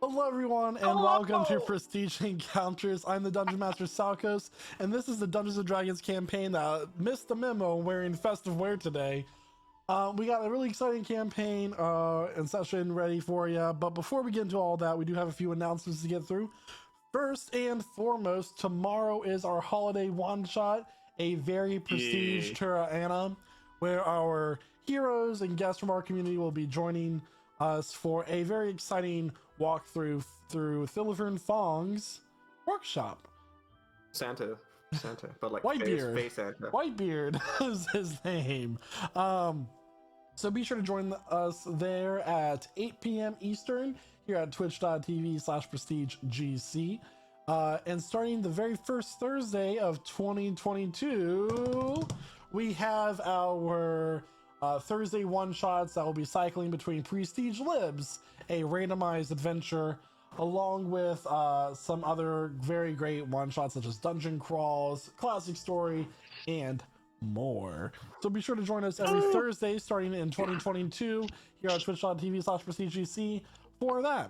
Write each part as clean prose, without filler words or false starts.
Hello, everyone, and welcome to Prestige Encounters. I'm the Dungeon Master Salkos, and this is the Dungeons and Dragons campaign that missed the memo wearing festive wear today. We got a really exciting campaign and session ready for you, but before we get into all that, we do have a few announcements to get through. First and foremost, tomorrow is our holiday one-shot, a very prestige Terra Anna, where our heroes and guests from our community will be joining us for a very exciting walkthrough through Thilivern Fong's workshop. Santa, but like Whitebeard. Face Santa. Whitebeard is his name. So be sure to join us there at 8 p.m. Eastern here at twitch.tv/prestigegc. And starting the very first Thursday of 2022, we have our Thursday one-shots that will be cycling between Prestige Libs, a randomized adventure, along with some other very great one-shots such as Dungeon Crawls, Classic Story, and more. So be sure to join us every Thursday starting in 2022 here at twitch.tv/prestigegc for that.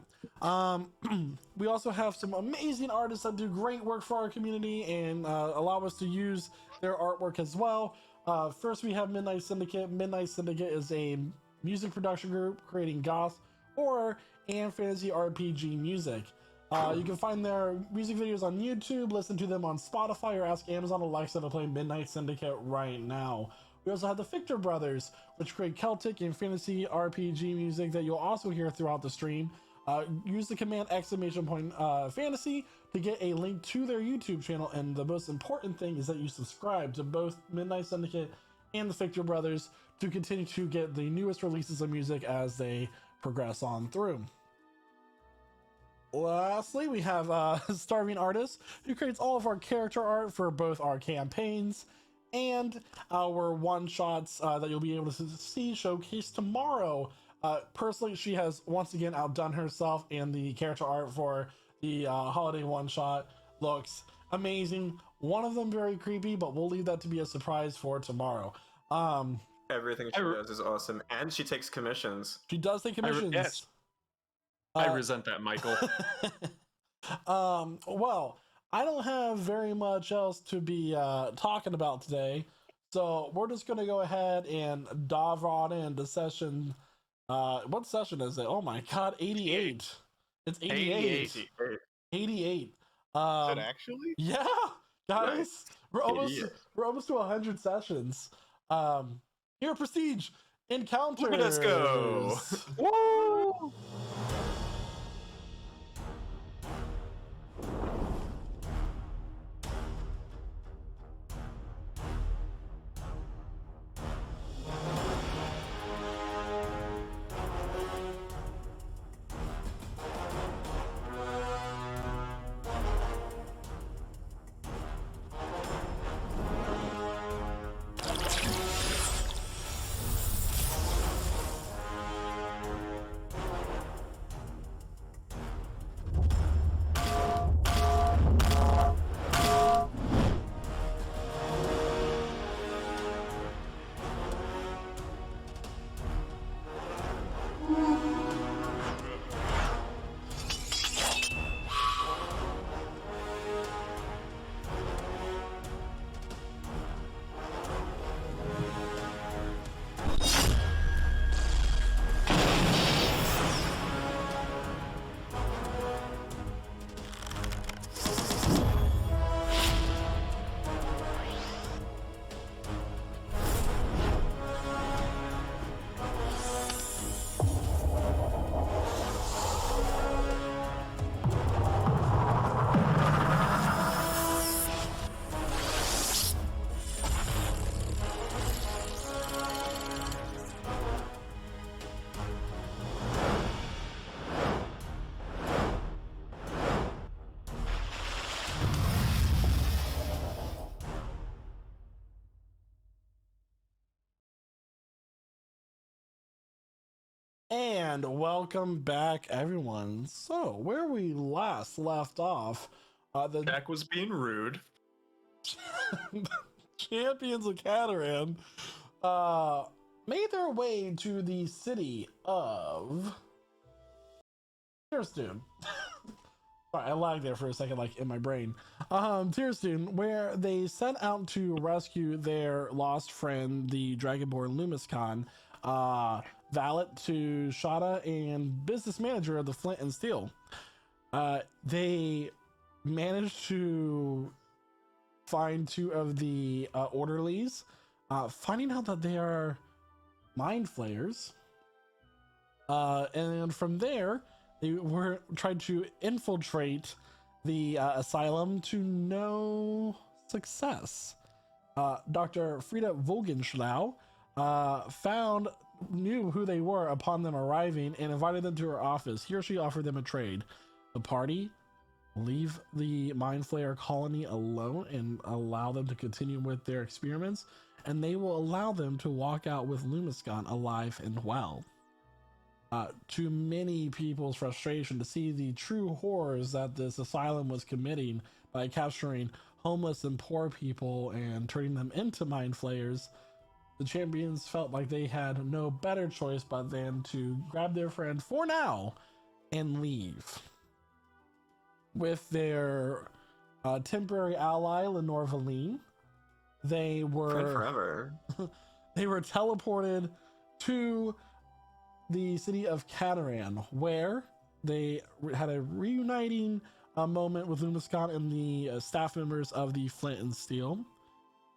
We also have some amazing artists that do great work for our community and allow us to use their artwork as well. First, we have Midnight Syndicate. Midnight Syndicate is a music production group creating goth, horror, and fantasy RPG music. You can find their music videos on YouTube, listen to them on Spotify, or ask Amazon Alexa to play Midnight Syndicate right now. We also have the Victor Brothers, which create Celtic and fantasy RPG music that you'll also hear throughout the stream. Use the command !fantasy to get a link to their YouTube channel, and the most important thing is that you subscribe to both Midnight Syndicate and the Victor Brothers to continue to get the newest releases of music as they progress on through. Lastly, we have Starving Artist, who creates all of our character art for both our campaigns and our one-shots that you'll be able to see showcased tomorrow. Personally, she has once again outdone herself, and the character art for the holiday one-shot looks amazing. One of them very creepy, but we'll leave that to be a surprise for tomorrow. Everything she does is awesome, and she takes commissions. She does take commissions. Yes. I resent that, Michael. Well, I don't have very much else to be talking about today, so we're just gonna go ahead and dive on into session. What session is it? Oh my god, 88. It's 88. 88. Is it actually? Yeah, guys, Nice. we're almost to 100 sessions. Here at Prestige Encounters. Look at us go! Woo! And welcome back, everyone. So, where we last left off, the Jack was being rude. champions of Cataran made their way to the city of Tearstone. Sorry, I lagged there for a second, like in my brain. Tearstone, where they set out to rescue their lost friend, the Dragonborn Lumiscon, valet to Shada and business manager of the Flint and Steel. They managed to find two of the orderlies, finding out that they are mind flayers. And from there, they were trying to infiltrate the asylum to no success. Dr. Frieda Vogenschlau knew who they were upon them arriving and invited them to her office. He or she offered them a trade. The party leave the Mind Flayer colony alone and allow them to continue with their experiments, and they will allow them to walk out with Lumiscon alive and well. To many people's frustration to see the true horrors that this asylum was committing by capturing homeless and poor people and turning them into Mind Flayers, the champions felt like they had no better choice but than to grab their friend for now and leave. With their temporary ally, Lenore Valine, they were forever. they were teleported to the city of Cataran, where they had a reuniting moment with Lumiscon and the staff members of the Flint and Steel.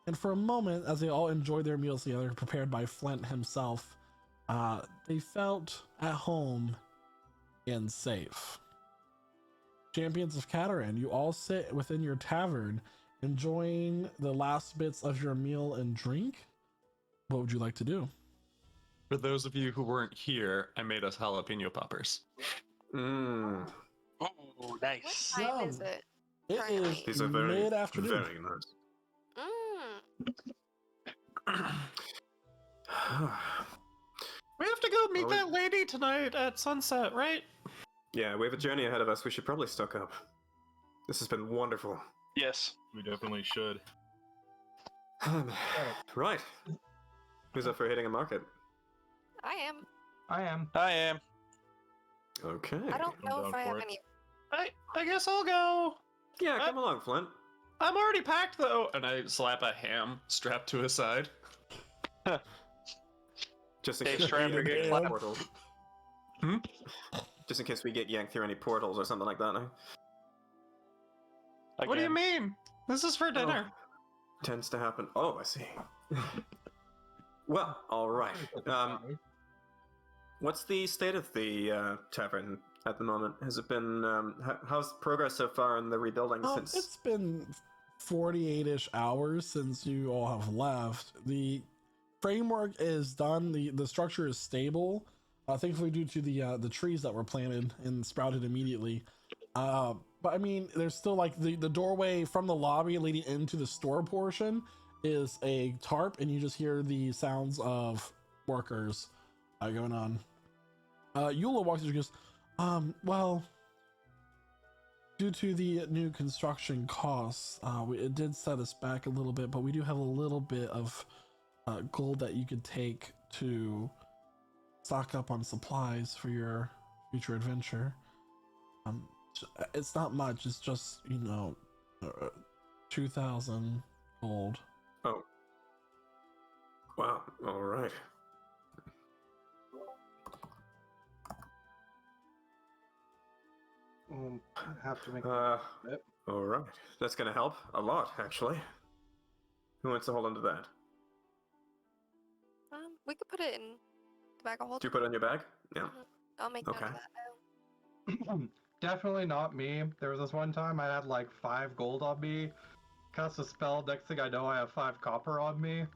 And for a moment, as they all enjoyed their meals together, prepared by Flint himself, they felt at home and safe. Champions of Cataran, you all sit within your tavern, enjoying the last bits of your meal and drink. What would you like to do? For those of you who weren't here, I made us jalapeno poppers. Mmm. Oh, nice. What time is it? It Currently. is These are very, mid-afternoon. very nice. We have to go meet Well, that lady tonight at sunset, right? Yeah, we have a journey ahead of us. We should probably stock up. This has been wonderful. Yes. We definitely should. Right. Who's up for hitting a market? I am. I am. I am. Okay. I don't I'm know down if I for have it. any. I guess I'll go. Yeah, come along, Flint. I'm already packed though. And I slap a ham strapped to his side. Just in Stay case strapped we or get get clapped. portals. Hmm? Just in case we get yanked through any portals or something like that. What do you Again. mean? This is for dinner. Tends to happen. Oh, I see. Well, all right. What's the state of the tavern at the moment? Has it been? How's progress so far in the rebuilding since? It's been 48-ish hours since you all have left. The framework is done. The structure is stable. Thankfully, due to the trees that were planted and sprouted immediately. But I mean, there's still like the doorway from the lobby leading into the store portion is a tarp, and you just hear the sounds of workers going on. Eula walks in and goes, well, due to the new construction costs, it did set us back a little bit, but we do have a little bit of gold that you could take to stock up on supplies for your future adventure. It's not much, it's just, 2,000 gold. Oh. Wow. All right. Have to make. All right. That's gonna help a lot, actually. Who wants to hold on to that? We could put it in the bag of Do holding. you put it on your bag? Yeah. I'll make note Okay. of that now. Definitely not me. There was this one time I had like 5 gold on me. Cast a spell. Next thing I know, I have 5 copper on me.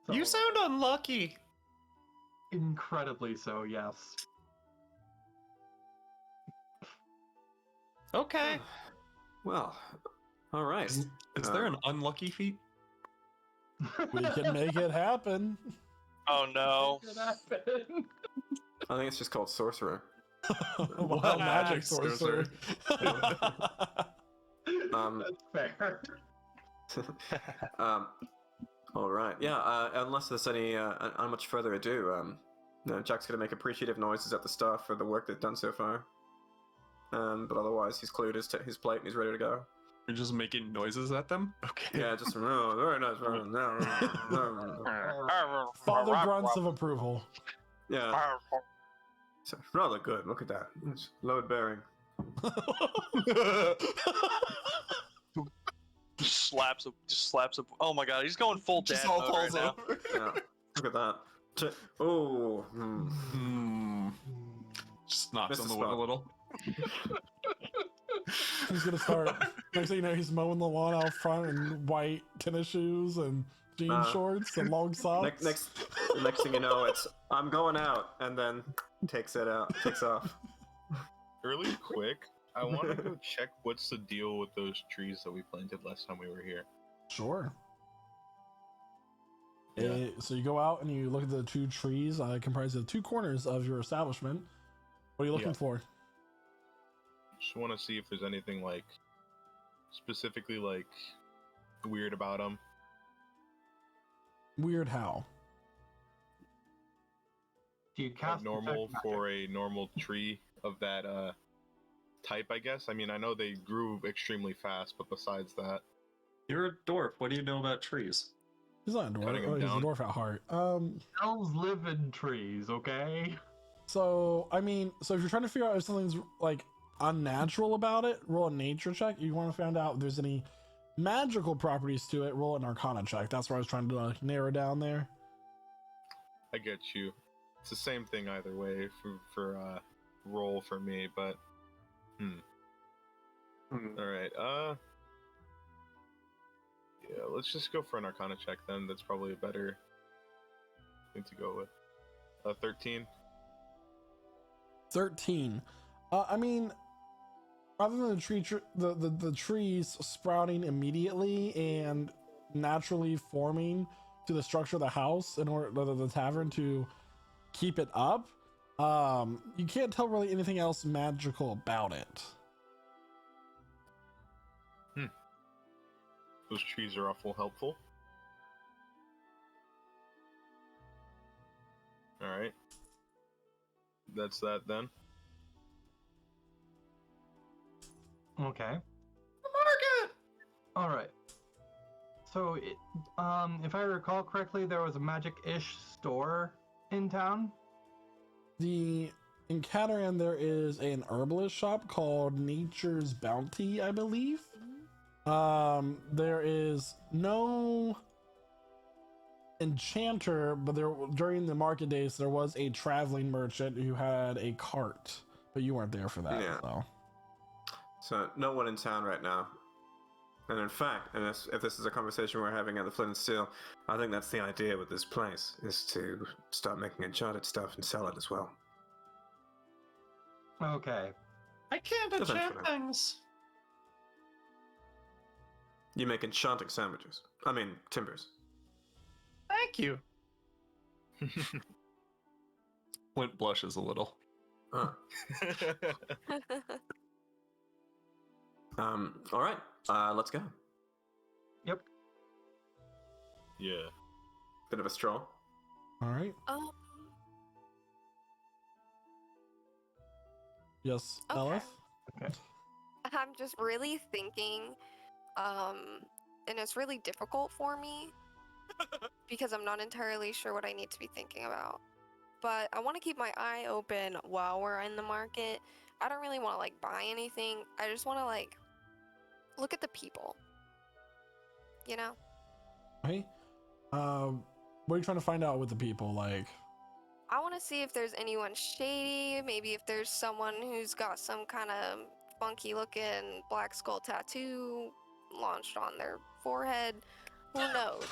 You sound unlucky. incredibly so. Yes. Okay. Well, all right. Is there an unlucky feat? We can make it happen. Oh no. Could happen. I think it's just called sorcerer. Wild magic sorcerer. sorcerer. That's fair. All right. Yeah. Unless there's any, not much further ado, No, Jack's gonna make appreciative noises at the staff for the work they've done so far. But otherwise, he's cleared his plate and he's ready to go. You're just making noises at them? Okay. Yeah, just very nice. Father grunts of approval. Yeah, so, rather good. Look at that. It's load bearing. Just slaps a. Oh my god, he's going full dad Just all mode falls right now. over. Yeah, look at that. Oh, Just knocks Mrs. on the wood a Spock. little. He's gonna start. Next thing you know, he's mowing the lawn out front in white tennis shoes and jean shorts and long socks. next thing you know, it's I'm going out, and then takes off. Really quick, I want to go check what's the deal with those trees that we planted last time we were here. Sure. Yeah. So you go out and you look at the two trees comprised of two corners of your establishment. What are you looking Yeah. for? Just want to see if there's anything like specifically like weird about them. Weird how? Do you cast Normal detect for magic? a normal tree of that type, I guess. I mean, I know they grew extremely fast, but besides that, You're a dwarf. What do you know about trees? He's not a dwarf. Cutting 'em He's a down. dwarf at heart. Elves live in trees, okay? So I mean, so if you're trying to figure out if something's like unnatural about it, roll a nature check. You want to find out if there's any magical properties to it, roll an arcana check. That's what I was trying to narrow down there. I get you. It's the same thing either way for roll for me, but all right. Yeah, let's just go for an Arcana check then. That's probably a better thing to go with. 13. 13. I mean, other than the trees sprouting immediately and naturally forming to the structure of the house in order the tavern to keep it up, you can't tell really anything else magical about it. Those trees are awful helpful. Alright. That's that then. Okay. Market! Alright. So, if I recall correctly, there was a magic-ish store in town. In Cataran, there is an herbalist shop called Nature's Bounty, I believe. There is no enchanter, but during the market days there was a traveling merchant who had a cart, but you weren't there for that. Yeah. So no one in town right now. And in fact, if this is a conversation we're having at the Flint and Steel, I think that's the idea with this place, is to start making enchanted stuff and sell it as well. Okay. I can't enchant Eventually. things. You make enchanting sandwiches. I mean, timbers. Thank you. Flint blushes a little. All right. Let's go. Yep. Yeah. Bit of a stroll. All right. Yes, Okay. Elif. I'm just really thinking, and it's really difficult for me because I'm not entirely sure what I need to be thinking about. But I want to keep my eye open while we're in the market. I don't really want to like buy anything. I just want to like look at the people. You know? Hey, what are you trying to find out with the people? Like, I want to see if there's anyone shady, maybe if there's someone who's got some kind of funky looking black skull tattoo launched on their forehead. Who knows?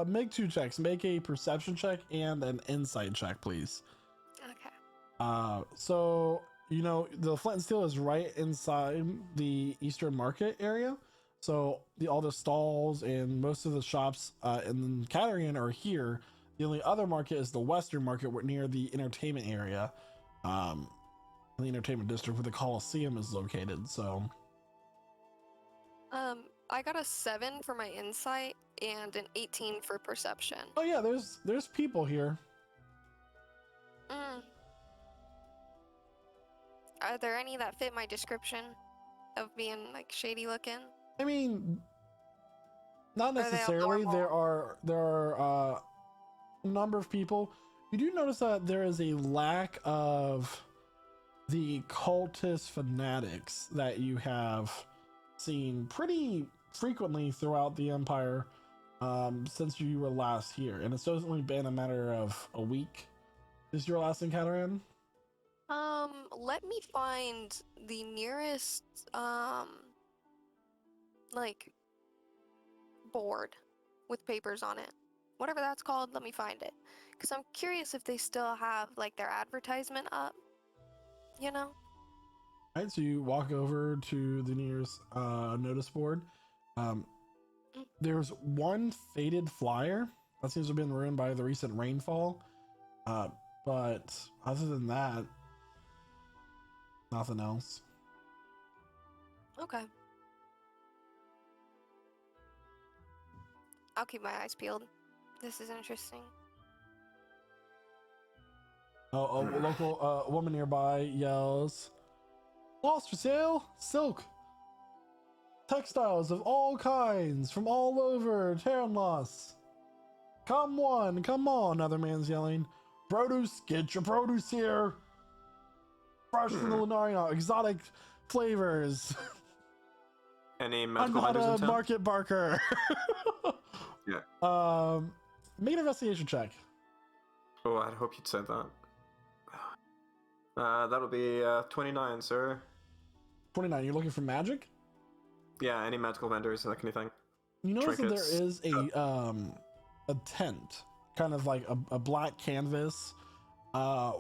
Make two checks. Make a perception check and an insight check, please. Okay. So you know the Flint and Steel is right inside the Eastern Market area. So all the stalls and most of the shops in Catarian are here. The only other market is the Western Market, near the entertainment area, the entertainment district where the Coliseum is located. So I got a 7 for my insight. and an 18 for perception. Oh yeah, there's people here. Mm. Are there any that fit my description of being like shady looking? I mean, not Are they all necessarily. normal? There are a number of people. You do notice that there is a lack of the cultist fanatics that you have seen pretty frequently throughout the Empire since you were last here, and it's only been a matter of a week. Is your last encounter in? Let me find the nearest like board with papers on it. Whatever that's called, let me find it. Because I'm curious if they still have like their advertisement up. You know? All right, so you walk over to the nearest notice board. There's one faded flyer that seems to have been ruined by the recent rainfall. But other than that, nothing else. Okay. I'll keep my eyes peeled. This is interesting. A local woman nearby yells, "Lost for sale? Silk! Textiles of all kinds from all over Terran Lost. Come on, come on," another man's yelling. "Produce, get your produce here. Fresh from the Lunaria, exotic flavors. Any I'm magical not vendors in a town? market barker." Yeah. Make an investigation check. Oh, I'd hope you'd said that. That'll be 29, sir. 29, you're looking for magic? Yeah, any magical vendors, like anything. You notice that there Trinkets. is a tent, kind of like a black canvas,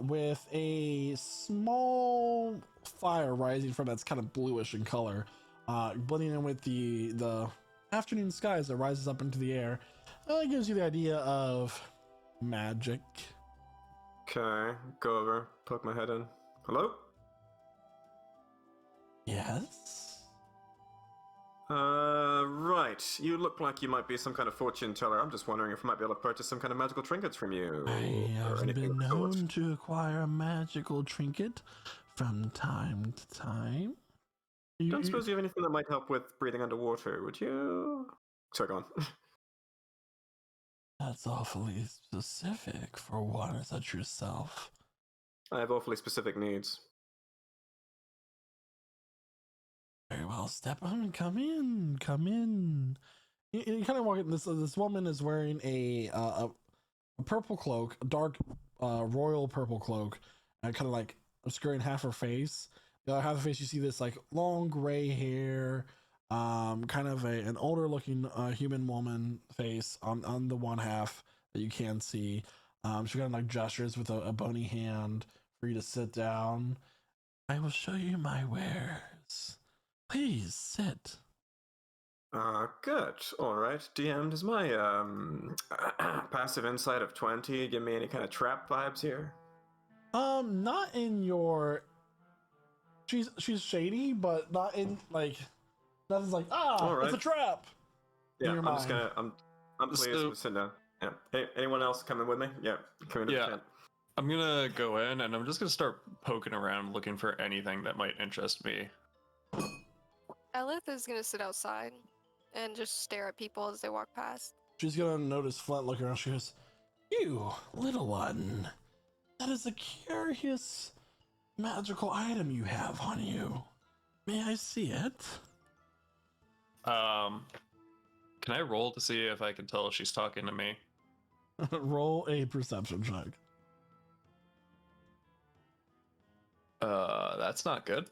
with a small fire rising from it. It's kind of bluish in color, blending in with the afternoon skies that rises up into the air. It gives you the idea of magic. Okay, go over, poke my head in. Hello? Yes. Right. You look like you might be some kind of fortune teller. I'm just wondering if I might be able to purchase some kind of magical trinkets from you. I or have anything been of the sort. known to acquire a magical trinket from time to time. Don't suppose you have anything that might help with breathing underwater, would you? Sorry, go on. That's awfully specific for one such yourself. I have awfully specific needs. Very well, step on. Come in. Come in. You kind of walk in. This woman is wearing a purple cloak, a dark royal purple cloak, and kind of like obscuring half her face. The other half of the face, you see this like long gray hair, kind of an older looking human woman face on the one half that you can see. She kind of like gestures with a bony hand for you to sit down. I will show you my wares. Please sit. Good. Alright. DM, does my passive insight of 20 give me any kind of trap vibes here? Not in your. She's shady, but not in like. Nothing's like All right. it's a trap. Yeah, your I'm just mind. gonna. I'm pleased So- to sit down. Yeah. Hey, anyone else coming with me? Yeah. Coming to Yeah. the tent. I'm gonna go in and I'm just gonna start poking around looking for anything that might interest me. Elith is gonna sit outside and just stare at people as they walk past. She's gonna notice Flint looking around. She goes, "You little one, that is a curious magical item you have on you. May I see it?" Can I roll to see if I can tell if she's talking to me? Roll a perception check. That's not good.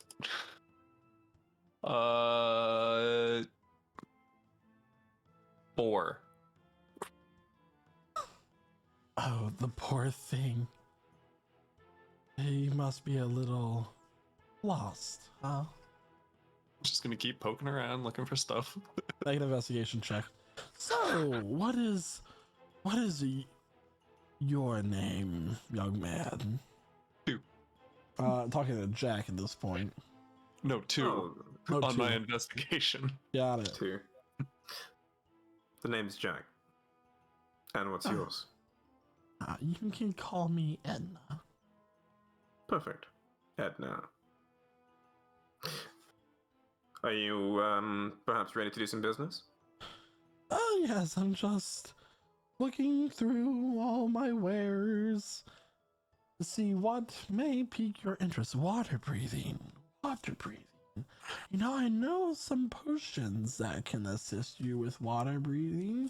4. Oh, the poor thing. He must be a little lost, huh? Just gonna keep poking around looking for stuff. Make an investigation check. So, what is your name, young man? 2. Talking to Jack at this point. No, 2 Oh, Oh, on 2. my investigation. Got it. 2. The name's Jack. And what's yours? You can call me Edna. Perfect. Edna. Are you, perhaps ready to do some business? Oh, yes, I'm just looking through all my wares to see what may pique your interest. Water breathing. Water breathing. You know, I know some potions that can assist you with water breathing.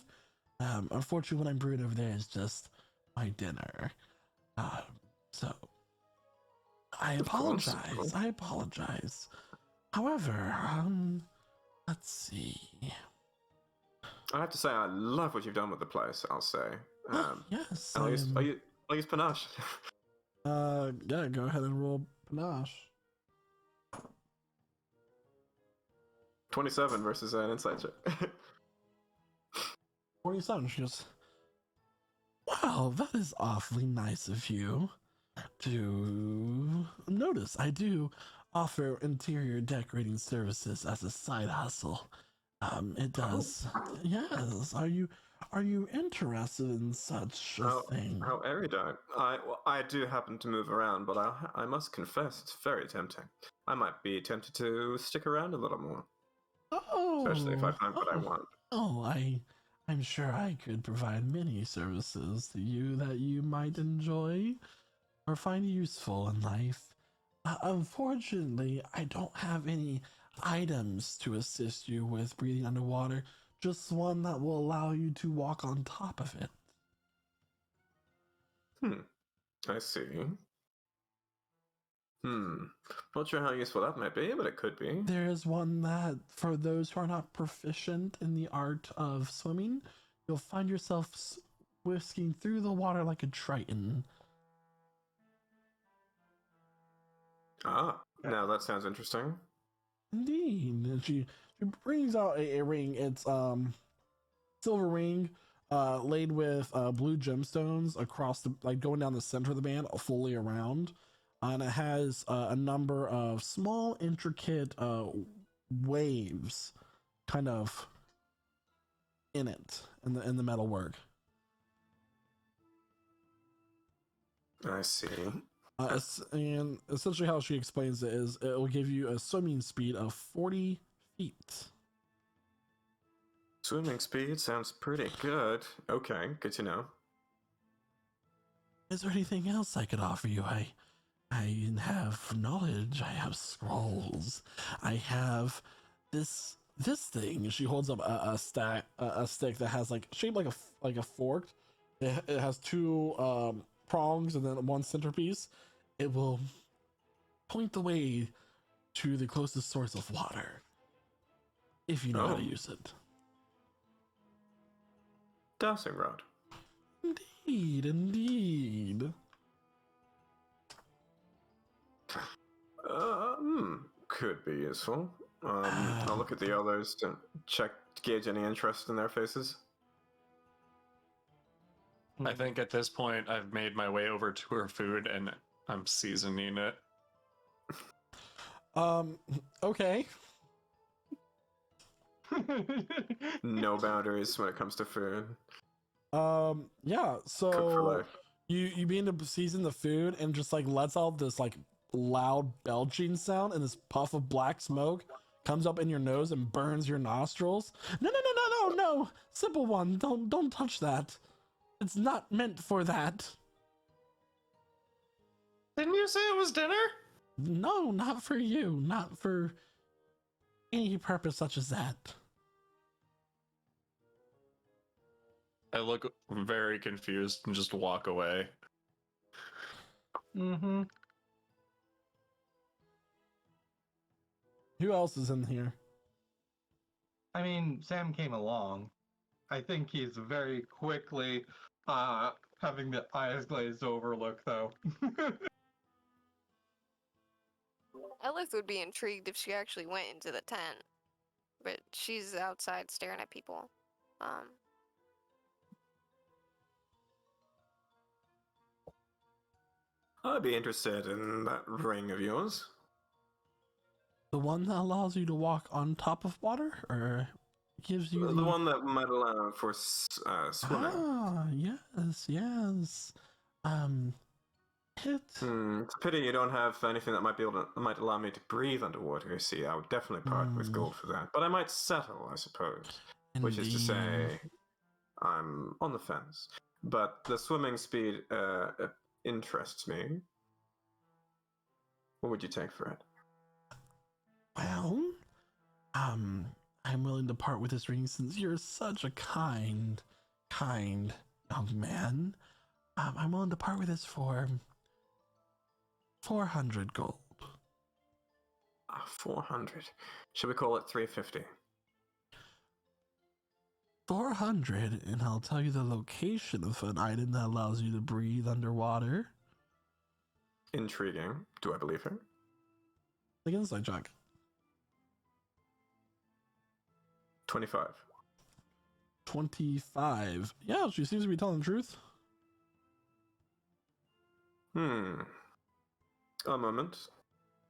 Unfortunately, what I'm brewing over there is just my dinner. So, I Of course, of apologize. course. I apologize. However, let's see. I have to say, I love what you've done with the place, I'll say. Yes. I'll use panache. Yeah, go ahead and roll panache. 27 versus an insight check. 47. She goes, wow, that is awfully nice of you to notice. I do offer interior decorating services as a side hustle. It does. Yes. Are you interested in such a thing? How erudite. I do happen to move around, but I must confess it's very tempting. I might be tempted to stick around a little more, especially if I find what I want. Oh, I'm sure I could provide many services to you that you might enjoy or find useful in life. Unfortunately, I don't have any items to assist you with breathing underwater, just one that will allow you to walk on top of it. I see. Not sure how useful that might be, but it could be. There is one that, for those who are not proficient in the art of swimming, you'll find yourself whisking through the water like a triton. Now that sounds interesting. Indeed. And she brings out a ring. It's silver ring laid with blue gemstones across the, like, going down the center of the band fully around. And it has a number of small intricate waves kind of in it, in the metal work. I see. And essentially how she explains it is it will give you a swimming speed of 40 feet. Swimming speed sounds pretty good. Okay, good to know. Is there anything else I could offer you? I have knowledge. I have scrolls. I have this thing. She holds up a stick that has like shaped like a fork. It has two prongs and then one centerpiece. It will point the way to the closest source of water if you know how to use it. Dowsing rod. Indeed. Could be useful. I'll look at the others to gauge any interest in their faces. I think at this point I've made my way over to her food and I'm seasoning it. Okay. No boundaries when it comes to food. Yeah, Cook for so life. you begin to season the food and just like lets out this like loud belching sound, and this puff of black smoke comes up in your nose and burns your nostrils. No, simple one, don't touch that. It's not meant for that. Didn't you say it was dinner? No, not for you, not for any purpose such as that. I look very confused and just walk away. Mm-hmm. Who else is in here? I mean, Sam came along. I think he's very quickly having the eyes glazed over look, though. Elith would be intrigued if she actually went into the tent, but she's outside staring at people. I'd be interested in that ring of yours. The one that allows you to walk on top of water, or gives you The one that might allow for swimming. Ah, yes. It. It's a pity you don't have anything that might allow me to breathe underwater. You see, I would definitely part with gold for that, but I might settle, I suppose. Which is to say, I'm on the fence. But the swimming speed interests me. What would you take for it? Well, I'm willing to part with this ring since you're such a kind young man. I'm willing to part with this for 400 gold. 400. Should we call it 350? 400, and I'll tell you the location of an item that allows you to breathe underwater. Intriguing. Do I believe her? Like inside check. 25. 25. Yeah, she seems to be telling the truth. A moment.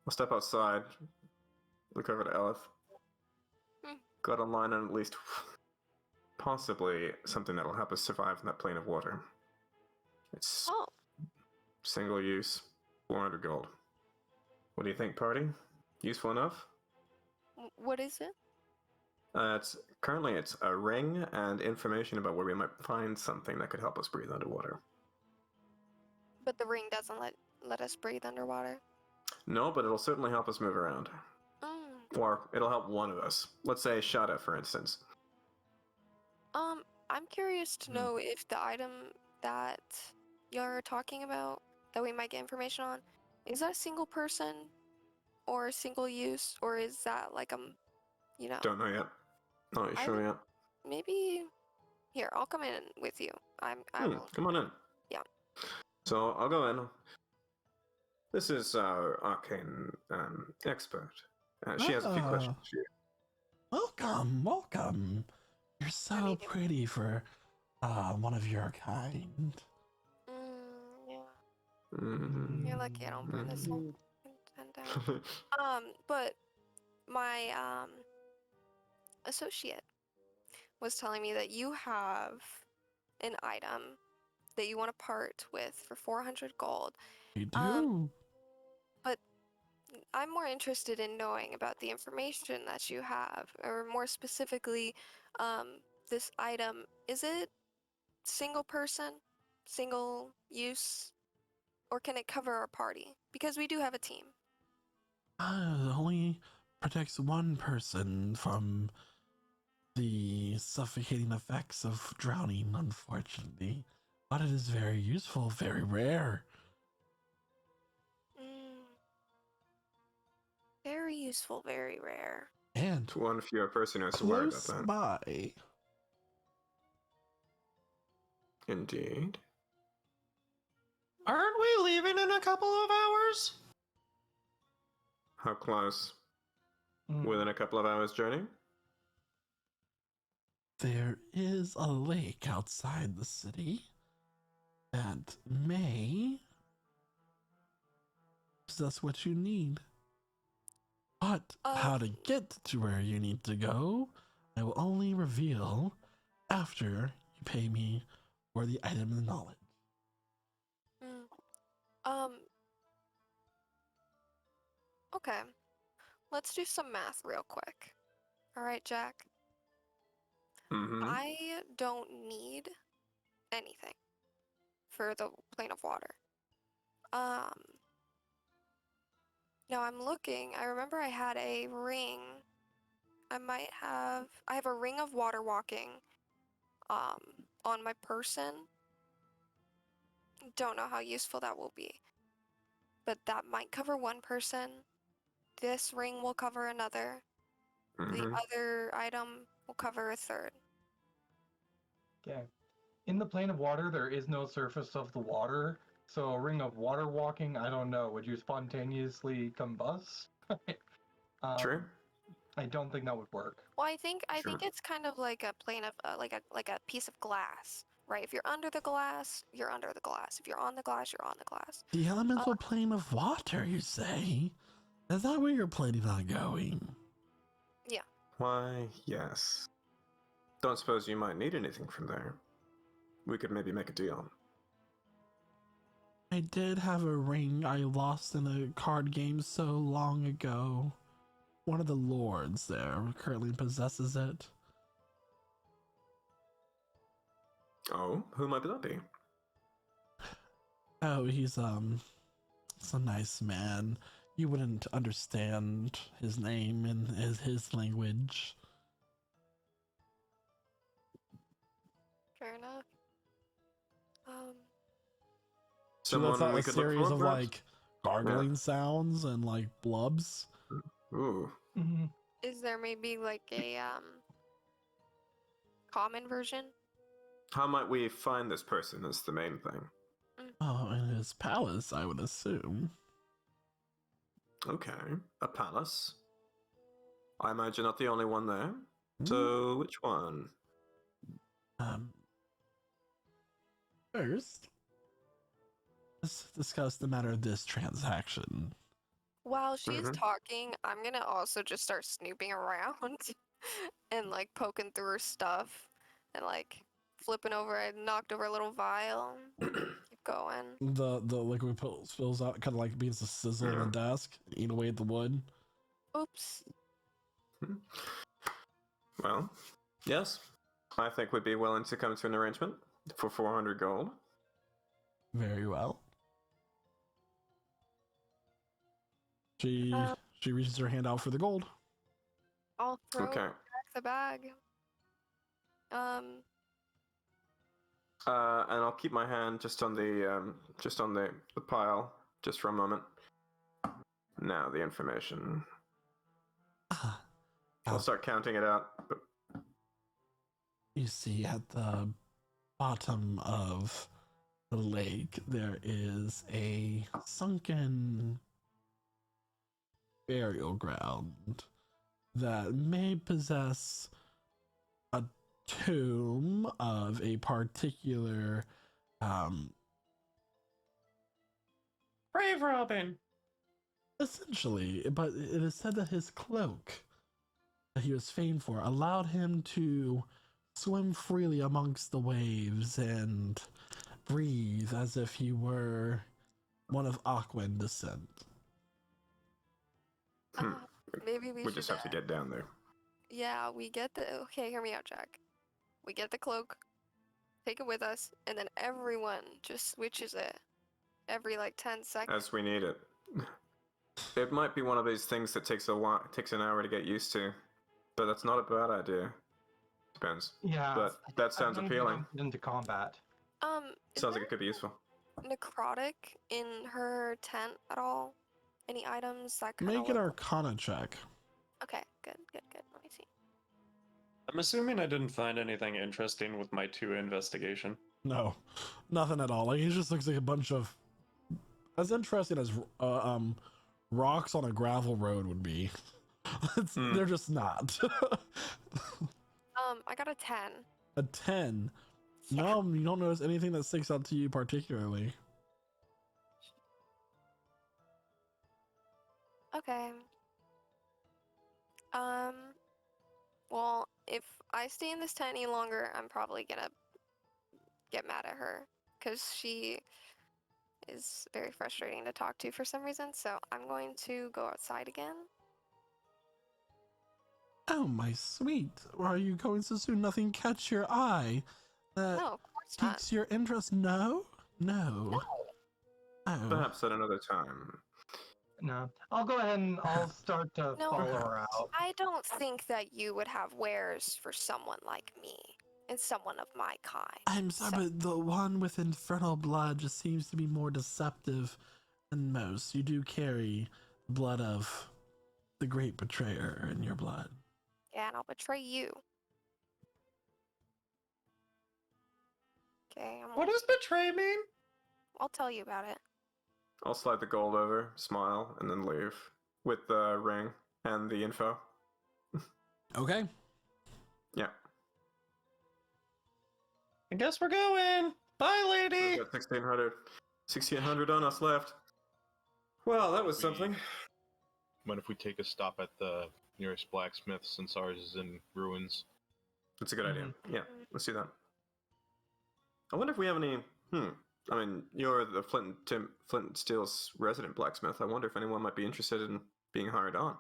I'll step outside. Look over to Elif. Got a line on at least possibly something that'll help us survive in that plane of water. It's single use, 400 gold. What do you think, party? Useful enough? What is it? It's a ring and information about where we might find something that could help us breathe underwater. But the ring doesn't let us breathe underwater. No, but it'll certainly help us move around. Or it'll help one of us. Let's say Shada, for instance. I'm curious to know if the item that you're talking about, that we might get information on, is that a single person or single use, or is that like Don't know yet. Not sure yet. Maybe here, I'll come in with you. I will. Come on in. Yeah. So I'll go in. This is our arcane expert. She has a few questions for you. Welcome. You're so pretty for one of your kind. Yeah. You're lucky I don't burn this whole thing down. But my associate was telling me that you have an item that you want to part with for 400 gold. You do. But I'm more interested in knowing about the information that you have, or more specifically, this item. Is it single person, single use, or can it cover our party? Because we do have a team. It only protects one person from the suffocating effects of drowning, unfortunately. But it is very useful, very rare. Very useful, very rare. And one fewer person who has to worry about close that. by. Indeed. Aren't we leaving in a couple of hours? How close? Within a couple of hours' journey? There is a lake outside the city that may possess what you need. But how to get to where you need to go, I will only reveal after you pay me for the item and knowledge. Okay. Let's do some math real quick. Alright, Jack? I don't need anything for the plane of water. Now I'm looking. I remember I had a ring. I have a ring of water walking on my person. Don't know how useful that will be. But that might cover one person. This ring will cover another. The other item will cover a third. Okay. In the plane of water, there is no surface of the water. So a ring of water walking, I don't know. Would you spontaneously combust? True. I don't think that would work. Well, I think Sure. it's kind of like a plane of like a piece of glass, right? If you're under the glass, you're under the glass. If you're on the glass, you're on the glass. The elemental plane of water, you say? Is that where you're planning on going? Yeah. Why, yes. Don't suppose you might need anything from there. We could maybe make a deal. I did have a ring I lost in a card game so long ago. One of the lords there currently possesses it. Oh, who might that be? Oh, he's a nice man. You wouldn't understand his name in his language. Fair enough. She lets Someone out we a could look series for, of perhaps? like gargling sounds and like blubs. Ooh. Mhm. Is there maybe like a common version? How might we find this person is the main thing. Oh, in his palace, I would assume. Okay, a palace. I imagine not the only one there. Hmm? So, which one? First, let's discuss the matter of this transaction. While she's Mhm. talking, I'm gonna also just start snooping around and like poking through her stuff and like flipping over. I knocked over a little vial. Keep going. The liquid spills out, kind of like begins to sizzle on the desk, eat away at the wood. Oops. Well, yes. I think we'd be willing to come to an arrangement for 400 gold. Very well. She Uh, she reaches her hand out for the gold. I'll throw Okay. back the bag. And I'll keep my hand just on the pile, just for a moment. Now the information. Ah, I'll start counting it out. But you see, at the bottom of the lake, there is a sunken burial ground that may possess a tomb of a particular Brave Robin. essentially, but it is said that his cloak that he was famed for allowed him to swim freely amongst the waves and breathe as if he were one of Aquan descent. Hmm. Maybe we we should. just have to get down there. Yeah, we get the. Okay, hear me out, Jack. We get the cloak, take it with us, and then everyone just switches it every like 10 seconds. As we need it. It might be one of these things that takes an hour to get used to, but that's not a bad idea. Depends. Yeah. But that sounds I've been appealing. into combat. Is Sounds like there it could be useful. necrotic in her tent at all? Any items that kind Make of an Arcana check. Okay, good. Let me see. I'm assuming I didn't find anything interesting with my 2 investigation. No, nothing at all. Like it just looks like a bunch of as interesting as rocks on a gravel road would be. They're just not. I got a 10. A 10. Yeah. No, you don't notice anything that sticks out to you particularly. Okay. Well, if I stay in this tent any longer, I'm probably gonna get mad at her because she is very frustrating to talk to for some reason. So I'm going to go outside again. Oh, my sweet. Why are you going so soon? Nothing catch your eye. That No, of course not. piques your interest? No? No. Oh. Perhaps at another time. No. I'll go ahead and I'll start to No. follow her out. I don't think that you would have wares for someone like me and someone of my kind. I'm sorry, but the one with infernal blood just seems to be more deceptive than most. You do carry the blood of the great betrayer in your blood. Yeah, and I'll betray you. Okay, What does betray mean? I'll tell you about it. I'll slide the gold over, smile, and then leave with the ring and the info. Okay. Yeah. I guess we're going. Bye, lady. We've got 1600 on us left. Well, that was something. Mind if we take a stop at the nearest blacksmith since ours is in ruins? That's a good idea. Yeah, let's do that. I wonder if we have any. I mean, you're the Flint and Steel's resident blacksmith. I wonder if anyone might be interested in being hired on.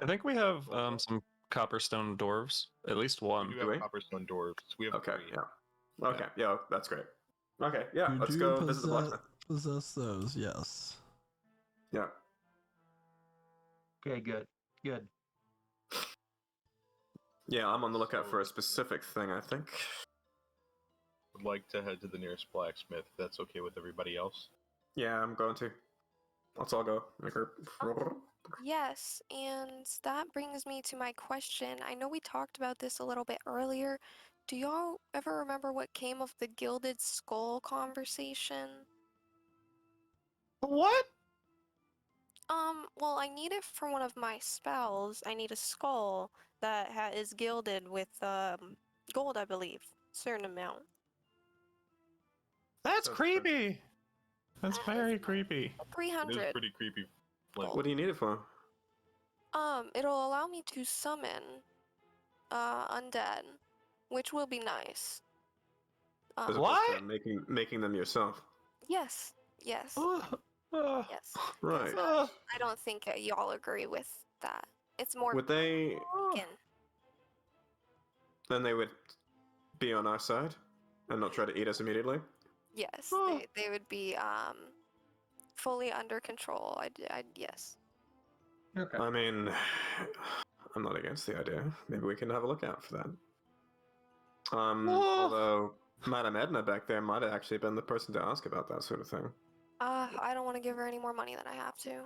I think we have some copperstone dwarves. At least one. We do Do we? have copperstone dwarves. We have Okay. 3. Yeah. Okay. Yeah, that's great. Okay. Yeah, You let's do go visit the blacksmith. possess those, yes. Yeah. Okay, good. Good. Yeah, I'm on the lookout for a specific thing. I think. Would like to head to the nearest blacksmith. If that's okay with everybody else. Yeah, I'm going to. Let's all go. Yes, and that brings me to my question. I know we talked about this a little bit earlier. Do y'all ever remember what came of the Gilded Skull conversation? What? Well, I need it for one of my spells. I need a skull that is gilded with, gold, I believe. Certain amount. That's That's creepy. That's very creepy. It is 300. pretty creepy. Like, What do you need it for? It'll allow me to summon, undead, which will be nice. As opposed What? to making them yourself. Yes, yes, Uh, yes. Right. I don't think y'all agree with that. It's more Would they? skin. Then they would be on our side and not try to eat us immediately. Yes, Oh. they would be fully under control. Yes. Okay. I mean, I'm not against the idea. Maybe we can have a look out for that. Although Madame Edna back there might have actually been the person to ask about that sort of thing. I don't want to give her any more money than I have to.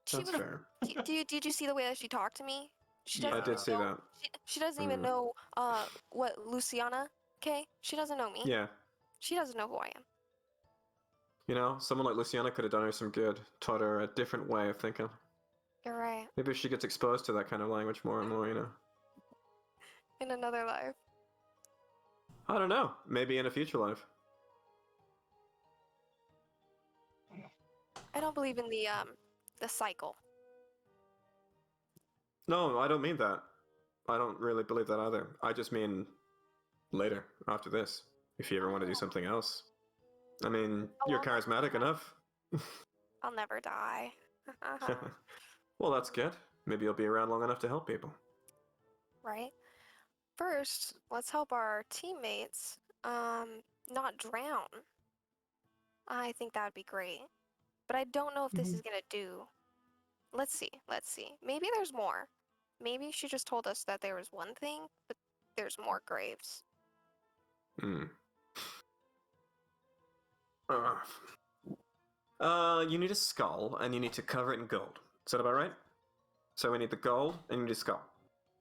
She That's would've- fair. Did you see the way that she talked to me? She Yeah. I doesn't did see know- that. She doesn't even Mm. know what Luciana. Okay, she doesn't know me. Yeah. She doesn't know who I am. You know, someone like Luciana could have done her some good, taught her a different way of thinking. You're right. Maybe if she gets exposed to that kind of language more and more, you know. In another life. I don't know. Maybe in a future life. I don't believe in the cycle. No, I don't mean that. I don't really believe that either. I just mean later, after this, if you ever want to do something else. I mean, you're charismatic enough. I'll never die. Well, that's good. Maybe you'll be around long enough to help people. Right? First, let's help our teammates not drown. I think that would be great. But I don't know if this is gonna do. Let's see. Maybe there's more. Maybe she just told us that there was one thing, but there's more graves. Hmm. You need a skull, and you need to cover it in gold. Is that about right? So we need the gold, and you need a skull.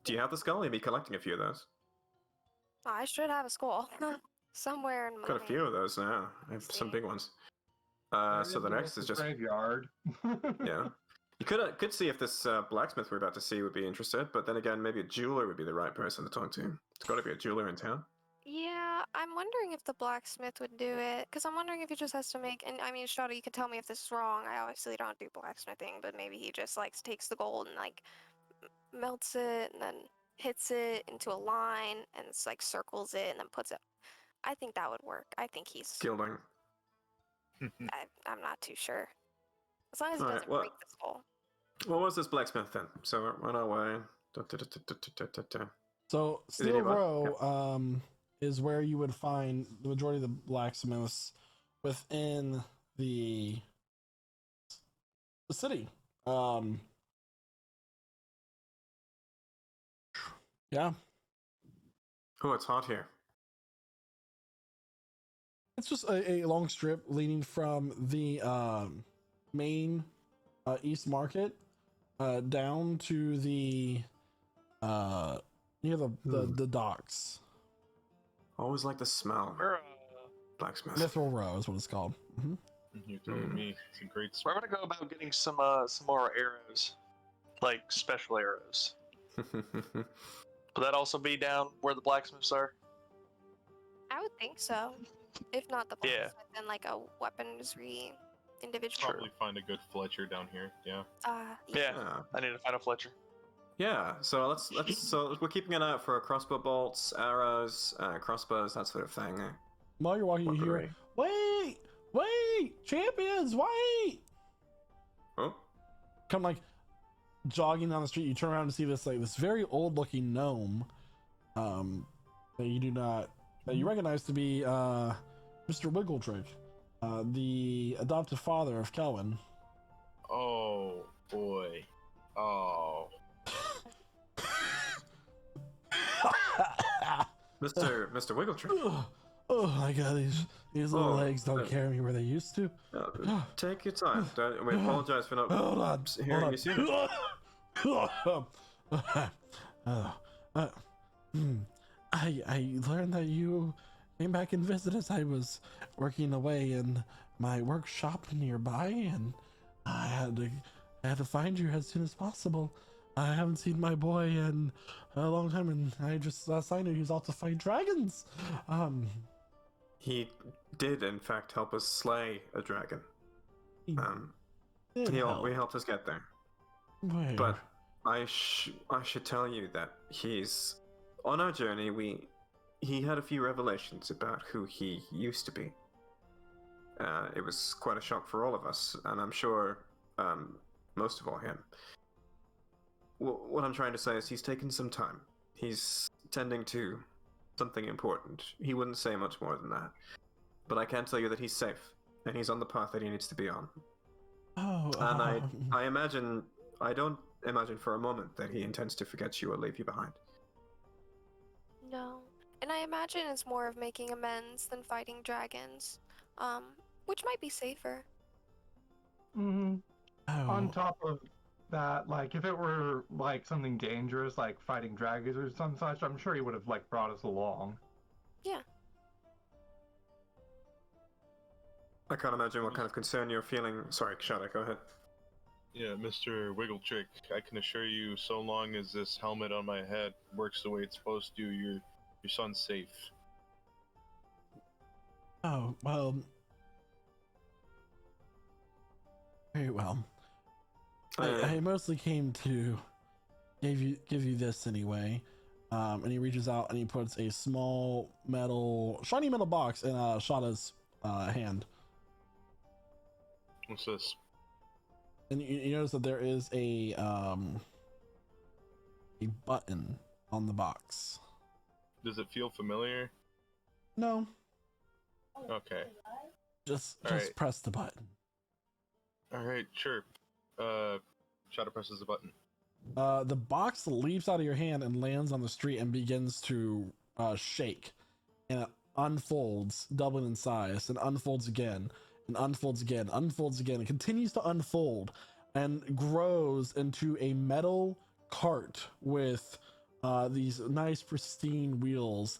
Do you have the skull? You'll be collecting a few of those. I should have a skull somewhere in my. Got a few of those now. I have some See. big ones. There So the a next is local just graveyard. yeah. You could see if this blacksmith we're about to see would be interested, but then again, maybe a jeweler would be the right person to talk to. It's got to be a jeweler in town. Yeah, I'm wondering if the blacksmith would do it, because I'm wondering if he just has to make. And I mean, Shada, you can tell me if this is wrong. I obviously don't do blacksmithing, but maybe he just like takes the gold and like melts it and then hits it into a line and it's like circles it and then puts it. I think that would work. I think he's. Gilding. I'm not too sure. As long as he Alright, doesn't well- break the skull. What was this blacksmith then? So we're on our way. Da. So it Steel nearby? Row is where you would find the majority of the blacksmiths within the city. Yeah, Oh, it's hot here. it's just a long strip leading from the main East Market down to the near the docks. Always like the smell. We're, Blacksmith. Mithril Row is what it's called. Mhm. You're telling me it's a great where would I go about getting some more arrows, like special arrows? Would that also be down where the blacksmiths are? I would think so. If not the Yeah. blacksmith, then like a weaponry individual. Probably find a good Fletcher down here. Yeah. Yeah, Yeah. I need to find a Fletcher. Yeah, so so we're keeping an eye out for crossbow bolts, arrows, crossbows, that sort of thing. While you're walking, you hear, Weaponry. wait, champions, wait! Oh, Come like jogging down the street. You turn around and see this very old looking gnome, that you recognize to be Mr. Wiggletrick, the adoptive father of Kelvin. Oh boy. Oh. Mr. Wiggletree. Oh my god, these little Oh, legs don't carry me where they used to. Take your time. We apologize for not Hold on, hearing you sooner. I learned that you came back and visited us. I was working away in my workshop nearby, and I had to find you as soon as possible. I haven't seen my boy in a long time, and I just I knew he was out to fight dragons. He did, in fact, help us slay a dragon. He We did help. helped us get there. Where? But I should tell you that he's on our journey. He had a few revelations about who he used to be. It was quite a shock for all of us, and I'm sure most of all him. What I'm trying to say is he's taken some time. He's tending to something important. He wouldn't say much more than that. But I can tell you that he's safe, and he's on the path that he needs to be on. Oh, And I don't imagine for a moment that he intends to forget you or leave you behind. No. And I imagine it's more of making amends than fighting dragons, which might be safer. Hmm. oh. On top of that, like if it were like something dangerous, like fighting dragons or some such, I'm sure he would have like brought us along. Yeah. I can't imagine what kind of concern you're feeling. Sorry, Shada, go ahead. Yeah, Mr. Wiggletrick, I can assure you, so long as this helmet on my head works the way it's supposed to, your son's safe. Oh, well. Very well. I mostly came to give you this anyway. And he reaches out and he puts a small shiny metal box in Shada's hand. What's this? And you notice that there is a button on the box. Does it feel familiar? No, Okay. just Alright. press the button. Alright, sure. Shadow presses the button. The box leaps out of your hand and lands on the street and begins to shake, and it unfolds, doubling in size, and unfolds again, and unfolds again, unfolds again. It continues to unfold and grows into a metal cart with these nice pristine wheels,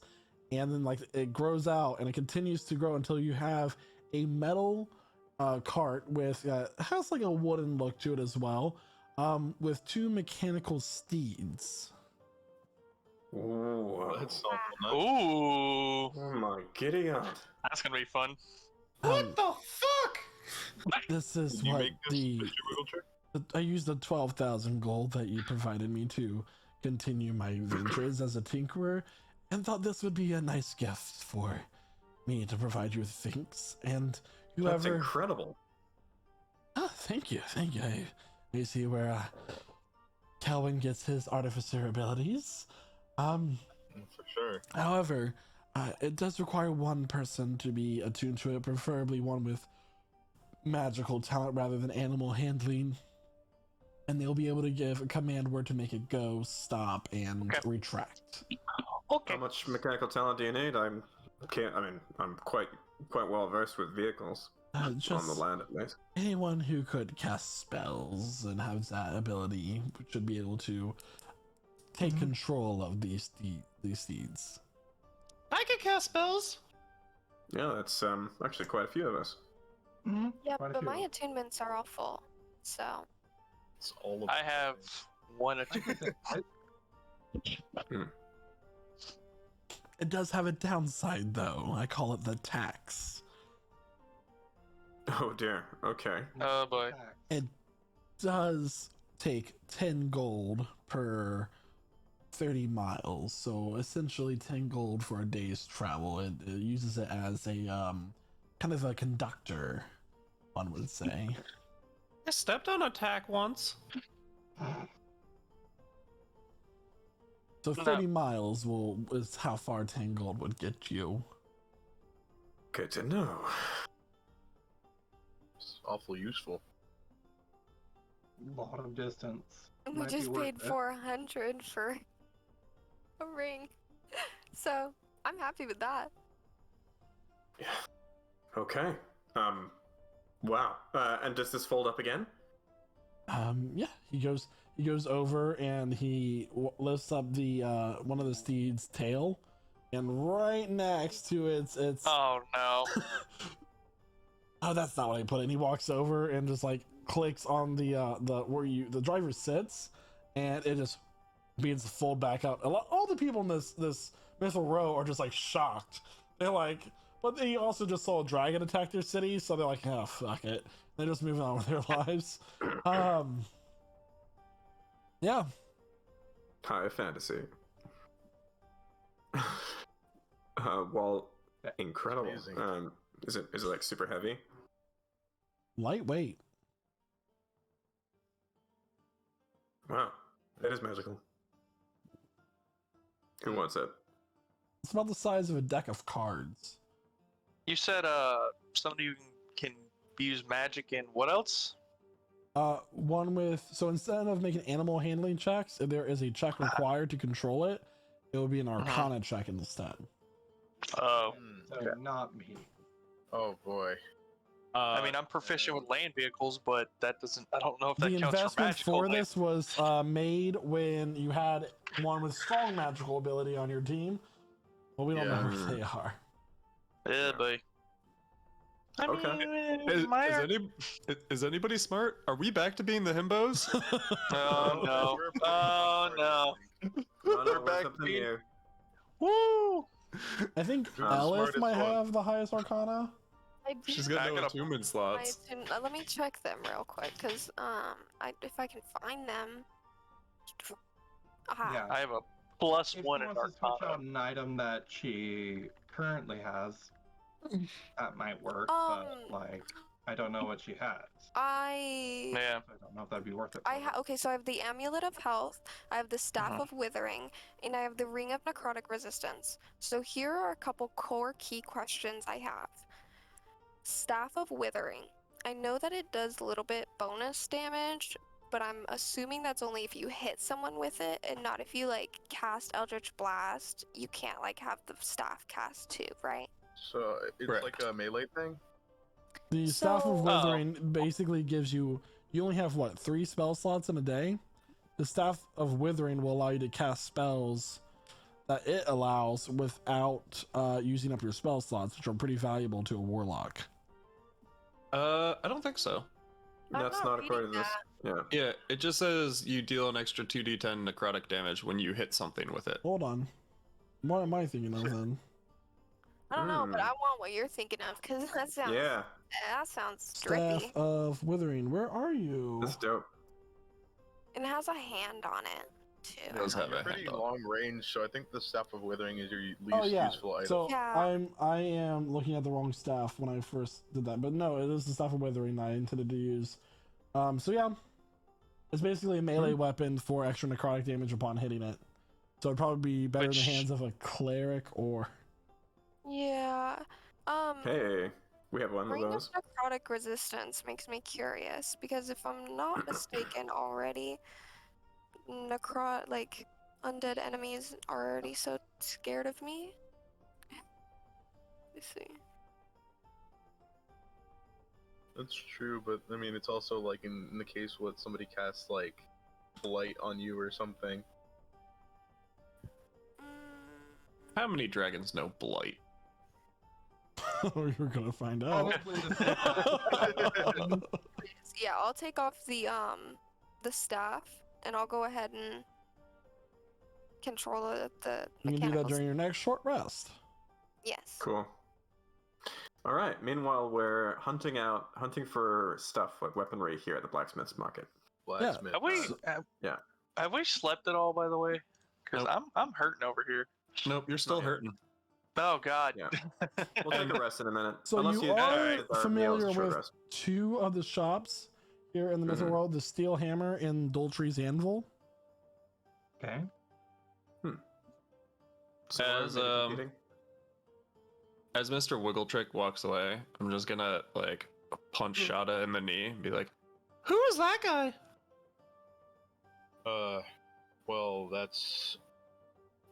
and then like it grows out and it continues to grow until you have a metal cart with has like a wooden look to it as well, with two mechanical steeds. Ooh, That's awful nuts. Ooh, oh my giddy aunt. that's gonna be fun. What the fuck? This is Did you what make this, Mr. Wiggletrick? I used the 12,000 gold that you provided me to continue my ventures as a tinkerer, and thought this would be a nice gift for me to provide you with things. And That's whoever, incredible. thank you. You see where Kelvin gets his artificer abilities. For sure. However, it does require one person to be attuned to it, preferably one with magical talent rather than animal handling. And they'll be able to give a command word to make it go, stop, and Okay. retract. Okay. How much mechanical talent do you need? I'm quite well versed with vehicles on the Just land at least. anyone who could cast spells and has that ability should be able to take control of these steeds. I can cast spells. Yeah, that's actually quite a few of us. Hmm. Yeah, Quite a but few. my attunements are all full. So, It's all of I have one or I two. could say- It does have a downside though. I call it the tax. Oh dear. Okay. Oh boy. It does take 10 gold per 30 miles. So essentially 10 gold for a day's travel. It uses it as a kind of a conductor, one would say. I stepped on a tack once. So 30 miles is how far 10 gold would get you. Good to know. It's awfully useful. Lot of distance. We Might be just worth paid it. 400 for a ring. So I'm happy with that. Yeah. Okay. Wow. And does this fold up again? Yeah, he goes over and he lifts up the one of the steed's tail, and right next to it's Oh no. oh, that's not what I put in. He walks over and just like clicks on the where the driver sits, and it just begins to fold back up. All the people in this mithril row are just like shocked. They're like, but they also just saw a dragon attack their city, so they're like, oh fuck it. They're just moving on with their lives. Yeah. High fantasy. Well, incredible. Amazing. Is it like super heavy? Lightweight. Wow, that is magical. Who wants it? It's about the size of a deck of cards. You said somebody can use magic and what else? One with, so instead of making animal handling checks, if there is a check required to control it, it will be an Arcana check instead. Oh. So Okay. not me. Oh boy. I mean, I'm proficient with land vehicles, but that doesn't. I don't know if that The counts for investment magical. for this was made when you had one with strong magical ability on your team, but we don't know Yeah. who they are. Yeah, boy. I Okay. mean, Is anybody smart? Are we back to being the himbos? Oh no! We're Oh back. no! No, We're we're back something being- new. Woo! I think Who's the Elif smartest might one? have the highest Arcana. I do. She's got I no gotta- attunement I slots. assume, let me check them real quick, cause if I can find them. Aha. Yeah. I have a plus If one she in wants to switch Arcana. out an item that she currently has, that might work. Um, but like, I don't know what she has. Yeah. So I don't know if that'd be worth it. Okay, so I have the Amulet of Health, I have the Staff of Withering, and I have the Ring of Necrotic Resistance. So here are a couple core key questions I have. Staff of Withering. I know that it does a little bit bonus damage, but I'm assuming that's only if you hit someone with it, and not if you like cast Eldritch Blast. You can't like have the staff cast too, right? So it's Correct. like a melee thing? The Staff of So- Withering basically gives you only have what, 3 spell slots in a day? The Staff of Withering will allow you to cast spells that it allows without using up your spell slots, which are pretty valuable to a warlock. I don't think so. I'm That's not not according to reading this. Yeah. Yeah, it just says you deal an extra 2d10 necrotic damage when you hit something with it. Hold on. What am I thinking of then? I don't know, but Hmm. I want what you're thinking of, because that sounds Staff drippy. of Withering, where are you? That's dope. And it has a hand on it too. It does have You're a pretty handle. long range, so I think the Staff of Withering is your least Oh yeah. useful item. So Yeah. I am looking at the wrong staff when I first did that, but no, it is the Staff of Withering that I intended to use. So yeah, it's basically a melee weapon for extra necrotic damage upon hitting it. So it'd probably be better in the Which- hands of a cleric or. Yeah. Hey, we have one of Ring of those. Necrotic Resistance makes me curious because if I'm not mistaken already, like undead enemies are already so scared of me. Let's see. That's true, but I mean, it's also like in the case what somebody casts like blight on you or something. Mm, How many dragons know blight? You're gonna find out. Probably the same. yeah, I'll take off the staff and I'll go ahead and control the You can do that mechanicals. during your next short rest. Yes. Cool. All right. Meanwhile, we're hunting for stuff like weaponry here at the blacksmith's market. blacksmith. Have we slept at all, by the way? Because Nope. I'm hurting over here. Nope, you're still Not yet. hurting. Oh God. Yeah. We'll take a rest in a minute. So Unless you you are our meal familiar is a short with rest. 2 of the shops here in the Mythic World: the Steel Hammer and Doltry's Anvil. Okay. So As, maybe competing? As Mr. Wiggletrick walks away, I'm just gonna like punch Shada in the knee and be like, "Who is that guy?" Well, that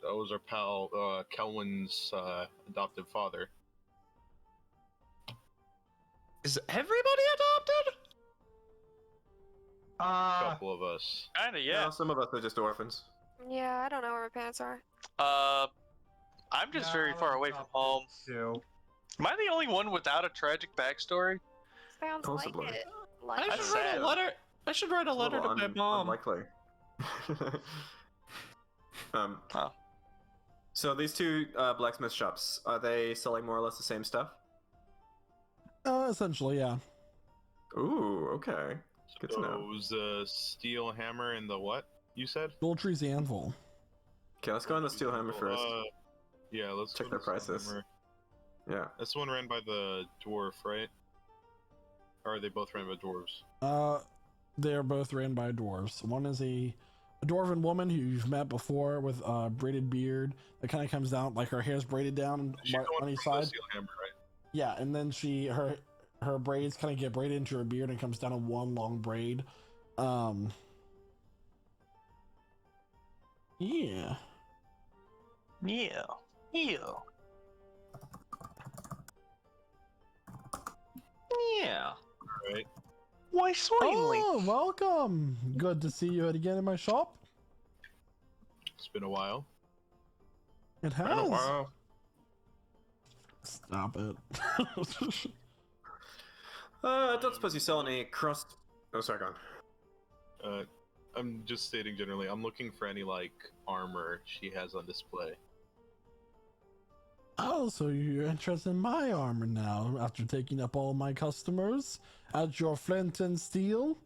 was our pal, Kelwin's adoptive father. Is everybody adopted? A couple of us. Kinda, No, yeah. some of us are just orphans. Yeah, I don't know where my parents are. I'm just Yeah, very I far was away from adopted home. too. Am I the only one without a tragic backstory? Sounds Possibly. like it. I Like should That's write sad. a letter. I should write a It's letter to little my mom. Unlikely. Oh. So these 2 blacksmith shops, are they selling more or less the same stuff? Essentially, yeah. Ooh, okay. Good to know. Those the steel hammer and the what you said? Doltry's Anvil. Okay, let's go on the steel hammer first. Yeah, let's Check go their to Steel prices. Hammer. Yeah. That's the one ran by the dwarf, right? Or are they both ran by dwarves? They're both ran by dwarves. One is a dwarven woman who you've met before with a braided beard that kind of comes down, like her hair's braided down She's the one on each from the side. steel hammer, right? Yeah, and then her braids kind of get braided into her beard and comes down in one long braid. Yeah. Yeah. Yeah. Yeah. Right. Why, certainly. Oh, welcome. Good to see you again in my shop. It's been a while. It I don't has. know. Stop it. I don't suppose you sell any crust. Oh, sorry, go on. I'm just stating generally, I'm looking for any, like, armor she has on display. Oh, so you're interested in my armor now after taking up all my customers at your flint and steel?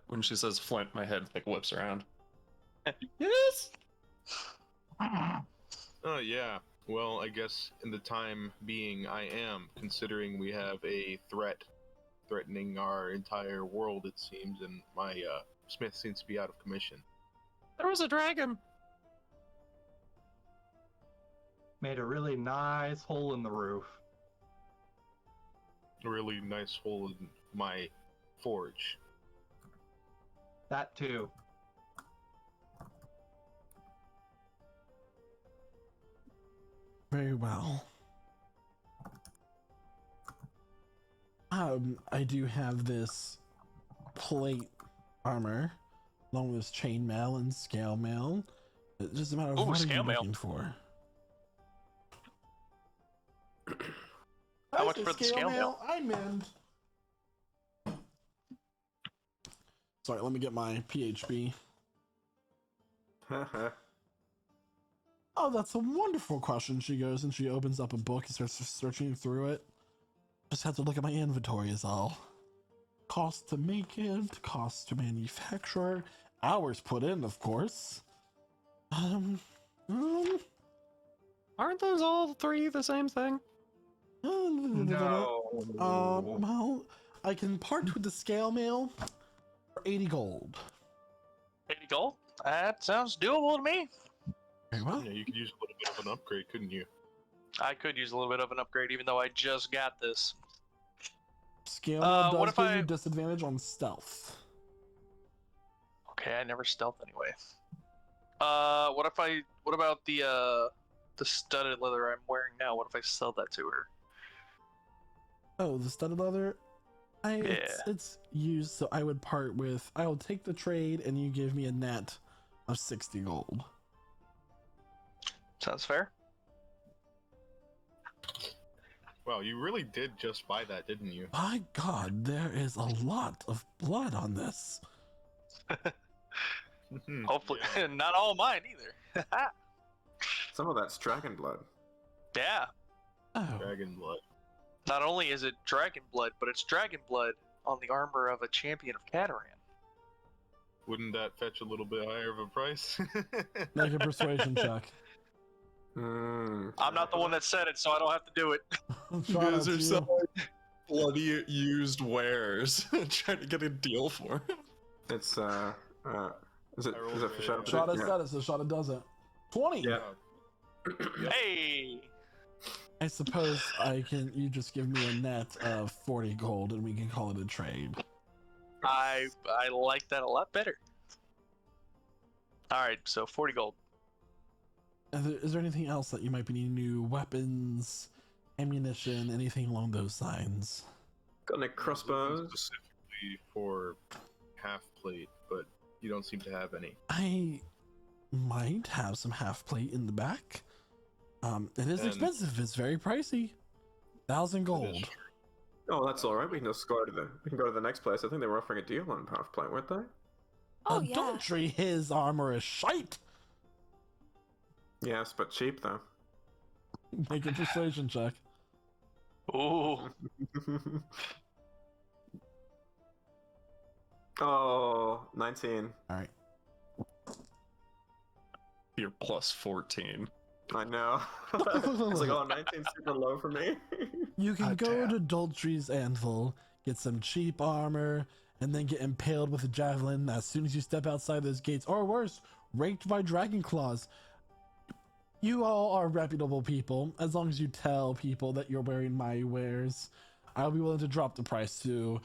When she says Flint, my head like whips around. Yes. Oh, yeah. Well, I guess in the time being, I am, considering we have a threat threatening our entire world, it seems, and my smith seems to be out of commission. There was a dragon. Made a really nice hole in the roof. A really nice hole in my forge. That too. Very well. I do have this plate armor, along with this chainmail and scale mail. It's just a matter of Ooh, what are you scale mail. looking for? How I much say for the scale mail? I meant. Sorry, let me get my PHP. Oh, that's a wonderful question. She goes and she opens up a book and starts searching through it. Just have to look at my inventory is all. Cost to make it, cost to manufacture, hours put in, of course. Aren't those all 3 the same thing? No. Well, I can part with the scale mail for 80 gold. 80 gold? That sounds doable to me. Very well. Yeah, you could use a little bit of an upgrade, couldn't you? I could use a little bit of an upgrade, even though I just got this. Scale mail what does if give I- you disadvantage on stealth. Okay, I never stealth anyway. What about the studded leather I'm wearing now? What if I sell that to her? Oh, the studded leather? It's used, so I would part with. I will take the trade, and you give me a net of 60 gold. Sounds fair. Wow, you really did just buy that, didn't you? My God, there is a lot of blood on this. Hopefully, not all mine either. Some of that's dragon blood. Yeah. Oh, Dragon blood. Not only is it dragon blood, but it's dragon blood on the armor of a champion of Cataran. Wouldn't that fetch a little bit higher of a price? Make a persuasion check. Mm. I'm not the one that said it, so I don't have to do it. You Sean, guys it's are you. selling bloody used wares, trying to get a deal for it. It's is it I rolled is it for a, Shadow? Shada Yeah. said it, so Shada does it. 20. Yeah. Hey! I suppose you just give me a net of 40 gold and we can call it a trade. I like that a lot better. Alright, so 40 gold. Is there anything else that you might be needing? New weapons, ammunition, anything along those lines? Got any Looking crossbows? specifically for half plate, but you don't seem to have any. I might have some half plate in the back. It is And- expensive. It's very pricey. 1,000 gold. Oh, that's all right. We can just go to the next place. I think they were offering a deal on half plate, weren't they? Oh yeah. Adultery, his armor is shite. Yes, but cheap though. Make a persuasion check. Ooh. Oh, 19. All right. You're plus 14. I know. It's like, oh, 19's super low for me. You can God go damn. to Adultery's Anvil, get some cheap armor, and then get impaled with a javelin as soon as you step outside those gates, or worse, raked by dragon claws. You all are reputable people. As long as you tell people that you're wearing my wares, I'll be willing to drop the price to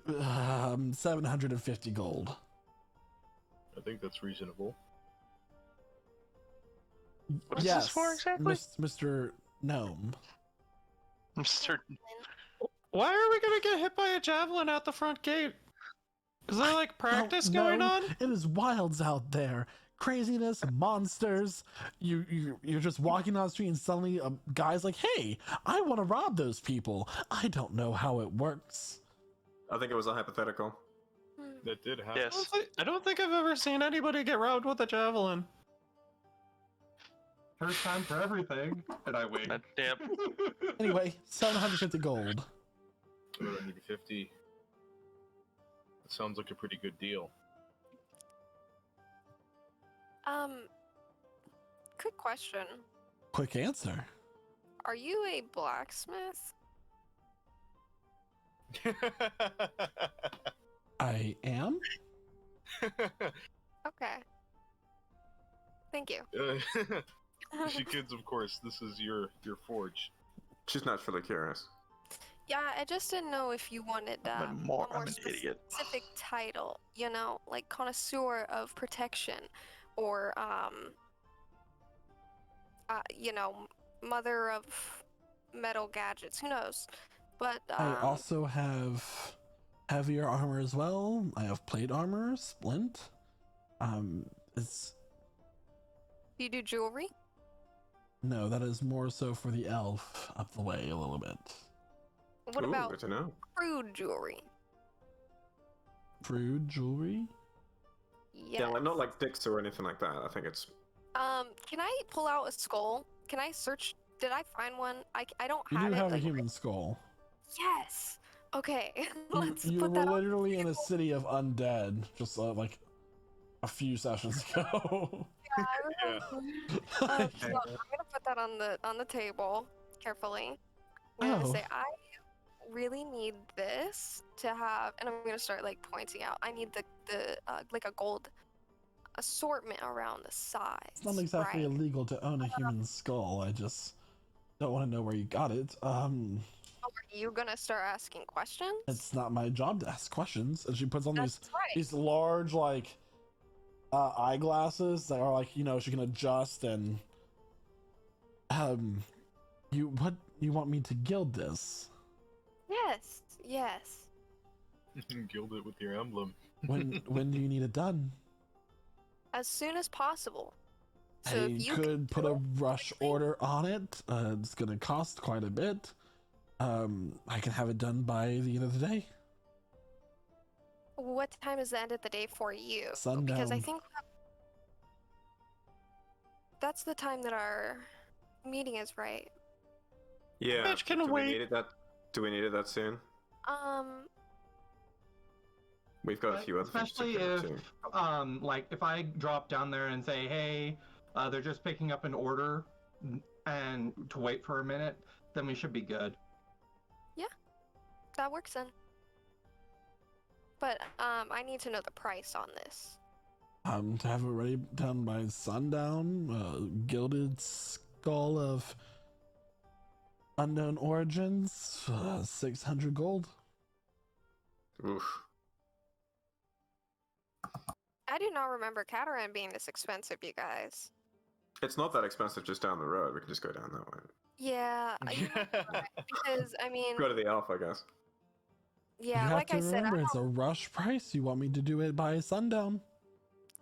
750 gold. I think that's reasonable. What is this for exactly? Mr. Gnome. Mr. Why are we gonna get hit by a javelin at the front gate? Is there like practice No, going on? It is wilds out there. Craziness, monsters. You're just walking down the street and suddenly a guy's like, "Hey, I want to rob those people." I don't know how it works. I think it was a hypothetical. That did happen. Yes. I don't think I've ever seen anybody get robbed with a javelin. First time for everything. And I wait. Yep. Anyway, 750 gold. 250. That sounds like a pretty good deal. Quick question. Quick answer. Are you a blacksmith? I am. Okay. Thank you. She kids, of course. This is your forge. She's naturally curious. Yeah, I just didn't know if you wanted a more I'm an idiot. specific title, you know, like connoisseur of protection, or you know, mother of metal gadgets. Who knows? But I also have heavier armor as well. I have plate armor, splint. It's do you do jewelry? no, that is more so for the elf up the way a little bit. What Ooh, about good to know. crude jewelry? Prude jewelry. Yes. Yeah, like not like dicks or anything like that. I think it's Can I pull out a skull? Can I search? Did I find one? I don't You have do it. have a like, human skull. Yes. Okay. Let's You put were that on. literally in a city of undead just like a few sessions ago. Yeah, I remember. So I'm gonna put that on the table carefully. I'm gonna Oh. say I really need this to have, and I'm gonna start like pointing out. I need the like a gold assortment around the sides. It's not exactly right? illegal to own a human skull. I just don't want to know where you got it. Are you gonna start asking questions? It's not my job to ask questions. And she puts on That's right. these large like eyeglasses that are like, you know, she can adjust and you want me to gild this? Yes. Yes. Gild it with your emblem. When do you need it done? As soon as possible. So I if you could put a rush order on it. It's gonna cost quite a bit. I can have it done by the end of the day. What time is the end of the day for you? Sundown. Because I think that's the time that our meeting is, right? yeah. Bitch, can do wait. We need it that? Do we need it that soon? We've got a few other things to Especially do if, too. like, if I drop down there and say, hey, they're just picking up an order, and to wait for a minute, then we should be good. That works then. But I need to know the price on this. To have it ready done by sundown, gilded skull of unknown origins, 600 gold. Oof. I do not remember Cataran being this expensive, you guys. It's not that expensive just down the road. We can just go down that way. Yeah, you know what? Because I mean, Go to the elf, I guess. yeah, you have like to I said, remember, it's a rush price. You want me to do it by sundown?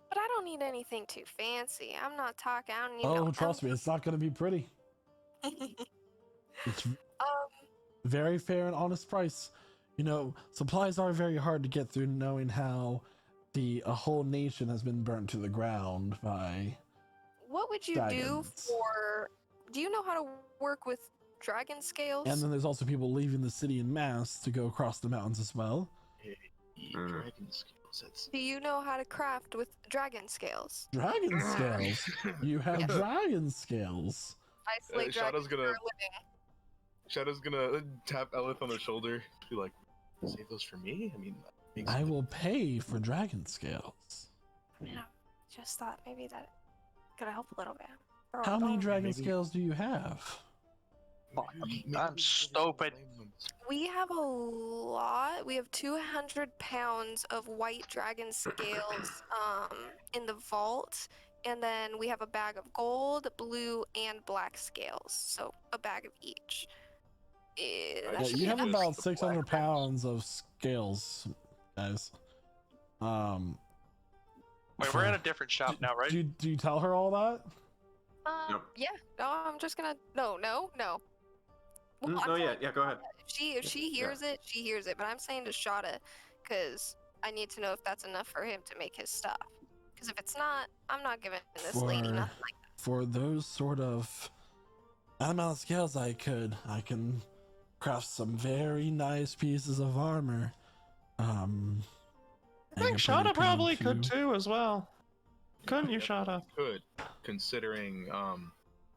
but I don't need anything too fancy. I'm not talking. I don't need. Oh, trust me, it's not going to be pretty. It's very fair and honest price. You know, supplies are very hard to get through, knowing how a whole nation has been burnt to the ground by. What would you do dragons. for? Do you know how to work with dragon scales? And then there's also people leaving the city en masse to go across the mountains as well. Dragon skills. That's Do you know how to craft with dragon scales? Dragon scales. You have dragon scales. I slay Shadow's dragons for gonna- a living. Shadow's gonna tap Elith on the shoulder, be like, "Save those for me." I mean, that makes I sense. will pay for dragon scales. Yeah, just thought maybe that could help a little bit. Bro, How many don't- dragon maybe- scales do you have? Maybe I'm we stupid. flame ones. We have a lot. We have 200 pounds of white dragon scales in the vault. And then we have a bag of gold, blue, and black scales. So a bag of each. That Yeah, should you be have enough. about the 600 black pounds of scales, guys. Wait, we're at a different shop now, right? Do you tell her all that? Nope. Yeah. No, I'm just gonna. No. Well, I'm No, telling yeah, go ahead. If she hears it, she hears it. But I'm saying to Shada, because I need to know if that's enough for him to make his stuff. Because if it's not, I'm not giving this lady For- nothing like For those sort of amount of scales, I can craft some very nice pieces of armor. I and think you're Shada pretty probably keen could to- too as well. Couldn't you, Yep, Shada? Could, considering,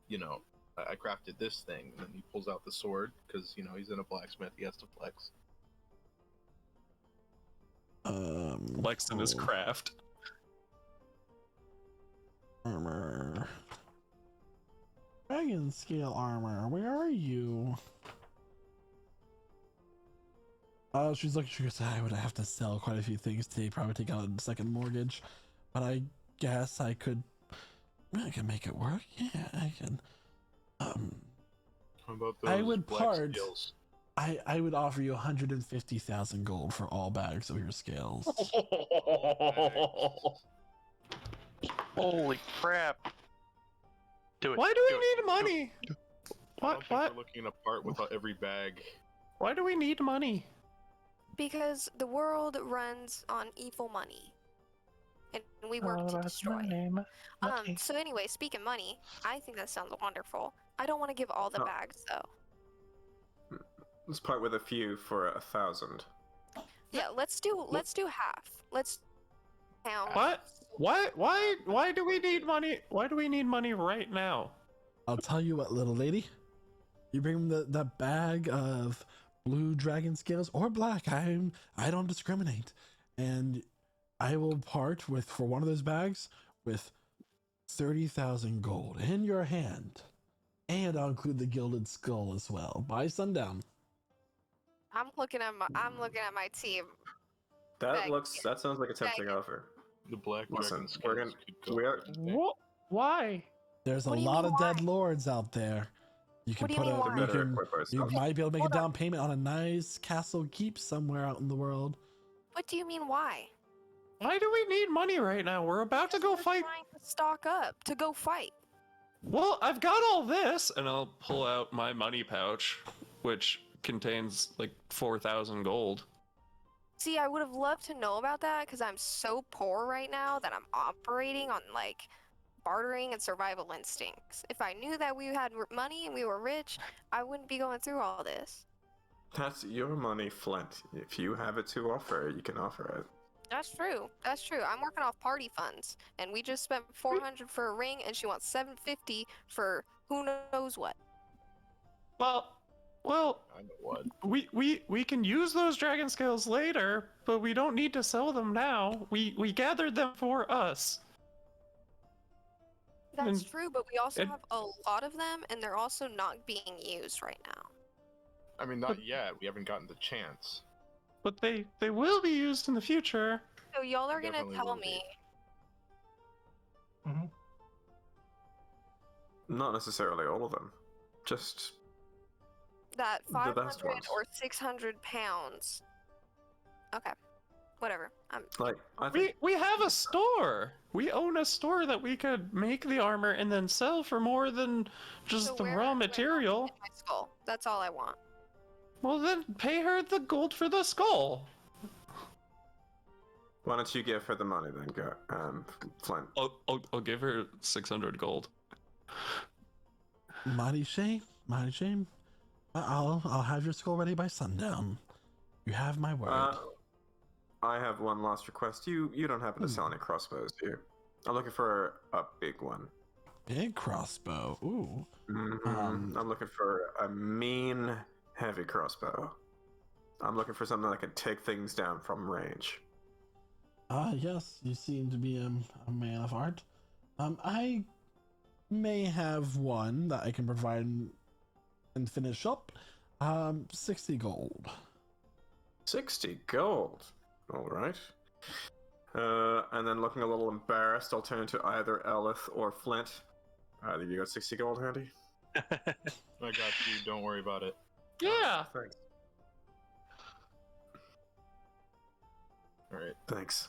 you know, I crafted this thing, and then he pulls out the sword because you know he's in a blacksmith. He has to flex. Lex in his oh, craft. armor. Dragon scale armor. Where are you? She's looking. She goes, I would have to sell quite a few things today. Probably take out a second mortgage, but I guess I can make it work. Yeah, I can. How about those I would black part- skills? I would offer you 150,000 gold for all bags of your scales. Holy crap! Do it. Why do do we it. need money? I don't What? think What? we're looking to part with every bag. Why do we need money? because the world runs on evil money, and we work to destroy it. So anyway, speaking money, I think that sounds wonderful. I don't want to give all the Oh. bags though. Let's part with a few for 1,000. Yeah, let's do half. Let's count. What? Why do we need money? Why do we need money right now? I'll tell you what, little lady. You bring the bag of blue dragon scales or black. I don't discriminate, and I will part with for one of those bags with 30,000 gold in your hand, and I'll include the gilded skull as well by sundown. I'm looking at my team. That Bag. that sounds like a tempting Bag. offer. The black Listen, dragon we're skills gonna- could go we are- for anything. What? Why? There's a What do you lot mean of dead why? lords out there. You can What do you put mean a why? you, Better can, equip you ourselves. might be able to make a Hold on. down payment on a nice castle keep somewhere out in the world. What do you mean why? Why do we need money right now? We're about to go We're fight. trying to stock up to go fight. Well, I've got all this, and I'll pull out my money pouch, which contains like 4,000 gold. See, I would have loved to know about that because I'm so poor right now that I'm operating on like bartering and survival instincts. If I knew that we had money and we were rich, I wouldn't be going through all this. That's your money, Flint. If you have it to offer, you can offer it. That's true. That's true. I'm working off party funds, and we just spent 400 for a ring, and she wants 750 for who knows what. Well, I know what. we can use those dragon scales later, but we don't need to sell them now. We gathered them for us. That's And true, but we also it- have a lot of them, and they're also not being used right now. I mean, not yet. We haven't gotten the chance. But they will be used in the future. So y'all are gonna Definitely tell will be. me Not necessarily all of them. Just that The 500 best ones. or 600 pounds. Okay, whatever. like I think We have a store. We own a store that we could make the armor and then sell for more than just So the where- raw where am I material. in my skull. That's all I want. Well, then pay her the gold for the skull. why don't you give her the money then, go, Flint? I'll give her 600 gold. Mighty shame, mighty shame. I'll have your skull ready by sundown. You have my word. I have one last request. You don't happen to sell any crossbows, do you? I'm looking for a big one. Big crossbow. Ooh. I'm looking for a mean, heavy crossbow. I'm looking for something that can take things down from range. Yes, you seem to be a man of art. I may have one that I can provide and finish up. 60 gold. 60 gold. All right. And then looking a little embarrassed, I'll turn to either Elith or Flint. Either you got 60 gold handy? I got you. Don't worry about it. Yeah. Thanks. All right. Thanks.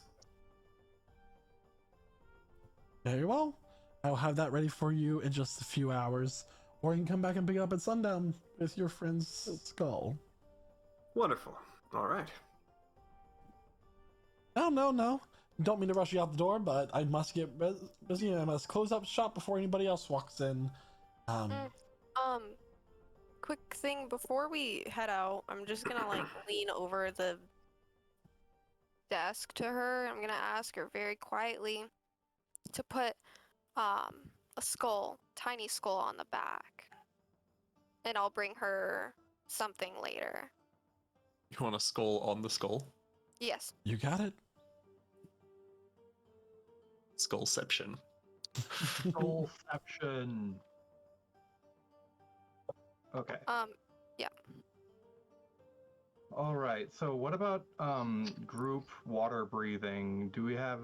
Very well. I'll have that ready for you in just a few hours. Or you can come back and pick it up at sundown with your friend's skull. Wonderful. All right. No. Don't mean to rush you out the door, but I must get busy. I must close up shop before anybody else walks in. Quick thing before we head out, I'm just gonna like lean over the desk to her. I'm gonna ask her very quietly to put a skull, tiny skull on the back. And I'll bring her something later. You want a skull on the skull? Yes. You got it. Skullception. Soulception. Okay. Yeah. All right. So what about group water breathing? Do we have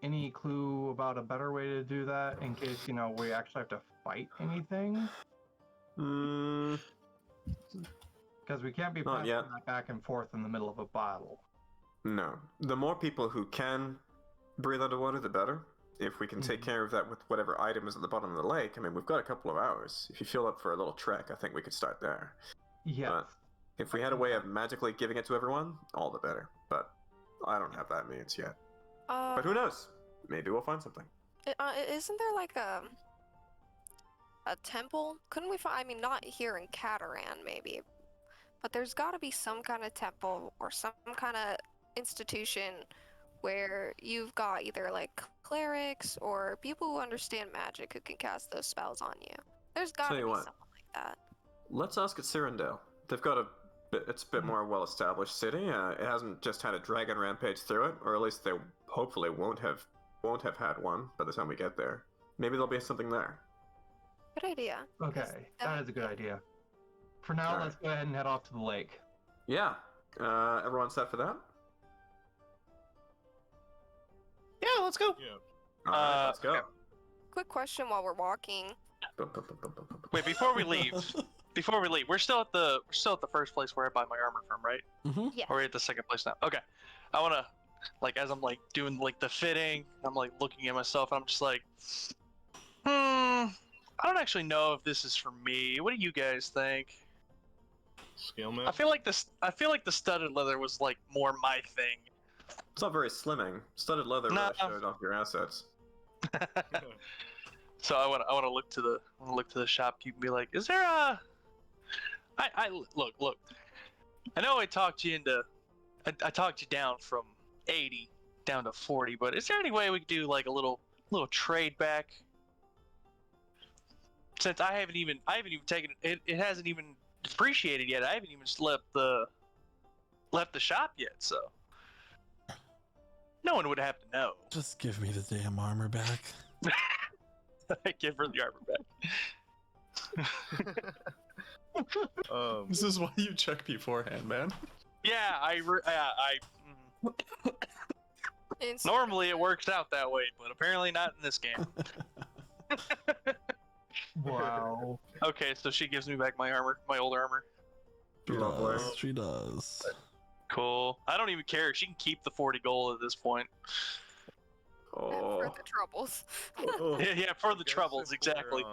any clue about a better way to do that in case, we actually have to fight anything? Because we can't be Not passing yet. that back and forth in the middle of a battle. No. The more people who can breathe underwater, the better. If we can take care of that with whatever item is at the bottom of the lake, I mean, we've got a couple of hours. If you feel up for a little trek, I think we could start there. Yes. But if we had a way of magically giving it to everyone, all the better. But I don't have that means yet. But who knows? Maybe we'll find something. Isn't there like a temple? Couldn't we find? I mean, not here in Cataran, maybe, but there's got to be some kind of temple or some kind of institution where you've got either like clerics or people who understand magic who can cast those spells on you. There's got to Tell be you what. someone like that. Let's ask at Cyrindale. They've got it's a bit more well-established city. It hasn't just had a dragon rampage through it, or at least they hopefully won't have had one by the time we get there. Maybe there'll be something there. Good idea. Okay, that is a good idea. For now, Alright. let's go ahead and head off to the lake. Yeah. Everyone set for that? Yeah, let's go. Yeah. All right, let's go. okay. Quick question while we're walking. Wait, before we leave, we're still at the first place where I buy my armor from, right? Yeah. Or are we at the second place now? Okay. I wanna, like, as I'm like doing like the fitting, I'm like looking at myself, and I'm just like, I don't actually know if this is for me. What do you guys think? Scale map. I feel like the studded leather was like more my thing. It's not very slimming. Studded leather No. really showed off your assets. So I want to look to the shopkeep and be like, is there a? I look. I know I talked you down from 80 down to 40. But is there any way we could do like a little trade back? Since I haven't even taken it. It hasn't even depreciated yet. I haven't even left the shop yet. So no one would have to know. Just give me the damn armor back. I give her the armor back. This is why you check beforehand, man. Yeah, It's- normally it works out that way, but apparently not in this game. Wow. Okay, so she gives me back my armor, my old armor. She Lovely. does. She does. Cool. I don't even care. She can keep the 40 gold at this point. For Oh. the troubles. Yeah, for the Guess troubles, if we're, exactly.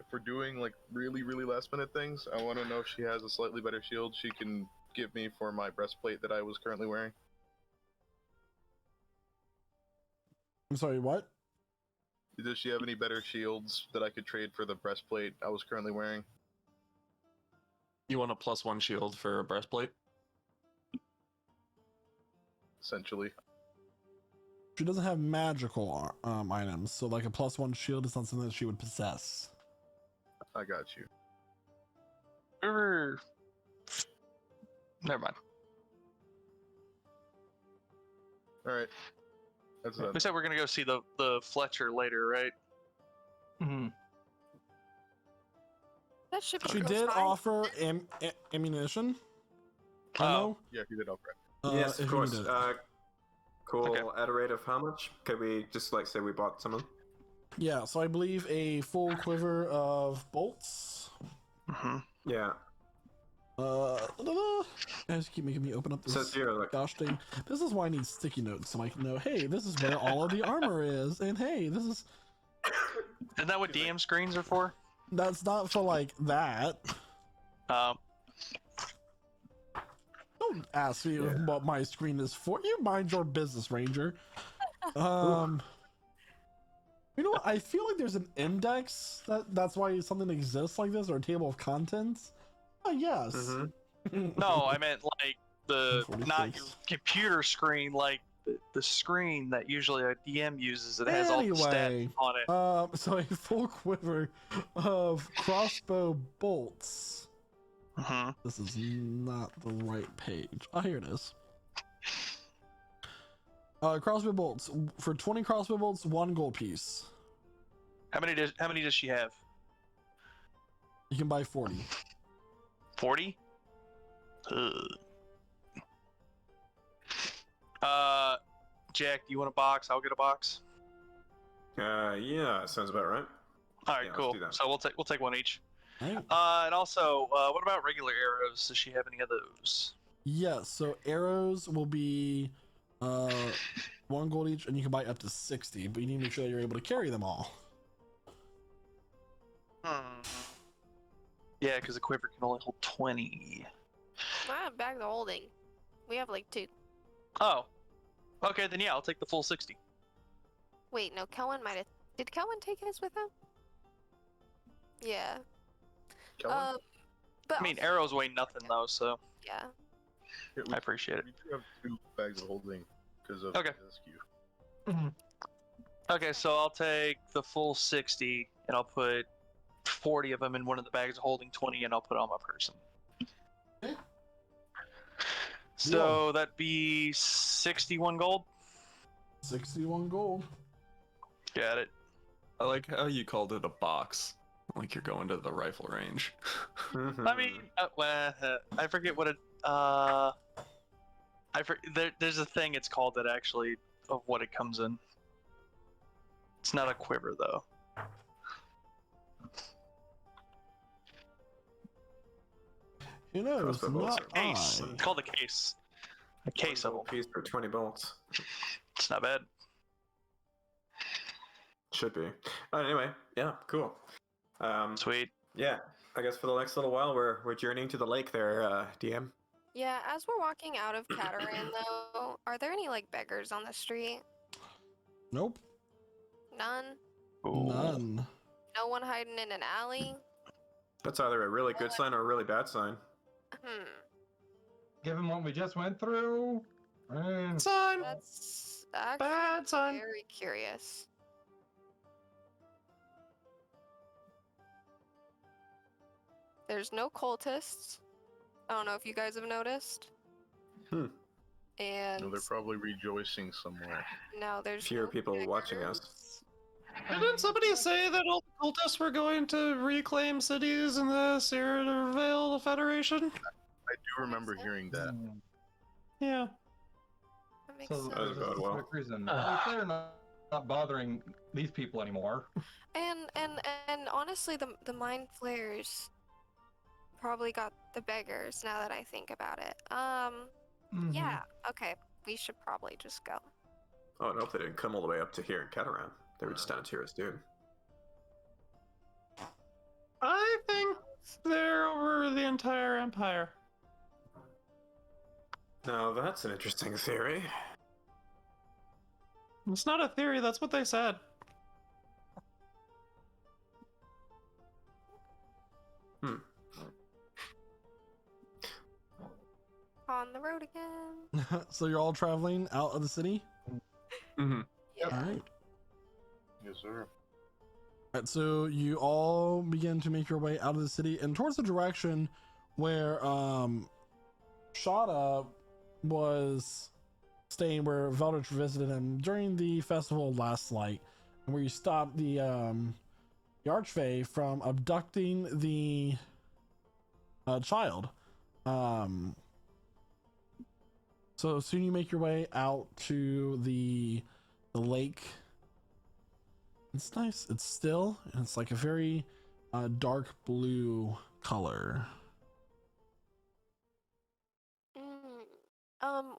If we're doing like really last minute things, I want to know if she has a slightly better shield she can give me for my breastplate that I was currently wearing. I'm sorry, what? Does she have any better shields that I could trade for the breastplate I was currently wearing? You want a +1 shield for a breastplate? Essentially. She doesn't have magical items, so like a +1 shield is not something that she would possess. I got you. Never mind. Alright. That's done. We said we're gonna go see the Fletcher later, right? Mhm. That should be She close did by. offer ammunition. Oh. Ammo, Yeah, he did offer Yes, if of you course. need it. Cool. Okay. At a rate of how much? Could we just like say we bought some of them? Yeah, so I believe a full quiver of bolts. Mm-hmm. Yeah. Guys keep making me open up this Says here, like, gosh dang. This is why I need sticky notes so I can know, hey, this is where all of the armor is, and hey, this is. Isn't that what DM screens are for? That's not for like that. Don't ask me what my screen is for. You mind your business, Ranger. You know what? I feel like there's an index that's why something exists like this, or a table of contents. Oh yes. Mhm. No, I meant like the 46. not your computer screen, like the screen that usually a DM uses that has all the Anyway, stats on it. So a full quiver of crossbow bolts. Mm-hmm. This is not the right page. Oh, here it is. Crossbow bolts. For 20 crossbow bolts, 1 gold piece. How many does she have? You can buy 40. 40? Jack, do you want a box? I'll get a box. Yeah, sounds about right. All right, Yeah, let's cool. do that. So we'll take one each. Right? And also, what about regular arrows? Does she have any of those? Yes, so arrows will be 1 gold each, and you can buy up to 60, but you need to make sure that you're able to carry them all. Yeah, because the quiver can only hold 20. I have bags of holding. We have like 2. Oh. Okay, then yeah, I'll take the full 60. Wait, no, Kelwin might have. Did Kelwin take his with him? Yeah. Kellen? But I mean, also- arrows weigh nothing though, so Yeah. Here, I appreciate it. we do have 2 bags of holding because of Okay. the SQ. Okay, so I'll take the full 60, and I'll put 40 of them in one of the bags, holding 20, and I'll put it on my person. Okay. So that'd be 61 gold. 61 gold. Got it. I like how you called it a box. Like you're going to the rifle range. I mean, I forget what it. There's a thing it's called that actually of what it comes in. It's not a quiver though. Who knows? Crossbow bolts Not are Case. I. It's called a case. A case of them. piece for 20 bolts. It's not bad. Should be. Anyway, yeah, cool. Sweet. Yeah, I guess for the next little while we're journeying to the lake there, DM. Yeah, as we're walking out of Cataran, though, are there any like beggars on the street? Nope. None. None. No one hiding in an alley. That's either a really good sign or a really bad sign. Hmm. Given what we just went through, Sign. That's actually Bad sign. very curious. There's no cultists. I don't know if you guys have noticed. Hmm. And No, they're probably rejoicing somewhere. no, there's Fewer no people watching us. beggars. Didn't somebody say that all the cultists were going to reclaim cities in the Sierra Vale Federation? I do remember hearing that. Yeah. That makes So sense. there's a bode well. specific reason. At least they're not bothering these people anymore. And honestly, the mind flayers probably got the beggars. Now that I think about it, Mhm. yeah, okay, we should probably just go. Oh, I hope they didn't come all the way up to here in Cataran. They were just down to us, dude. I think they're over the entire empire. Now that's an interesting theory. It's not a theory, that's what they said. On the road again. So you're all traveling out of the city? Mm-hmm. Yeah. All right. Yes, sir. Alright, so you all begin to make your way out of the city and towards the direction where Shada was staying, where Veldritch visited him during the festival of Last Light, and where you stopped the Archfey from abducting the child. So soon you make your way out to the lake. It's nice. It's still, and it's like a very dark blue color.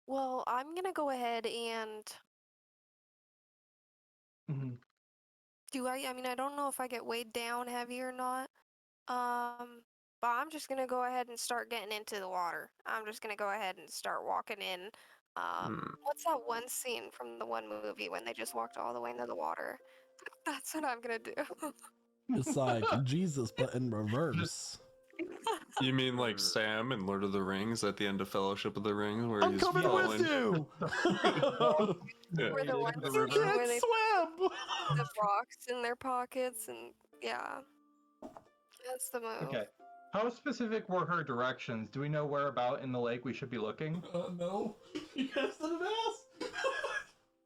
Well, I'm gonna go ahead and Mhm. I mean, I don't know if I get weighed down heavy or not. But I'm just gonna go ahead and start getting into the water. I'm just gonna go ahead and start walking in. What's that one scene from the one movie when they just walked all the way into the water? That's what I'm gonna do. It's like Jesus, but in reverse. You mean like Sam in Lord of the Rings at the end of Fellowship of the Ring, where I'm he's coming falling? with you. Yeah. Or the You one did the scene reverse. where they Swim. put the rocks in their pockets and yeah, that's the move. Okay. How specific were her directions? Do we know where about in the lake we should be looking? No, you guys didn't ask.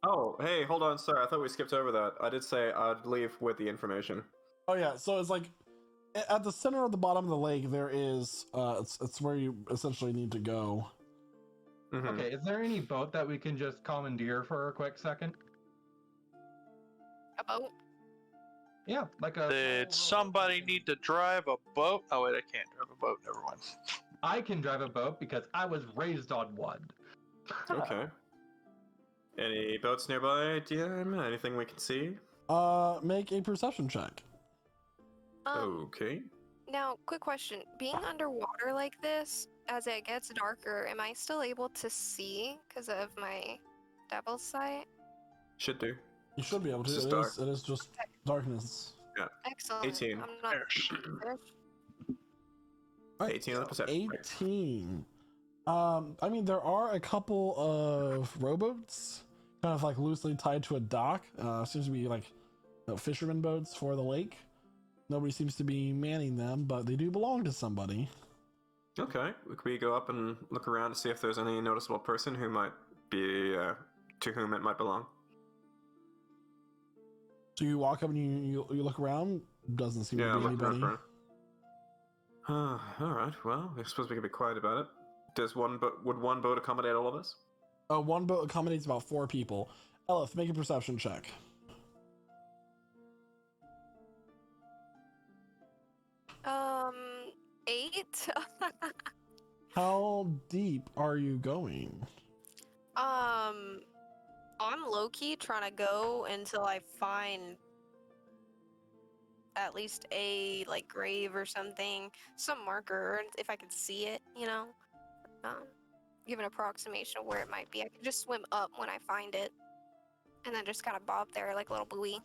Oh, hey, hold on, sir. I thought we skipped over that. I did say I'd leave with the information. Oh yeah, so it's like at the center of the bottom of the lake. There is it's where you essentially need to go. Mhm. Okay, is there any boat that we can just commandeer for a quick second? A boat? Yeah, like a. Did somebody need to drive a boat? Oh wait, I can't drive a boat. Never mind. I can drive a boat because I was raised on one. Okay. Any boats nearby, DM? Anything we can see? Make a perception check. Okay. Now, quick question. Being underwater like this, as it gets darker, am I still able to see because of my devil's sight? Should do. You should be able to. It's just It dark. is. It is just darkness. Excellent. 18. I'm not Yes. fish. All right, 18 on the perception. Right. 18. I mean, there are a couple of rowboats, kind of like loosely tied to a dock. Seems to be like fisherman boats for the lake. Nobody seems to be manning them, but they do belong to somebody. Okay. Could we go up and look around to see if there's any noticeable person who might be, to whom it might belong? So you walk up and you look around. Doesn't seem Yeah, to be look around anybody. for alright, well, I suppose we can be quiet about it. Would one boat accommodate all of us? One boat accommodates about 4 people. Elif, make a perception check. Um, 8? How deep are you going? I'm low-key trying to go until I find at least a, like, grave or something, some marker, if I could see it, you know? Give an approximation of where it might be. I could just swim up when I find it, and then just kind of bob there like a little buoy.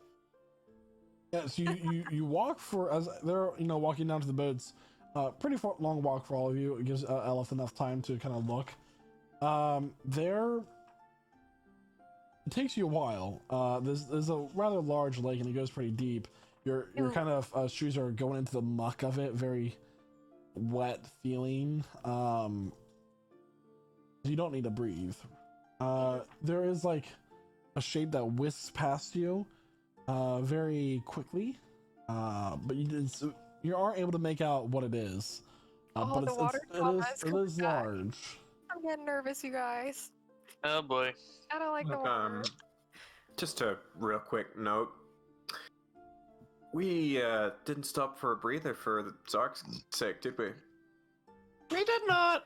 Yeah, so you walk for, as they're walking down to the boats. Pretty long walk for all of you. It gives Elif enough time to kind of look. There it takes you a while. There's a rather large lake and it goes pretty deep. Your Ooh. kind of shoes are going into the muck of it, very wet feeling. You don't need to breathe. There is like a shape that whisks past you very quickly, but you are able to make out what it is. But the water it is large. I'm getting nervous, you guys. Oh boy. I don't like the water. Just a real quick note. We didn't stop for a breather for the Zark's sake, did we? We did not.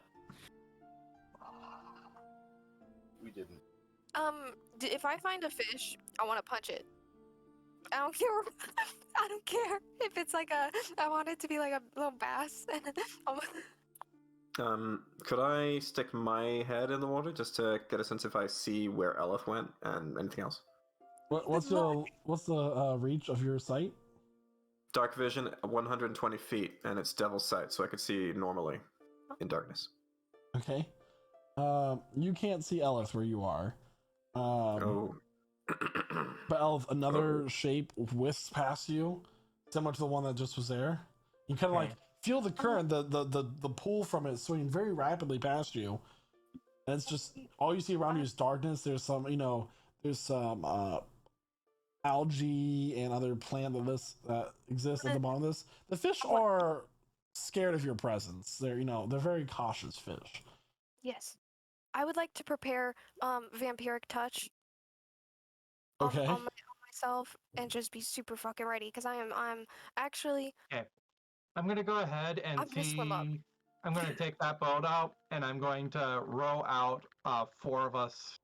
We didn't. If I find a fish, I want to punch it. I don't care. I don't care if it's like I want it to be like a little bass. Could I stick my head in the water just to get a sense if I see where Elif went and anything else? What's the reach of your sight? Dark vision, 120 feet, and it's Devil's Sight, so I could see normally in darkness. Okay. You can't see Elif where you are. Oh. But Elif, another shape whisks past you, similar to the one that just was there. You kind of like feel the current, the pull from it swinging very rapidly past you, and it's just all you see around you is darkness. There's some, there's some algae and other plant that exists at the bottom of this. The fish are scared of your presence. They're very cautious fish. Yes, I would like to prepare vampiric touch. Okay. On myself and just be super fucking ready because I'm actually. Okay. I'm gonna go ahead and I'm gonna swim up. I'm gonna take that boat out and I'm going to row out 4 of us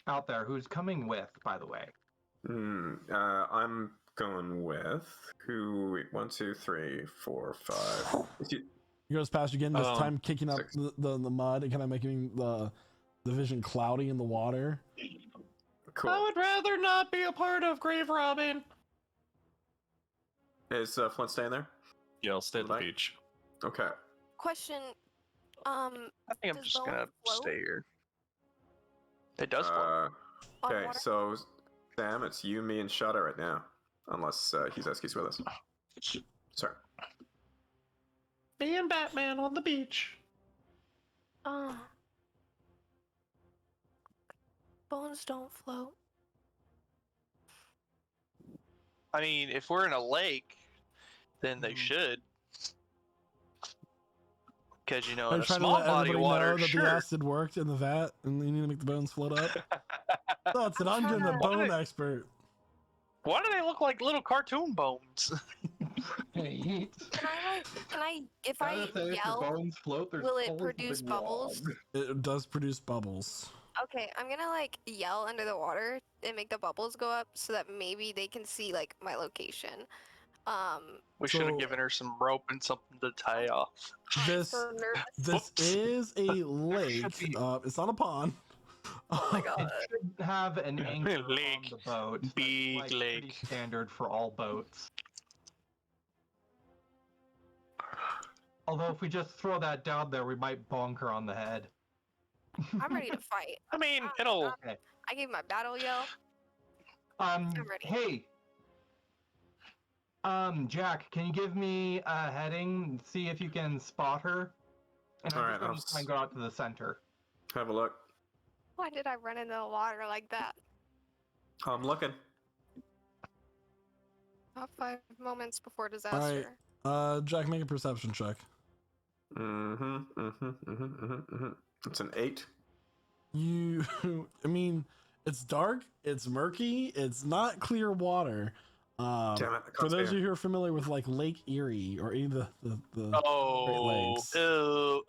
out there. Who's coming with, by the way? I'm going with who? 1, 2, 3, 4, 5. He goes past you again. This time kicking up 6. the mud and kind of making the vision cloudy in the water. Cool. I would rather not be a part of grave robbing. Is Flint staying there? Yeah, I'll stay at the Right. beach. Okay. Question. I think I'm Does just bone gonna float? stay here. It does float. On Okay, water? so Sam, it's you, me, and Shada right now. Unless he's with us. Sorry. Me and Batman on the beach. Bones don't float. I mean, if we're in a lake, then they should. Because, in Are you a trying to small let body everybody of water, know that sure. the acid worked in the vat and you need to make the bones float up? That's it. I'm trying the to- bone expert. Why do they look like little cartoon bones? Hey, If I yell, bones float, there's will it always a produce big bubbles? log. It does produce bubbles. Okay, I'm gonna yell under the water and make the bubbles go up so that maybe they can see my location. We should So- have given her some rope and something to tie off. This So nervous. this is a lake. It's not a pond. Oh my god. It should have an anchor on Lake. the boat. That's, Big pretty lake. standard for all boats. Although if we just throw that down there, we might bonk her on the head. I'm ready to fight. I mean, it'll. I gave my battle yell. ready. Hey. Jack, can you give me a heading? See if you can spot her. And I'm Alright, just going to try and go out to the center. Have a look. Why did I run into the water like that? I'm looking. About 5 moments before disaster. Jack, make a perception check. It's an 8. I mean, it's dark, it's murky, it's not clear water. Damn it! I For can't those of see you who are familiar with Lake Erie or any of the Oh, Lakes. ew,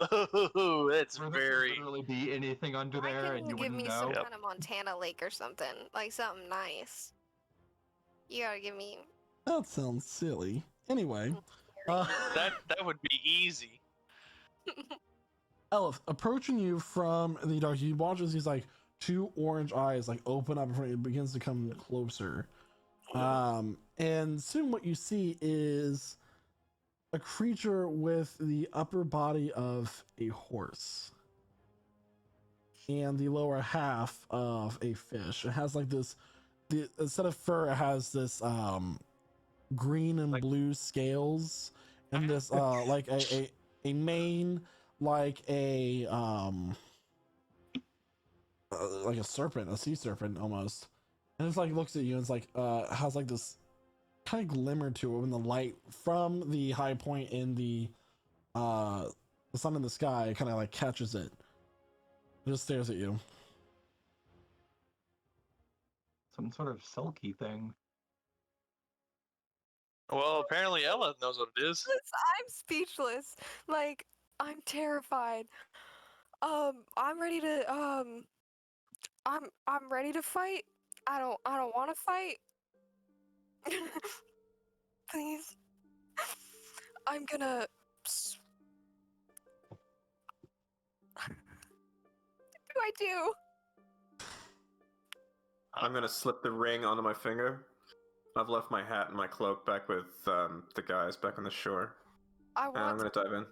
it's Or there could very. literally be anything under Why there and couldn't you you give wouldn't me know. some Yep. kind of Montana lake or something? Like something nice. You gotta give me. That sounds silly. Anyway, That would be easy. Elif, approaching you from the dark, he watches these 2 orange eyes open up in front of you, and begins to come closer. And soon what you see is a creature with the upper body of a horse. and the lower half of a fish. It has like this, instead of fur, it has this green and blue scales, and this like a mane, like a serpent, a sea serpent almost. And it's like looks at you and it's like has like this kind of glimmer to it when the light from the high point in the sun in the sky kind of like catches it. It just stares at you. Some sort of silky thing. Well, apparently Ella knows what it is. I'm speechless. Like, I'm terrified. I'm ready to I'm ready to fight. I don't want to fight. Please. I'm gonna What do I do? I'm gonna slip the ring onto my finger. I've left my hat and my cloak back with the guys back on the shore. And I'm gonna dive in.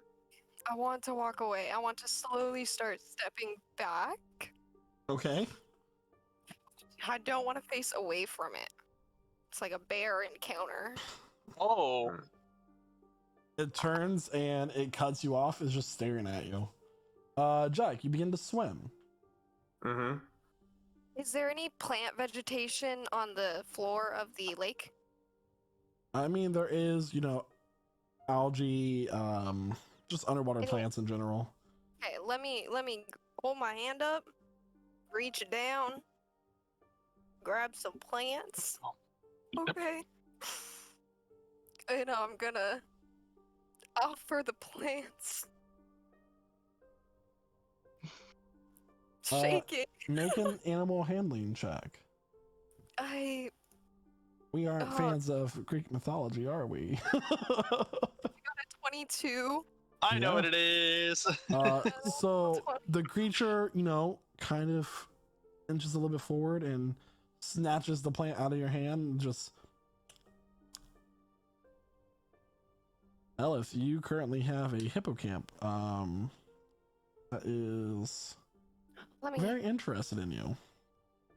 I want to walk away. I want to slowly start stepping back. Okay. I don't want to face away from it. It's like a bear encounter. Oh. It turns and it cuts you off. It's just staring at you. Jack, you begin to swim. Mm-hmm. Is there any plant vegetation on the floor of the lake? I mean, there is, algae, just underwater plants in general. Okay, let me hold my hand up, reach down, grab some plants. Okay. And I'm gonna offer the plants. Shake it. Make an animal handling check. We aren't fans of Greek mythology, are we? Got a 22. I know what it is. So the creature, kind of inches a little bit forward and snatches the plant out of your hand and just... Elif, you currently have a hippocamp. That is very interested in you.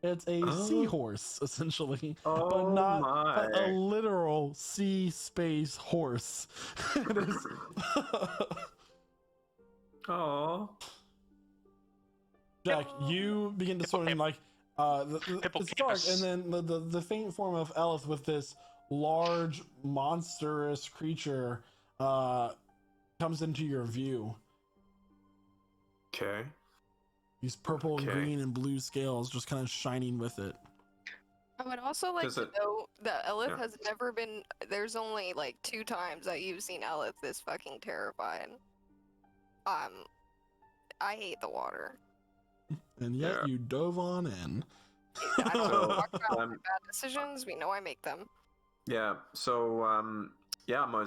It's a seahorse, essentially, but not a literal sea space horse. It is. Oh. Jack, you begin to swim like it's dark, and then the faint form of Elith with this large, monstrous creature comes into your view. Okay. These purple, green, and blue scales just kind of shining with it. I would also like to know that Elith has never been. There's only like 2 times that you've seen Elith this fucking terrified. I hate the water. And yet you dove on in. I don't talk about my bad decisions. We know I make them. Yeah. So I'm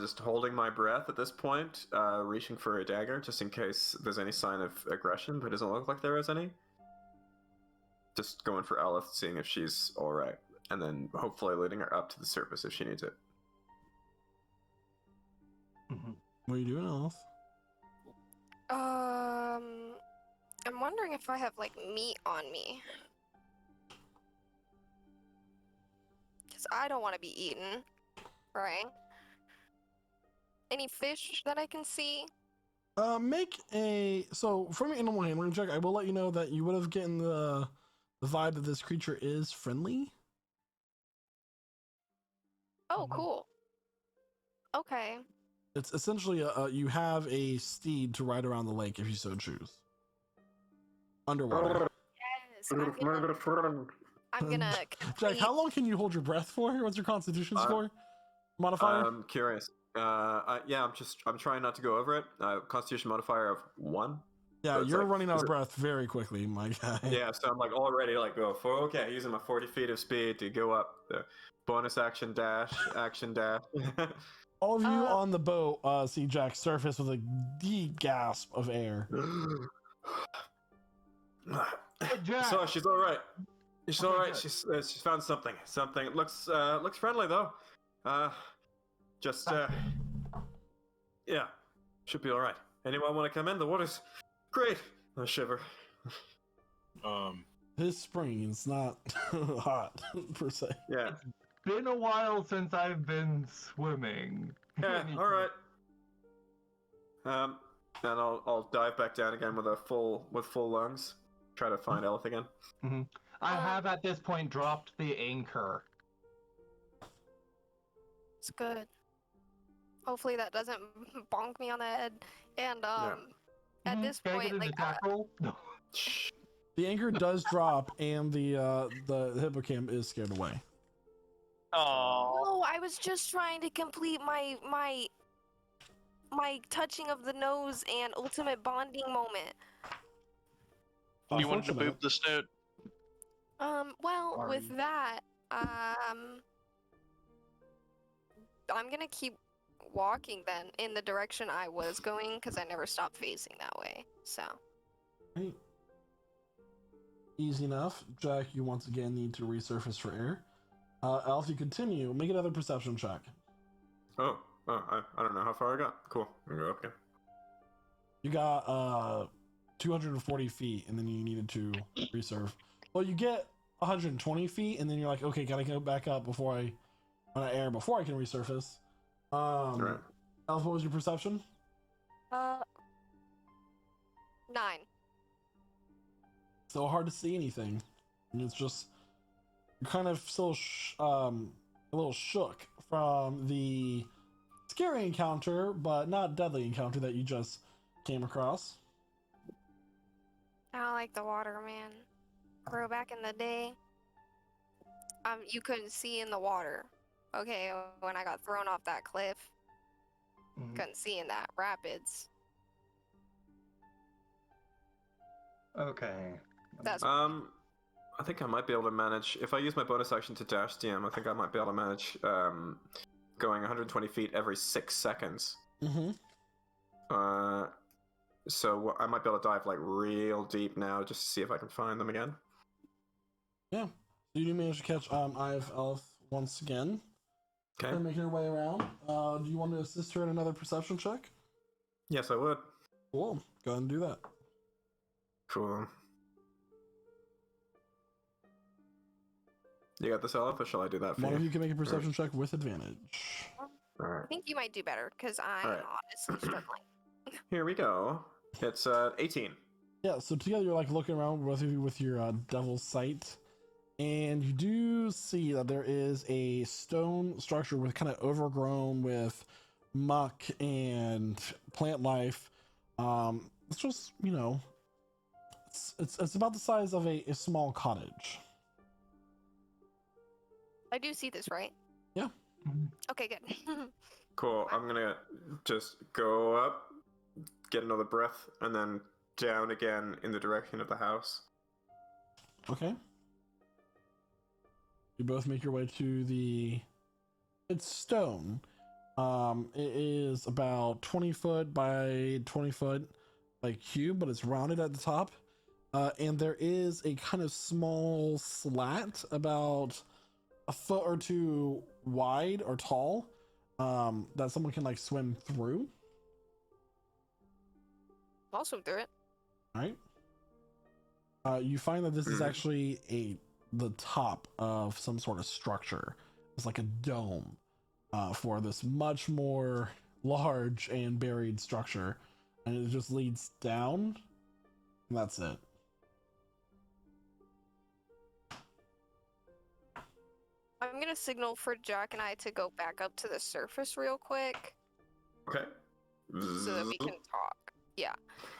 just holding my breath at this point, reaching for a dagger just in case there's any sign of aggression, but it doesn't look like there is any. Just going for Elif, seeing if she's all right, and then hopefully leading her up to the surface if she needs it. What are you doing, Elif? I'm wondering if I have like meat on me. Because I don't want to be eaten, right? Any fish that I can see? Make a from your animal handling check. I will let you know that you would have gotten the vibe that this creature is friendly. Oh, cool. Okay. It's essentially you have a steed to ride around the lake if you so choose. Underwater. Yes. I'm gonna Jack, how long can you hold your breath for? What's your constitution score modifier? I'm curious. I'm trying not to go over it. Constitution modifier of 1. Yeah, so you're running out of breath very quickly, my guy. Yeah, so I'm like already like go for using my 40 feet of speed to go up. The bonus action dash. All of you on the boat see Jack surface with a deep gasp of air. So she's all right. She's all right. She's found something. It looks friendly though. Should be all right. Anyone want to come in? The water's great. I shiver. This spring is not hot per se. Yeah. Been a while since I've been swimming. Yeah. All right. And I'll dive back down again with full lungs. Try to find Elf again. Mhm. I have at this point dropped the anchor. It's good. Hopefully that doesn't bonk me on the head. And at this Can I point, get like into tackle? No. The anchor does drop, and the hippocamp is scared away. Oh. oh, I was just trying to complete my touching of the nose and ultimate bonding moment. You wanted to Unfortunate. boop the snoot. Well, with Sorry. that, I'm gonna keep walking then in the direction I was going because I never stopped facing that way. So. Right. Easy enough. Jack, you once again need to resurface for air. Alf, you continue. Make another perception check. Oh, I don't know how far I got. Cool. I'm gonna go up again. You got 240 feet, and then you needed to resurf. Well, you get 120 feet, and then you're like, okay, gotta go back up before I run out of air before I can resurface. Right. Alf, what was your perception? 9. So hard to see anything. And it's just you're kind of still a little shook from the scary encounter, but not deadly encounter that you just came across. I don't like the water, man. Bro, back in the day, you couldn't see in the water. Okay, when I got thrown off that cliff, couldn't see in that rapids. Okay. That's I think I might be able to manage if I use my bonus action to dash DM. I think I might be able to manage going 120 feet every 6 seconds. Mm-hmm. So I might be able to dive like real deep now just to see if I can find them again. Yeah. So you do manage to catch Ive Elf once again. Okay. They're making her way around. Do you want to assist her in another perception check? Yes, I would. Cool. Go ahead and do that. Cool. You got this, Elf, or shall I do that for One of you? you can make a perception check with advantage. Alright. I think you might do better because I'm Alright. honestly struggling. Here we go. It's 18. Yeah, so together you're like looking around with your devil's sight, and you do see that there is a stone structure with kind of overgrown with muck and plant life. It's just, you know, it's about the size of a small cottage. I do see this, right? Yeah. Okay, good. Cool. I'm gonna just go up, get another breath, and then down again in the direction of the house. Okay. You both make your way to the... It's stone. It is about 20 foot by 20 foot, like cube, but it's rounded at the top. And there is a kind of small slat about a foot or two wide or tall, that someone can like swim through. I'll swim through it. All right. You find that this is actually the top of some sort of structure. It's like a dome for this much more large and buried structure, and it just leads down, and that's it. I'm gonna signal for Jack and I to go back up to the surface real quick Okay. so that we can talk. Yeah.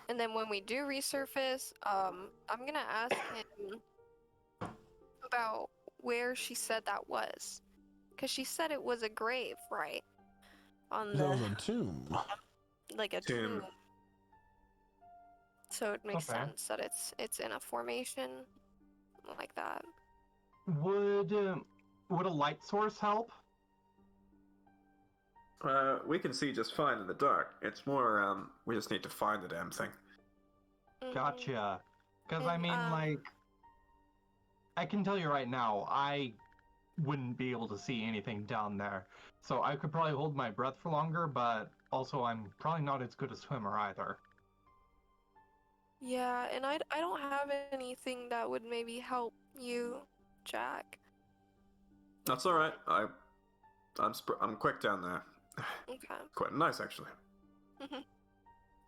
And then when we do resurface, I'm gonna ask him about where she said that was. Because she said it was a grave, right? On That was the, a tomb. like a Tomb. tomb. So it makes Okay. sense that it's in a formation like that. Would a light source help? We can see just fine in the dark. It's more, we just need to find the damn thing. Mhm. Gotcha. Because I And, mean, like, I can tell you right now, I wouldn't be able to see anything down there. So I could probably hold my breath for longer, but also I'm probably not as good a swimmer either. Yeah, and I don't have anything that would maybe help you, Jack. That's all right. I'm quick down there. Okay. Quite nice, actually. Mhm.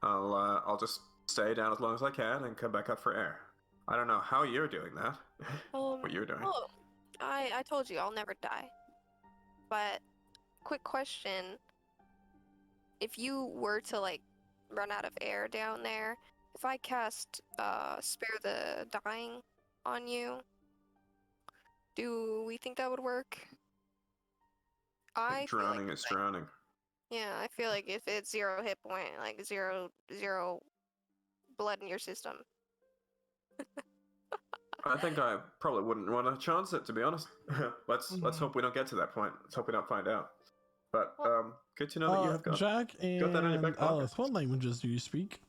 I'll just stay down as long as I can and come back up for air. I don't know how you're doing that. What you're doing. Oh, I told you I'll never die. But quick question, if you were to like run out of air down there, if I cast spare the dying on you, do we think that would work? I feel like Drowning is drowning. yeah, I feel like if it's 0 hit point, like zero blood in your system. I think I probably wouldn't want to chance it, to be honest. Let's hope we don't get to that point. Let's hope we don't find out. But good to know that you have got Jack got that in your and back pocket. Alice, what languages do you speak?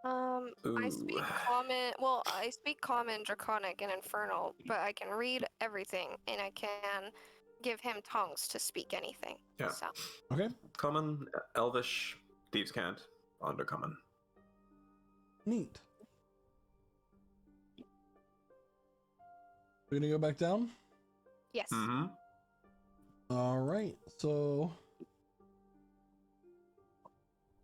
I speak common. Well, I speak common, draconic, and infernal, but I can read everything, and I can give him tongues to speak anything. Yeah. So Okay, Common, Elvish, Thieves' Cant, Undercommon. neat. We're gonna go back down. yes. Mm-hmm. All right, so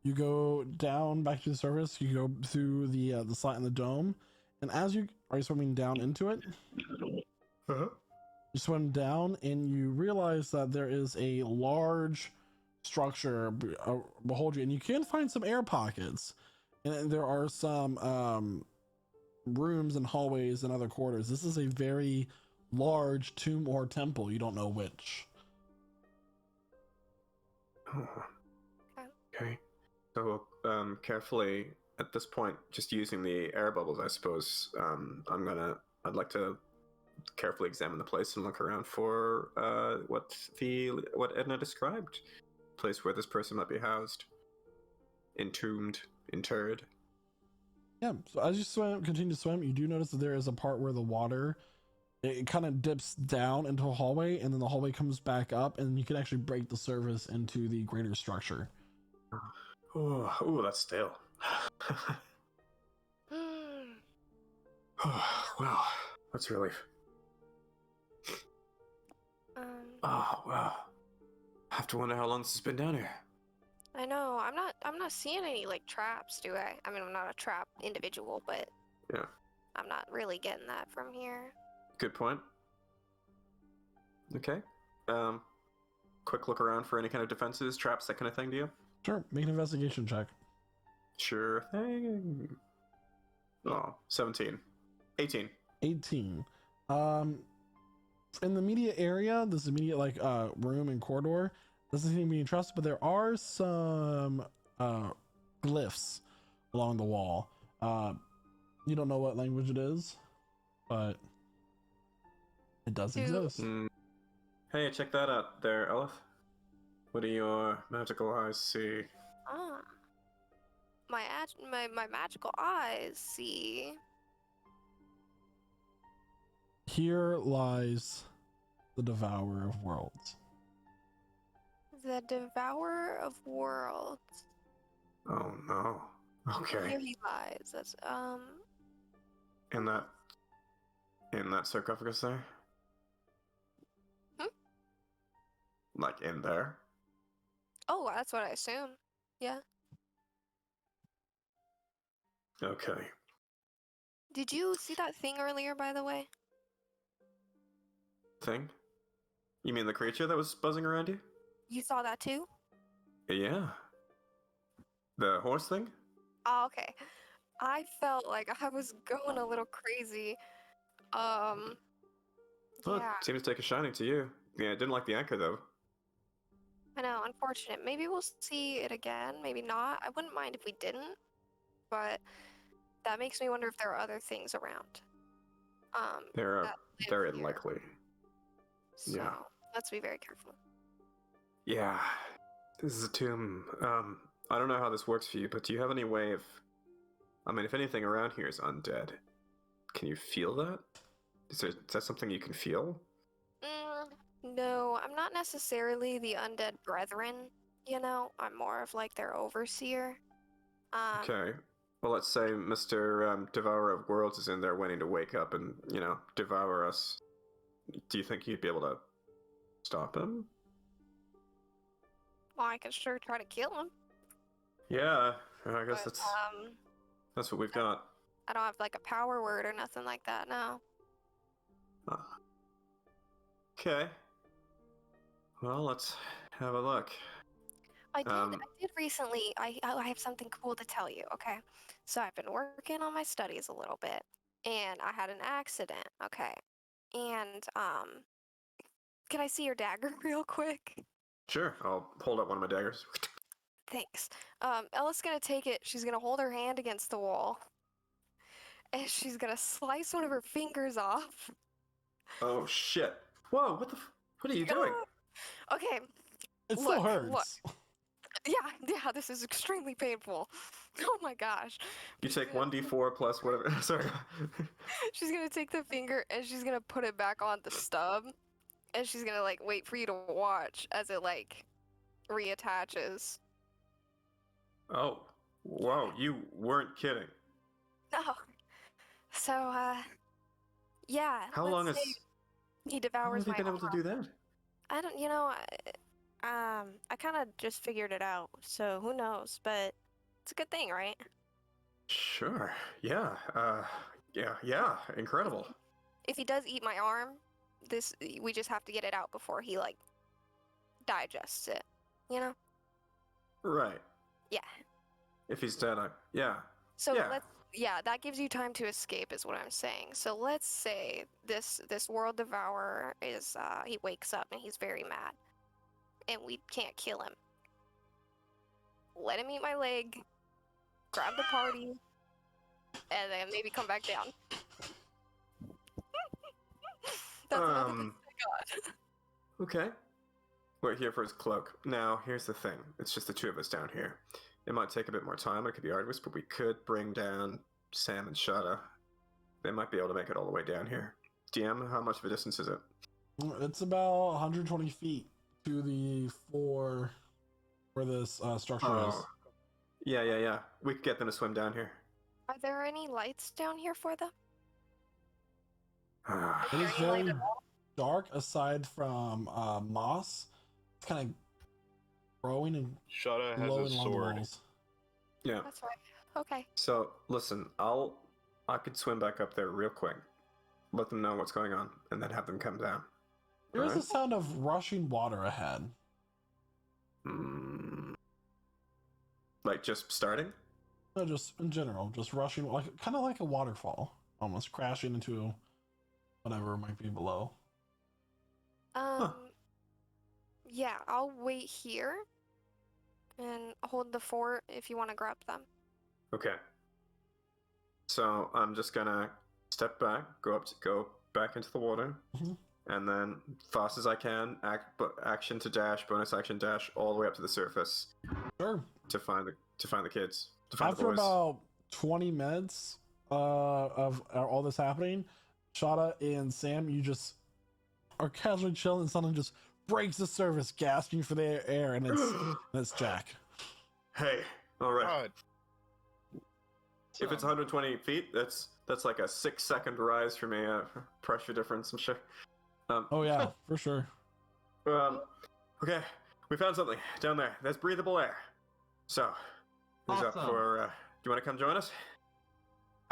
you go down back to the surface. You go through the slot in the dome, and as you are swimming down into it, Uh-huh. you swim down, and you realize that there is a large structure behold you, and you can find some air pockets, and there are some rooms and hallways and other quarters. This is a very large tomb or temple. You don't know which. Oh. Okay. So, carefully, at this point, just using the air bubbles, I suppose, I'd like to carefully examine the place and look around for what Edna described. Place where this person might be housed. Entombed, interred. Yeah, so as you continue to swim, you do notice that there is a part where the water, it kind of dips down into a hallway, and then the hallway comes back up, and you can actually break the surface into the greater structure. Oh, that's stale. Wow, that's a relief. Oh, wow. I have to wonder how long this has been down here. I know. I'm not seeing any like traps, do I? I mean, I'm not a trap individual, but Yeah. I'm not really getting that from here. Good point. Okay. Quick look around for any kind of defenses, traps, that kind of thing, do you? Sure, make an investigation check. Sure thing. Oh, 17. 18. 18. In the immediate area, this immediate room and corridor doesn't seem to be any traps, but there are some glyphs along the wall. You don't know what language it is, but it does exist. Hey, check that out there, Elif. What do your magical eyes see? Ah, my magical eyes see. Here lies the Devourer of Worlds. The Devourer of Worlds. Oh no. Okay. Here he lies. That's In that sarcophagus there? Hmm? Like in there? Oh, that's what I assume. Yeah. Okay. Did you see that thing earlier, by the way? Thing? You mean the creature that was buzzing around you? You saw that too? Yeah. The horse thing? Oh, okay. I felt like I was going a little crazy. Well, Yeah, it seems to take a shining to you. Yeah, I didn't like the anchor though. I know, unfortunate. Maybe we'll see it again, maybe not. I wouldn't mind if we didn't, but that makes me wonder if there are other things around. They're that live very here. unlikely. So, Yeah. let's be very careful. Yeah. This is a tomb. I don't know how this works for you, but do you have any way of... I mean, if anything around here is undead, can you feel that? Is that something you can feel? No, I'm not necessarily the undead brethren, you know? I'm more of like their overseer. Okay. Well, let's say Mr. Devourer of Worlds is in there waiting to wake up and, devour us. Do you think you'd be able to stop him? Well, I could sure try to kill him. Yeah, I guess But, that's what we've got. I don't have like a power word or nothing like that, no. Okay. Well, let's have a look. I did recently. I have something cool to tell you. Okay, so I've been working on my studies a little bit, and I had an accident. Okay, and can I see your dagger real quick? Sure, I'll hold up one of my daggers. Thanks. Ella's gonna take it. She's gonna hold her hand against the wall, and she's gonna slice one of her fingers off. Oh shit! Whoa! What are you doing? Okay, It still Look, hurts. yeah. This is extremely painful. Oh my gosh. You take 1d4 plus whatever. Sorry. She's gonna take the finger and she's gonna put it back on the stub, and she's gonna like wait for you to watch as it like reattaches. Oh, whoa! You weren't kidding. No. So yeah. How let's long say has he how devours have you my been able to arm. do that? I don't. I kind of just figured it out. So who knows? But it's a good thing, right? Sure. Yeah. Yeah. Incredible. If he does eat my arm, we just have to get it out before he like digests it. You know? Right. Yeah. If he's dead, yeah. So Yeah. that gives you time to escape is what I'm saying. So let's say this world devourer is he wakes up and he's very mad. And we can't kill him. Let him eat my leg, grab the party, and then maybe come back down. That's another thing I got. Okay. We're here for his cloak. Now, here's the thing. It's just the two of us down here. It might take a bit more time, it could be arduous, but we could bring down Sam and Shada. They might be able to make it all the way down here. DM, how much of a distance is it? It's about 120 feet to the floor where this structure is. Yeah. We could get them to swim down here. Are there any lights down here for them? It is very dark aside from moss. It's kind of growing and Shada has glowing a along the sword. walls. Yeah. That's right. Okay. So, listen, I could swim back up there real quick, let them know what's going on, and then have them come down. There is a Alright? sound of rushing water ahead. Like just starting? No, just in general, just rushing, like kind of like a waterfall, almost crashing into whatever might be below. Yeah, I'll wait here and hold the fort if you want to grab them. Okay. So I'm just gonna step back, go back into the water, Mhm. and then fast as I can, action to dash, bonus action dash, all the way up to the surface Sure. to find the kids, to find After the boys. about 20 minutes of all this happening, Shada and Sam, you just are casually chilling, and someone just breaks the surface, gasping for the air, and it's Jack. Hey, all right. God. If it's 120 feet, that's like a 6-second rise for me. Pressure difference, I'm sure. Oh yeah, for sure. Okay, we found something down there. There's breathable air. So, who's up Awesome. for? Do you want to come join us?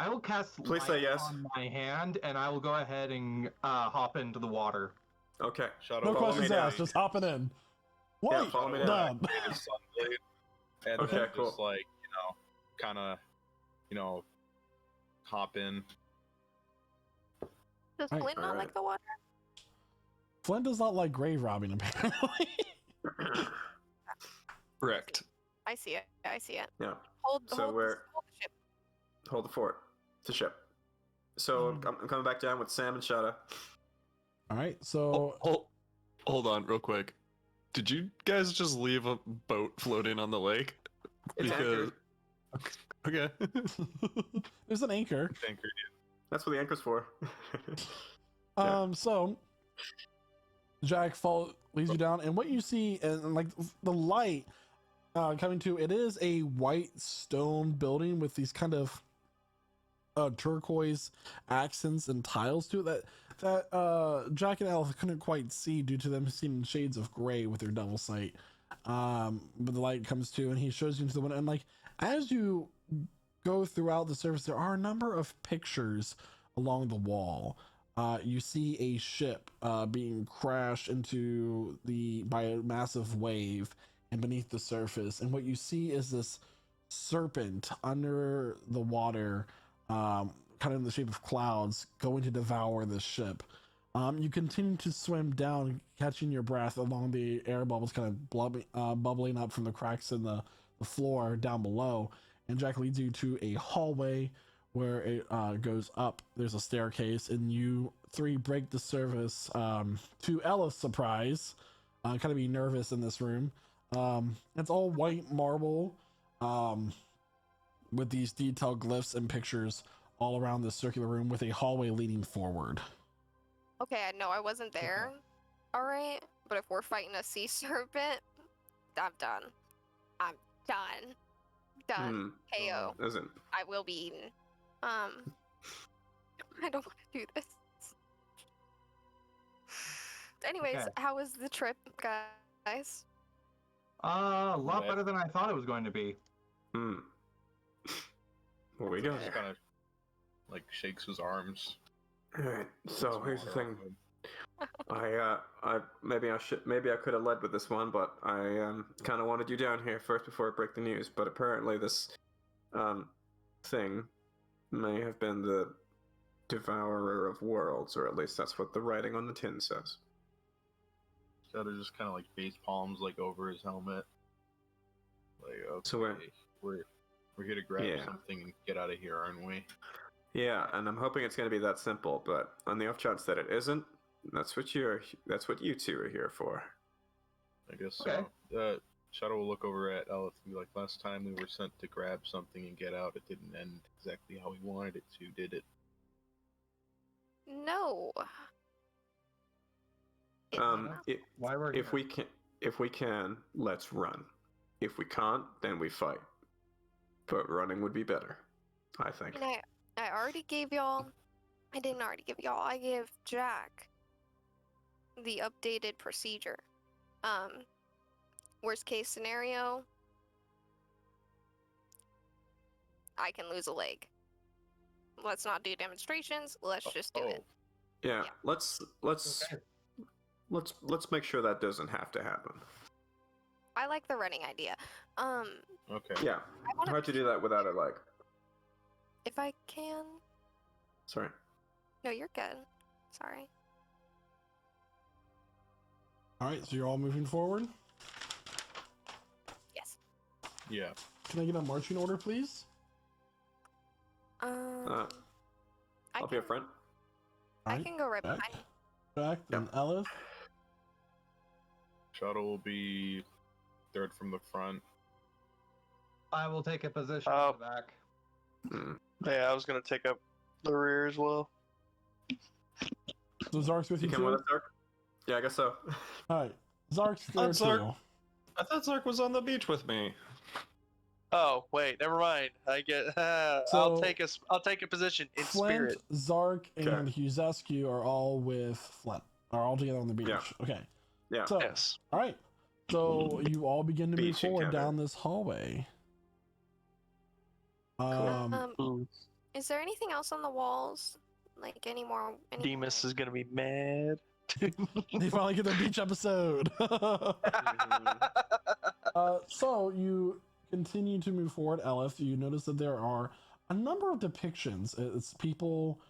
I will cast Please light say yes. on my hand, and I will go ahead and hop into the water. Okay. Shada No follow questions me down. asked, just hopping in. Yeah, Wait, follow me down. His sunblade, and Okay, then cool. just like kind of hop in. Does Alright, Flint not alright. like the water? Flint does not like grave robbing, apparently. Correct. I see it. Yeah. Hold So hold we're- hold the ship. Hold the fort. The ship. So I'm coming back down with Sam and Shada. All right, so Hold on, real quick. Did you guys just leave a boat floating on the lake? It's anchored. Okay. there's an anchor. Anchored. That's what the anchor's for. Yeah. So Jack leads you down, and what you see, and like the light, coming to, it is a white stone building with these kind of turquoise accents and tiles to it that Jack and Elf couldn't quite see due to them seeing shades of gray with their double sight. But the light comes to, and he shows you into the window, and like as you go throughout the surface, there are a number of pictures along the wall. You see a ship being crashed into by a massive wave and beneath the surface, and what you see is this serpent under the water, kind of in the shape of clouds, going to devour the ship. You continue to swim down, catching your breath along the air bubbles kind of bubbling up from the cracks in the floor down below. And Jack leads you to a hallway where it goes up. There's a staircase, and you three break the surface to Ella's surprise. Kind of be nervous in this room. It's all white marble with these detailed glyphs and pictures all around this circular room with a hallway leading forward. Okay, I know I wasn't there. All right, but if we're fighting a sea serpent, I'm done. I'm done. Done. KO. Listen, I will be eaten. I don't want to do this. Anyways, Okay. how was the trip, guys? A lot better than I thought it was going to be. What we got? Just kind of like shakes his arms. Alright, so here's the thing. Maybe I could have led with this one, but I kind of wanted you down here first before I break the news. But apparently this thing may have been the devourer of worlds, or at least that's what the writing on the tin says. Shadow just kind of like face palms like over his helmet. Like, okay, So we're here to grab something and get out of here, aren't we? Yeah, and I'm hoping it's going to be that simple. But on the off chance that it isn't, that's what you two are here for. I guess Okay. so. Shadow will look over at Elif and be like, last time we were sent to grab something and get out, it didn't end exactly how we wanted it to, did it? No. Why we're If we can, let's run. If we can't, then we fight. But running would be better, I think. And I already gave y'all. I didn't already give y'all. I gave Jack the updated procedure. Worst case scenario, I can lose a leg. Let's not do demonstrations. Let's just do it. Yeah, Yeah. let's make sure that doesn't have to happen. I like the running idea. Okay. Yeah, I wanna hard to do that without it, like. if I can. Sorry. No, you're good. Sorry. All right, so you're all moving forward. Yes. Yeah. Can I get a marching order, please? I I'll be up front. I Alright, can go right Jack. behind. Jack, then Elif. Shadow will be third from the front. I will take a position Oh. in the back. Hmm. Yeah, I was gonna take up the rear as well. So Zark's with you You too? come with us, Dirk? Yeah, I guess so. Alright, Zark's there Zark. too. I thought Zark was on the beach with me. Oh wait, never mind. I get. So- I'll take a position in Flint, spirit. Zark, and Okay. Huzescu are all with Flint. Are all together on the beach. Yeah. Okay. Yeah. So, Yes. all right. So you all begin to move Beach forward encounter. down this hallway. Is there anything else on the walls? Like any more? Demas is gonna be mad. They finally get their beach episode. So you continue to move forward, Elif. You notice that there are a number of depictions. It's people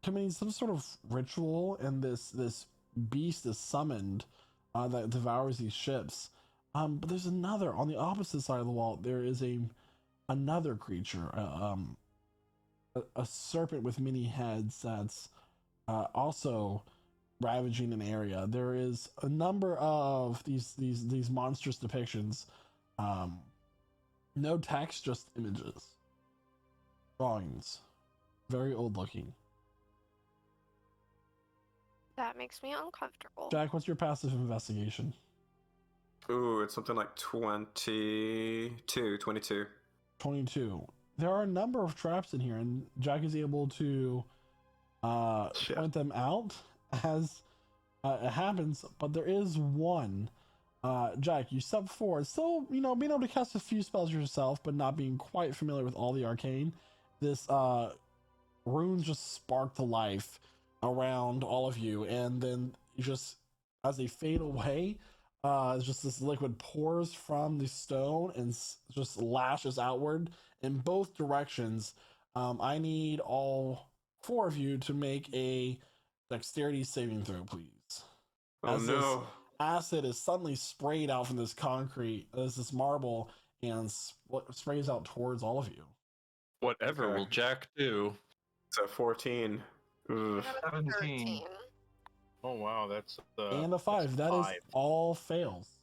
committing some sort of ritual, and this beast is summoned that devours these ships. But there's another on the opposite side of the wall. There is another creature, a serpent with many heads that's also ravaging an area. There is a number of these monstrous depictions. No text, just images, drawings, very old looking. That makes me uncomfortable. Jack, what's your passive investigation? Ooh, it's something like 22. 22. There are a number of traps in here, and Jack is able to Shit. point them out as it happens, but there is one. Jack, you step forward, still, being able to cast a few spells yourself, but not being quite familiar with all the arcane. This runes just spark to life around all of you, and then just as they fade away, just this liquid pours from the stone and just lashes outward in both directions. I need all 4 of you to make a dexterity saving throw, please. Oh As no. acid is suddenly sprayed out from this concrete, this marble, and sprays out towards all of you. Whatever Okay. will Jack do? It's a 14. Ugh. I got a 17. 13. Oh wow, that's And a 5. That is 5. all fails.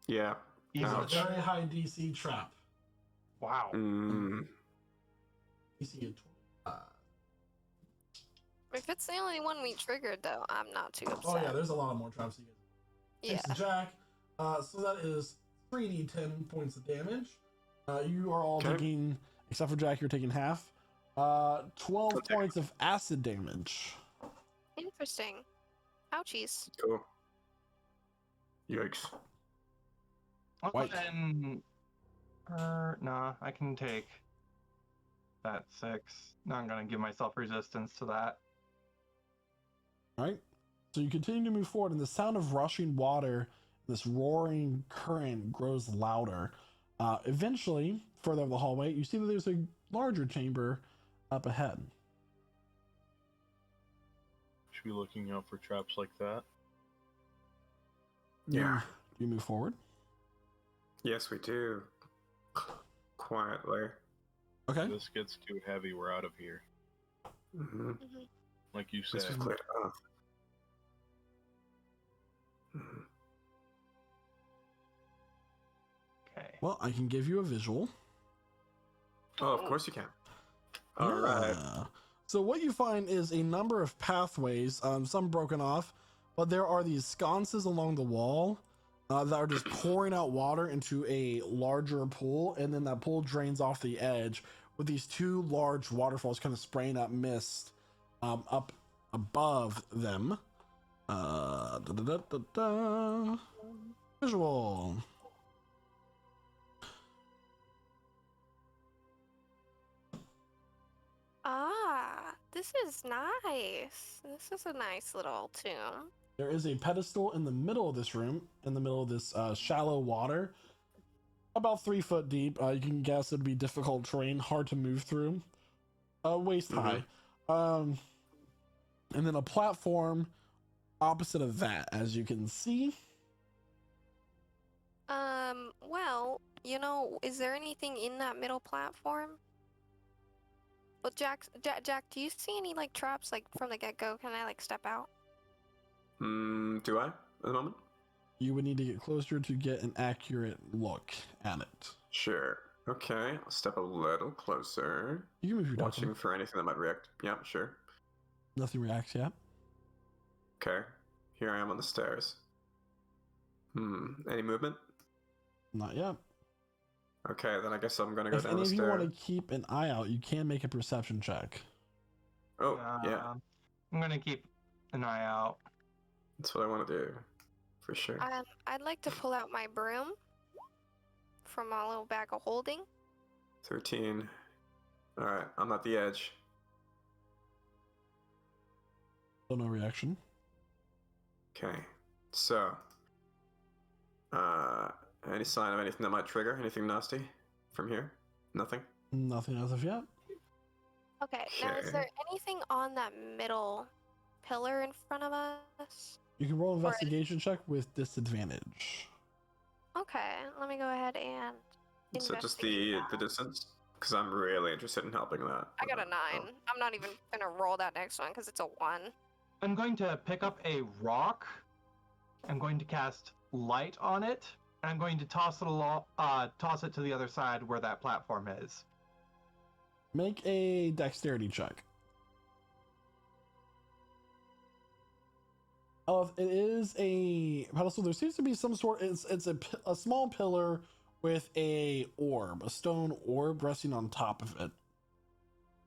Yeah. It's a Ouch. very high DC trap. Wow. Mm. DC of 25. If it's the only one we triggered, though, I'm not too upset. Oh yeah, there's a lot of more traps you guys. Yeah. Thanks, Jack. So that is 3d10 points of damage. You are all Okay. taking, except for Jack, you're taking half. 12 Okay. points of acid damage. Interesting. Ouchies. Cool. Yikes. Well, White. then, nah, I can take that 6. Now I'm gonna give myself resistance to that. All right. So you continue to move forward, and the sound of rushing water, this roaring current, grows louder. Eventually, further up the hallway, you see that there's a larger chamber up ahead. Should be looking out for traps like that. Yeah. You move forward. Yes, we do. Quietly. Okay. If this gets too heavy, we're out of here. Mm-hmm. Like you This said. was cleared off. Mhm. Okay. Well, I can give you a visual. Oh, of course you can. All right. Yeah. So what you find is a number of pathways, some broken off, but there are these sconces along the wall that are just pouring out water into a larger pool, and then that pool drains off the edge with these 2 large waterfalls kind of spraying up mist up above them. Visual. Ah, this is nice. This is a nice little tomb. There is a pedestal in the middle of this room, in the middle of this shallow water, about 3 foot deep. You can guess it'd be difficult terrain, hard to move through, waist high. And then a platform opposite of that, as you can see. Well, is there anything in that middle platform? Well, Jack, do you see any, like, traps, like, from the get-go? Can I, like, step out? Do I? At the moment? You would need to get closer to get an accurate look at it. Sure. Okay, I'll step a little closer. You can move your Watching watching. for anything that might react. Yeah, sure. Nothing reacts yet. Okay, here I am on the stairs. Any movement? Not yet. Okay, then I guess I'm gonna go If down any the of you stairs. want to keep an eye out, you can make a perception check. Oh, yeah, I'm gonna keep an eye out. that's what I want to do. For sure. I'd like to pull out my broom from my little bag of holding. 13. Alright, I'm at the edge. So no reaction. Okay, so. Any sign of anything that might trigger? Anything nasty from here? Nothing? Nothing as of yet. Okay, now is Okay. there anything on that middle pillar in front of us? You can roll an investigation check with disadvantage. Okay, let me go ahead and So just investigate the that. distance? Because I'm really interested in helping that. I got a 9. Oh. I'm not even gonna roll that next one because it's a 1. I'm going to pick up a rock. I'm going to cast light on it. And I'm going to toss it to the other side where that platform is. Make a dexterity check. It is a pedestal. There seems to be some sort. It's a small pillar with a stone orb resting on top of it.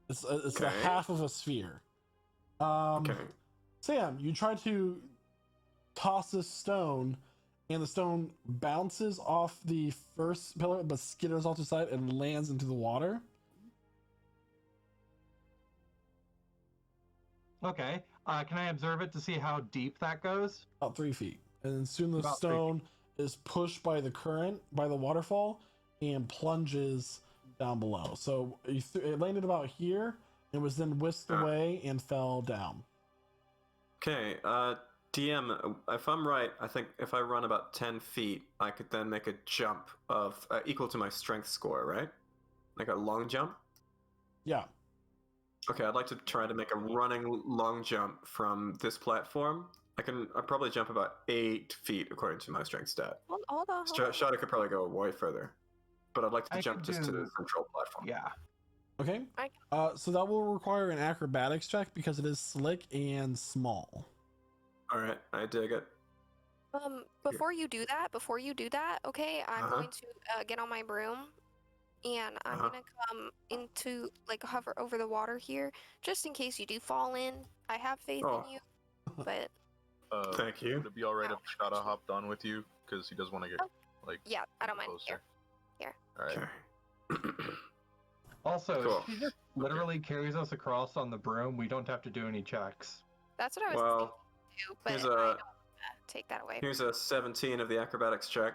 It's the Okay. half of a sphere. Okay. Sam, you try to toss this stone, and the stone bounces off the first pillar, but skitters off the side and lands into the water. Okay. Can I observe it to see how deep that goes? About 3 feet. And then soon the About 3 stone is pushed by the current, by the waterfall, and plunges down below. So it landed about here and was then whisked away and fell down. Okay, DM, if I'm right, I think if I run about 10 feet, I could then make a jump of equal to my strength score, right? Like a long jump? Yeah. Okay, I'd like to try to make a running long jump from this platform. I'll probably jump about 8 feet according to my strength stat. Hold on. Shada could probably go way further, but I'd like to I jump could just to the do- control platform. Yeah. Okay. So that will require an acrobatics check because it is slick and small. All right, I dig it. Before you do that, okay, I'm Uh-huh. going to get on my broom, and I'm Uh-huh. gonna come into hover over the water here, just in case you do fall in. I have faith Oh. in you, but Thank you. Would it be alright if Ow. Shada hopped on with you? Because he does want to get, yeah, I don't mind. closer. Here. Alright. Okay. Also, Cool. she just literally carries us across on the broom. We don't have to do any checks. That's what I was Well, thinking too, but here's I don't a wanna take that away. here's a 17 of the acrobatics check.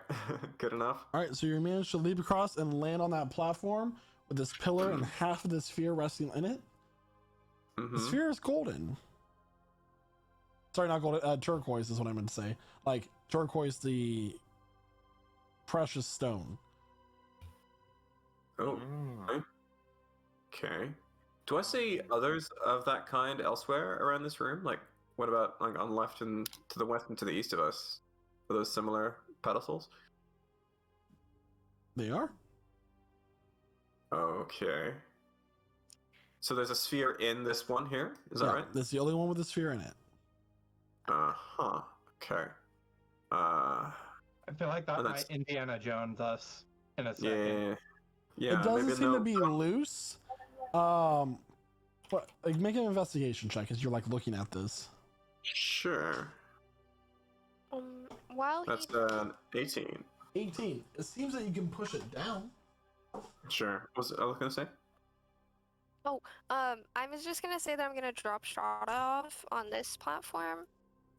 Good enough. All right, so you manage to leap across and land on that platform with this pillar and half of the sphere resting in it. Mm-hmm. The sphere is golden. Sorry, not golden. Turquoise is what I meant to say. Like turquoise, the precious stone. Oh, okay. Do I see others of that kind elsewhere around this room? Like, what about like on the left and to the west and to the east of us? Are those similar pedestals? They are. Okay. So there's a sphere in this one here. Is that Yeah, right? that's the only one with the sphere in it. Uh-huh. Okay. I feel like that Oh, might that's- Indiana Jones us in a second. Yeah. Yeah. It doesn't maybe seem no- to be loose. But like, make an investigation check as you're like looking at this. Sure. While That's he an 18. 18. It seems that you can push it down. Sure. What was I gonna say? I was just gonna say that I'm gonna drop Shada off on this platform,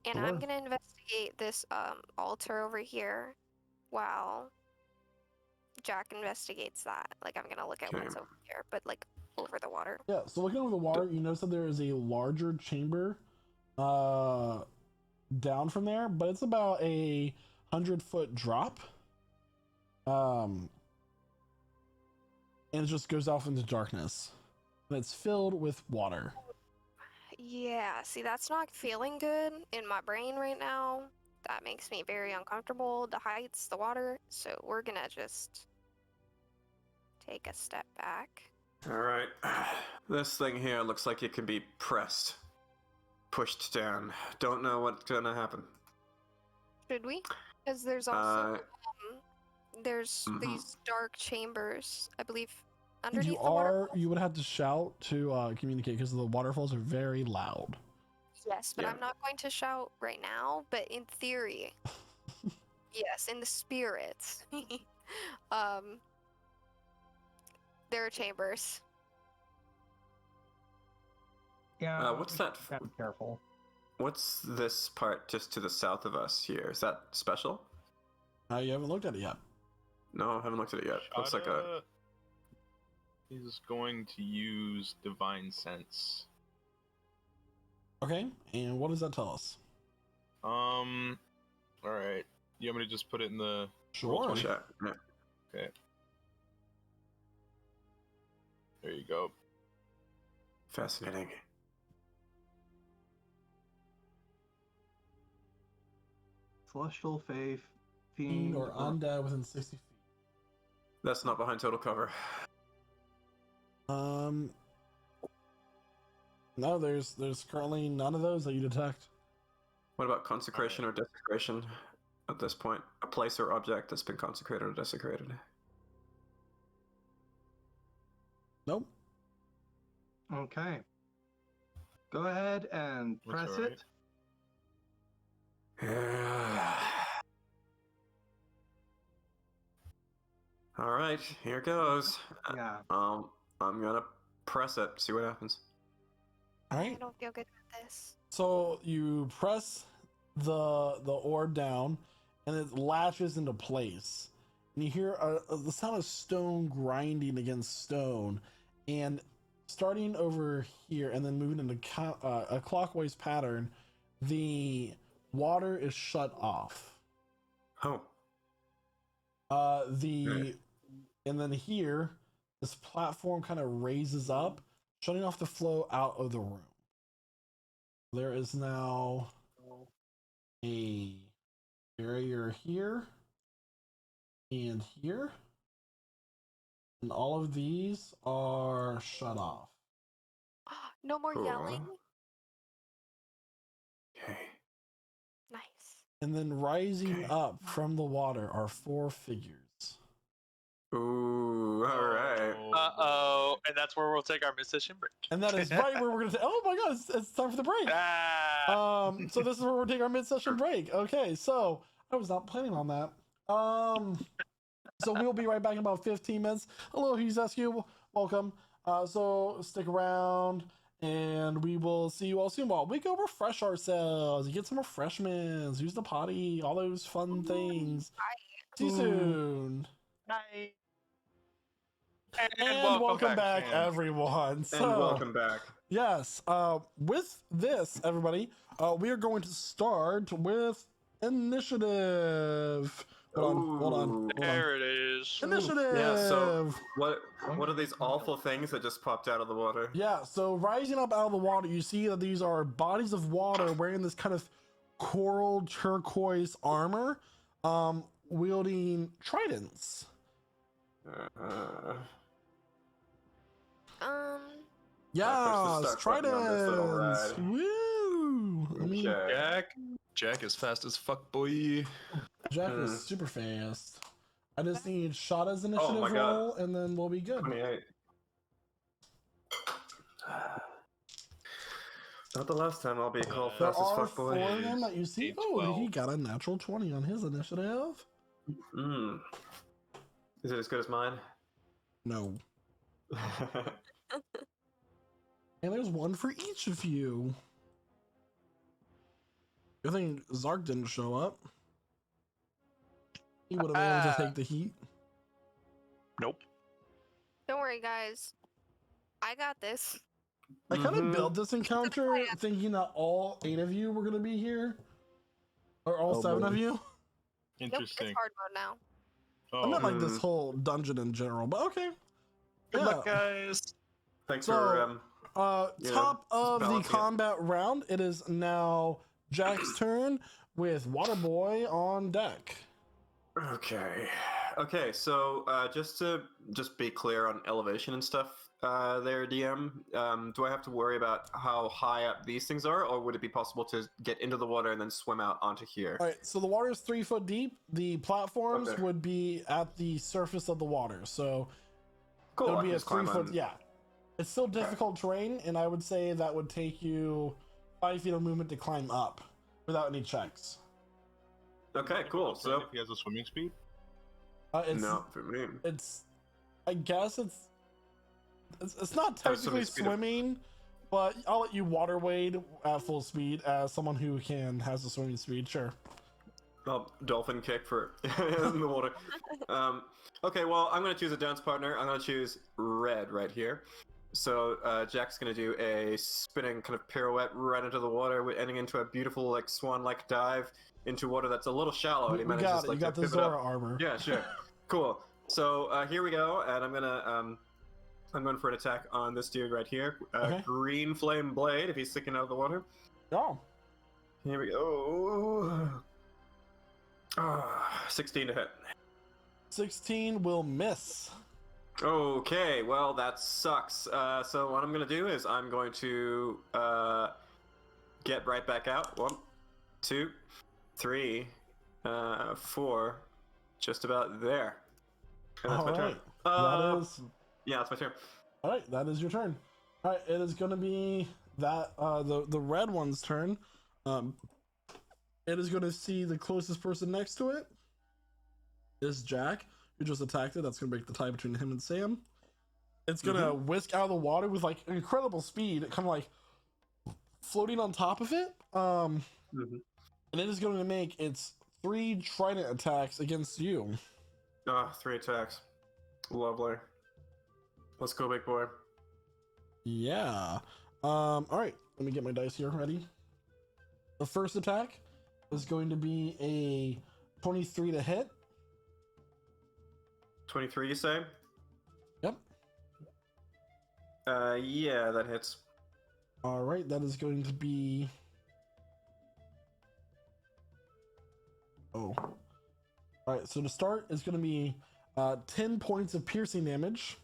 and I'm Sure. gonna investigate this altar over here, while Jack investigates that. Like I'm gonna look at what's Okay. over here, but like over the water. Yeah, so looking over the water, you notice that there is a larger chamber down from there, but it's about a 100-foot drop. And it just goes off into darkness. And it's filled with water. Yeah, see, that's not feeling good in my brain right now. That makes me very uncomfortable. The heights, the water. So we're gonna just take a step back. All right. This thing here looks like it can be pressed, pushed down. Don't know what's gonna happen. Should we? Because there's also there's Mhm. these dark chambers, I believe, If underneath you the water. you would have to shout to communicate because the waterfalls are very loud. Yes, but Yeah. I'm not going to shout right now. But in theory, yes, in the spirit, there are chambers. Yeah. What's we that? should be careful. What's this part just to the south of us here? Is that special? You haven't looked at it yet. No, I haven't looked at it yet. Looks like a. Shada is going to use Divine Sense. Okay, and what does that tell us? Alright. You want me to just put it in the. Sure. Check. Yeah. Okay. There you go. Fascinating. Celestial faith, Fiend fiend, or undead within 60 feet. That's not behind total cover. No, there's currently none of those that you detect. What about consecration or desecration at this point? A place or object that's been consecrated or desecrated. Nope. Okay. Go ahead and That's press alright. it. All right, here goes. Yeah. I'm gonna press it. See what happens. All I right. don't feel good with this. So you press the orb down, and it latches into place. And you hear the sound of stone grinding against stone, and starting over here, and then moving into a clockwise pattern, the water is shut off. Oh. And then here, this platform kind of raises up, shutting off the flow out of the room. There is now a barrier here and here, and all of these are shut off. No more Cool. yelling. Okay. Nice. And then rising Okay. up from the water are 4 figures. Ooh. All right. Uh-oh. And that's where we'll take our mid-session break. And that is right where we're gonna say, oh my god, it's time for the break. So this is where we'll take our mid-session break. Okay, so I was not planning on that. So we'll be right back in about 15 minutes. Hello, Hughes SQ. Welcome. So stick around, and we will see you all soon. While we go refresh ourselves, get some refreshments, use the potty, all those fun things. See you soon. Night. And welcome back, everyone. So, And welcome back. yes, with this, everybody, we are going to start with initiative. Hold on. There it is. Initiative. Yeah. So what are these awful things that just popped out of the water? Yeah, so rising up out of the water, you see that these are bodies of water wearing this kind of coral turquoise armor, wielding tridents. Yeah, tridents. Woo! I mean, Jack is fast as fuck, boy. Jack is super fast. I just need Shada's initiative my God. roll, and then we'll be good. 28. Not the last time I'll be called There fast as are fuck 4 boy. of them that you see. Oh, 12. he got a natural 20 on his initiative. Is it as good as mine? No. And there's one for each of you. Good thing Zark didn't show up. He would have been able to take the heat. Nope. Don't worry, guys. I got this. I kind of Mhm. built this encounter thinking that all 8 of you were going to be here. Or all 7 of you. Nope, Interesting. it's hard mode now. Oh, I meant like this whole dungeon in general, but okay. Good Yeah. luck, guys. Thanks So, for top of the balancing it. combat round, it is now Jack's turn with Waterboy on deck. Okay, so just to be clear on elevation and stuff there, DM, do I have to worry about how high up these things are, or would it be possible to get into the water and then swim out onto here? All right, so the water is 3 foot deep. The platforms Okay. would be at the surface of the water, so Cool, it I would can be a just 3 climb foot. on. Yeah, it's still difficult terrain, and I would say that would take you 5 feet of movement to climb up without any checks. Okay, cool. So if he has a swimming speed. It's no, for me. it's I guess it's not Have a technically swimming speed of- swimming, but I'll let you water wade at full speed as someone who has a swimming speed. Sure. Oh, dolphin kick for in the water. Okay, well, I'm gonna choose a dance partner. I'm gonna choose red right here. So Jack's gonna do a spinning kind of pirouette right into the water, ending into a beautiful like swan-like dive into water that's a little shallow. And We he manages got it. like You got to the pivot up. Zora armor. Yeah, sure. Cool. So here we go, and I'm going for an attack on this dude right here. Okay. Green flame blade if he's sticking out of the water. Oh, Here we go. 16 to hit. 16 will miss. Okay, well that sucks. So what I'm gonna do is I'm going to get right back out. One, 2, 3, 4, just about there. And that's All my turn. right. That is Yeah, that's my turn. all right. That is your turn. All right. It is going to be that the red one's turn. It is going to see the closest person next to it is Jack, who just attacked it. That's going to break the tie between him and Sam. It's going to whisk out of the water with like incredible speed, kind of like floating on top of it. And it is going to make its 3 trident attacks against you. 3 attacks. Lovely. Let's go, big boy. Yeah. All right. Let me get my dice here ready. The first attack is going to be a 23 to hit. 23, you say? Yep. Yeah, that hits. All right. That is going to be. Oh. All right. So to start, it's going to be 10 points of piercing damage.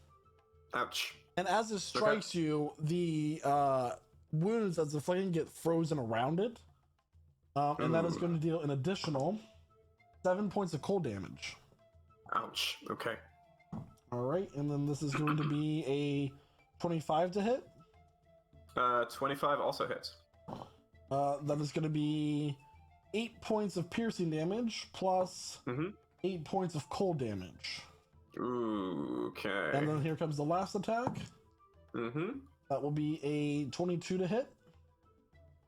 Ouch. And as it strikes you, the wounds as the flame get frozen around it. And that is going to deal an additional 7 points of cold damage. Ouch. Okay. All right, and then this is going to be a 25 to hit. 25 also hits. That is going to be 8 points of piercing damage plus 8 points of cold damage. Ooh, okay. And then here comes the last attack. That will be a 22 to hit.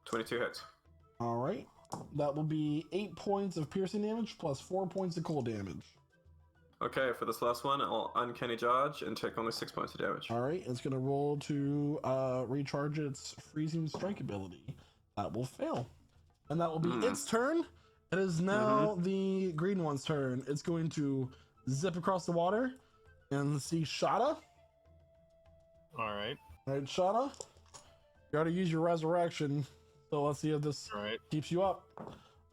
22 hits. All right. That will be 8 points of piercing damage plus 4 points of cold damage. Okay, for this last one, I'll uncanny dodge and take only 6 points of damage. All right, it's going to roll to recharge its freezing strike ability. That will fail. And that will be its turn. It is now the green one's turn. It's going to zip across the water and see Shada. All right. All right, Shada. You got to use your resurrection. So let's see if this keeps you up.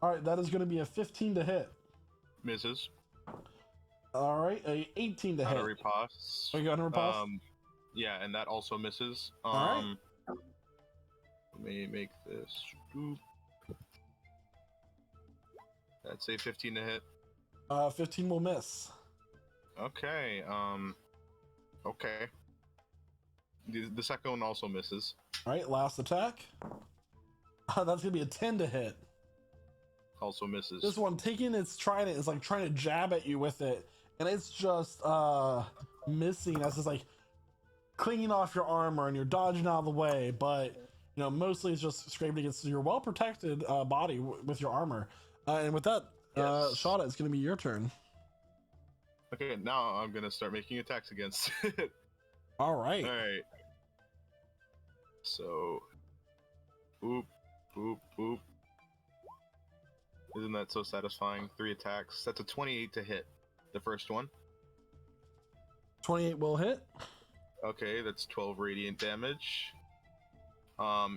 All right, that is going to be a 15 to hit. Misses. All right, a 18 to hit. Riposte. Oh, you got a riposte? Yeah, and that also misses. All right. Let me make this. That's a 15 to hit. 15 will miss. Okay. Okay. The second one also misses. All right, last attack. That's gonna be a 10 to hit. Also misses. This one taking its trident is like trying to jab at you with it, and it's just missing as it's like clinging off your armor and you're dodging out of the way, but you know, mostly it's just scraping against your well protected body with your armor. And with that, Shada, it's gonna be your turn. Okay, now I'm gonna start making attacks against it. All right. All right. So, boop, boop, boop. Isn't that so satisfying? 3 attacks. That's a 28 to hit. The first one. 28 will hit. Okay, that's 12 radiant damage.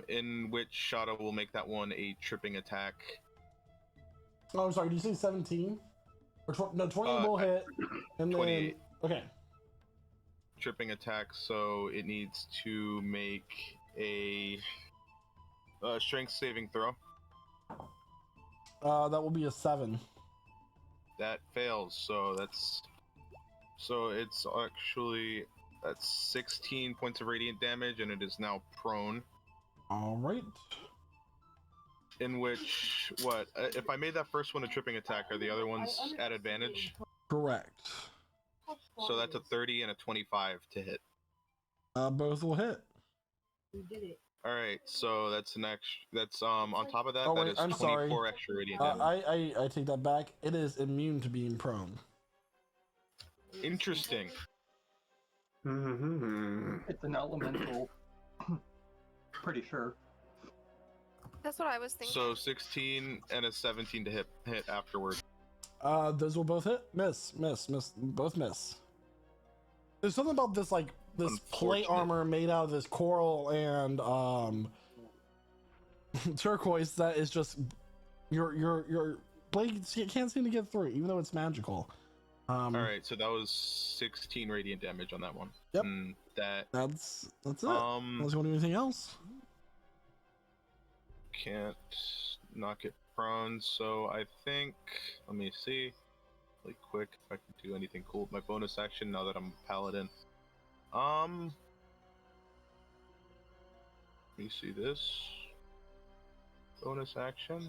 In which Shada will make that one a tripping attack. Oh, I'm sorry. Did you say 17? Or no, 28 will hit. And 28. Then okay. Tripping attack, so it needs to make a strength saving throw. That will be a 7. That fails, so it's actually 16 points of radiant damage, and it is now prone. All right. In which, if I made that first one a tripping attack, are the other ones at advantage? Correct. So that's a 30 and a 25 to hit. Both will hit. All right, so that's an extra. That's on top of that. Oh, that wait, is I'm 24 sorry. extra radiant damage. I take that back. It is immune to being prone. Interesting. It's an elemental. Pretty sure. That's what I was thinking. So 16 and a 17 to hit afterward. Those will both hit. Miss. Both miss. There's something about this, like, this plate armor made out of this coral and turquoise that is just your blade can't seem to get through, even though it's magical. All right, so that was 16 radiant damage on that one. Yep. And That's it. Unless you want to do anything else. Can't knock it prone. So I think, let me see, really quick if I can do anything cool with my bonus action now that I'm a paladin. Let me see this bonus action.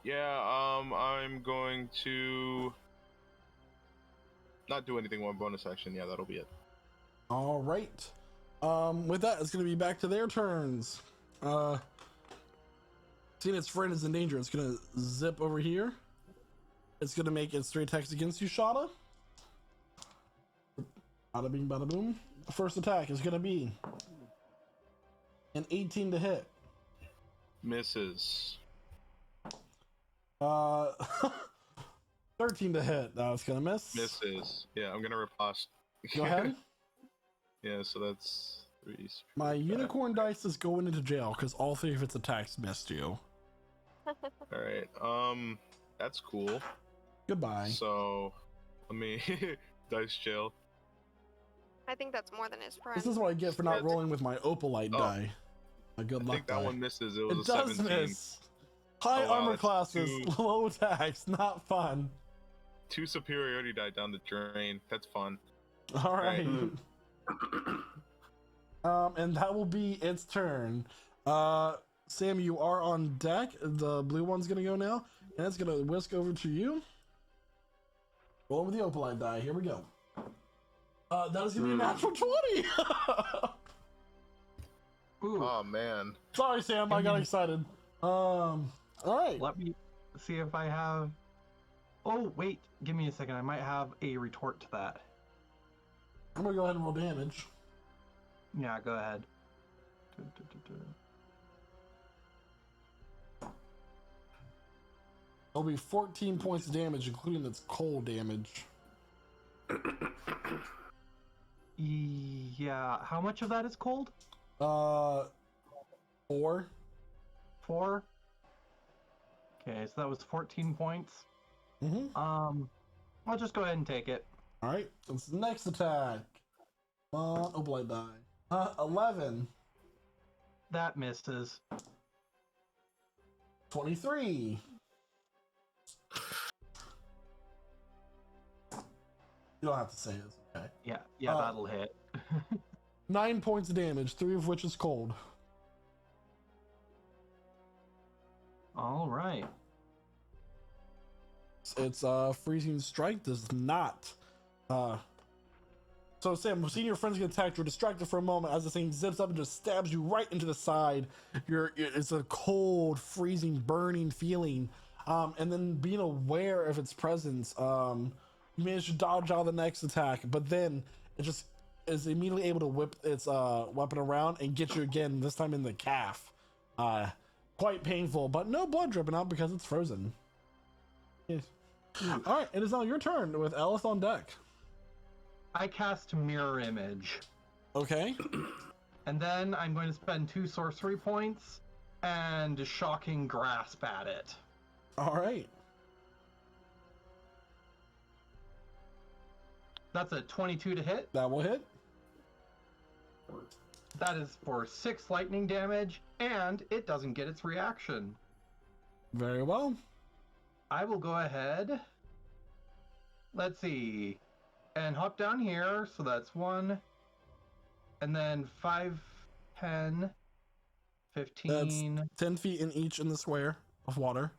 Yeah, I'm going to not do anything one bonus action. Yeah, that'll be it. All right. With that, it's going to be back to their turns. Seeing its friend is in danger, it's going to zip over here. It's going to make its 3 attacks against you, Shada. Bada bing, bada boom. The first attack is going to be an 18 to hit. Misses. 13 to hit. That's going to miss. Misses. Yeah, I'm gonna riposte. Go ahead. Yeah, so that's 3. My unicorn dice is going into jail because all 3 of its attacks missed you. Alright, that's cool. Goodbye. So, let me dice jail. I think that's more than his friend. This is what I get for not rolling with my opalite die. My good I luck think that die. one misses. It was It a does 17. miss. High Oh, wow, armor that's classes, 2. low attacks, not fun. 2 superiority die down the drain. That's fun. All right. Right. And that will be its turn. Sam, you are on deck. The blue one's gonna go now, and it's gonna whisk over to you. Roll with the opalite die. Here we go. That is gonna be a natural 20. Ooh, Oh man. Sorry, Sam. I got excited. All right. let me see if I have. Oh, wait. Give me a second. I might have a retort to that. I'm gonna go ahead and roll damage. Yeah, go ahead. It'll be 14 points of damage, including its cold damage. Yeah, how much of that is cold? 4. 4? Okay, so that was 14 points. Mm-hmm. I'll just go ahead and take it. All right. It's the next attack. Opalite die. 11. That misses. 23. You don't have to say it. It's okay. Yeah, that'll hit. 9 points of damage, 3 of which is cold. All right. Its freezing strike does not. So Sam, seeing your friends get attacked, you're distracted for a moment as the thing zips up and just stabs you right into the side. It's a cold, freezing, burning feeling. And then being aware of its presence, you manage to dodge out of the next attack, but then it just is immediately able to whip its weapon around and get you again, this time in the calf. Quite painful, but no blood dripping out because it's frozen. Yes. All right, it is now your turn with Alice on deck. I cast Mirror Image. Okay. And then I'm going to spend 2 sorcery points and Shocking Grasp at it. All right. That's a 22 to hit. That will hit. That is for 6 lightning damage, and it doesn't get its reaction. Very well. I will go ahead. Let's see. And hop down here, so that's 1. And then 5, 10, 15. That's 10 feet in each in the square of water.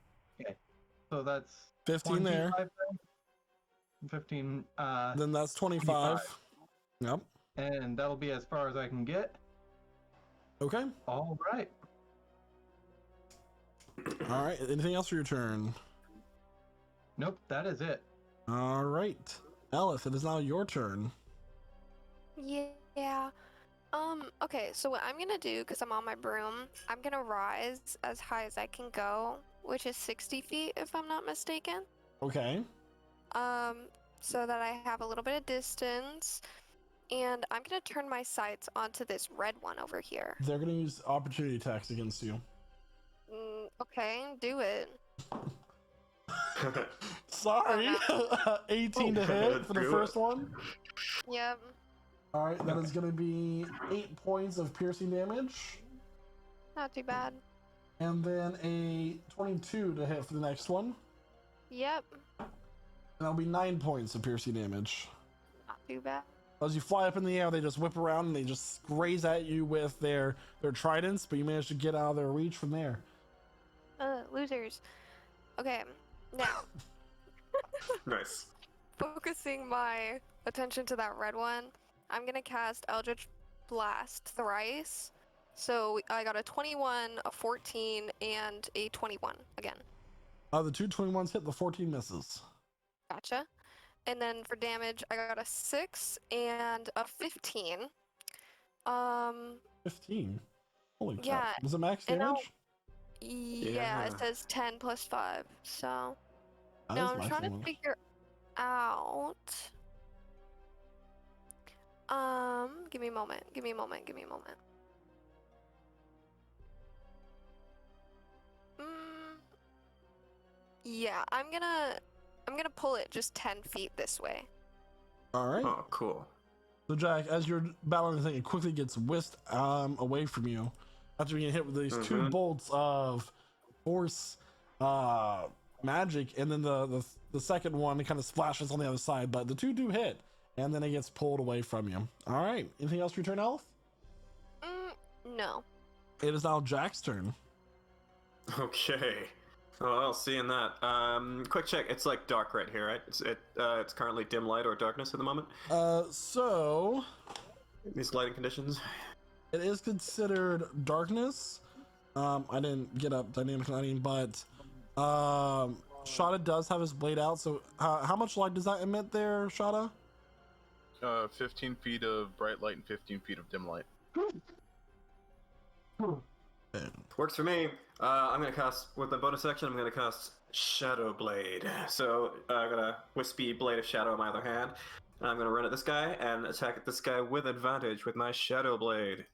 So that's 15 there. 25 then. 15. Then that's 25. Yep. And that'll be as far as I can get. Okay. All right. All right. Anything else for your turn? Nope, that is it. All right. Alice, it is now your turn. Yeah. Okay, so what I'm gonna do, because I'm on my broom, I'm gonna rise as high as I can go, which is 60 feet, if I'm not mistaken. Okay. So that I have a little bit of distance. And I'm gonna turn my sights onto this red one over here. They're going to use opportunity attacks against you. Okay, do it. Sorry. 18 to hit for the Do first it. one. Yep. All right. That is going to be 8 points of piercing damage. Not too bad. And then a 22 to hit for the next one. Yep. And that'll be 9 points of piercing damage. Not too bad. As you fly up in the air, they just whip around and they just graze at you with their tridents, but you manage to get out of their reach from there. Losers. Okay, now. Nice. Focusing my attention to that red one, I'm gonna cast Eldritch Blast thrice. So I got a 21, a 14, and a 21 again. The two 21s hit, the 14 misses. Gotcha. And then for damage, I got a 6 and a 15. 15? Holy crap. Yeah, Was it max and I'll- damage? Yeah, Yeah. it says 10 plus 5. So That now is I'm max trying to damage. figure out. Give me a moment. Yeah, I'm gonna pull it just 10 feet this way. All right. Oh, cool. So Jack, as you're battling the thing, it quickly gets whisked away from you after being hit with these two bolts of force magic, and then the second one kind of splashes on the other side, but the two do hit, and then it gets pulled away from you. All right. Anything else for your turn, Elf? No. It is now Jack's turn. Okay. Well, seeing that. Quick check. It's like dark right here, right? It's currently dim light or darkness at the moment. So These lighting conditions. it is considered darkness. I didn't get up dynamic lighting, but Shada does have his blade out. So how much light does that emit there, Shada? 15 feet of bright light and 15 feet of dim light. Works for me. I'm gonna cast with the bonus action. I'm gonna cast Shadow Blade. So I got a wispy blade of shadow in my other hand, and I'm gonna run at this guy and attack at this guy with advantage with my Shadow Blade.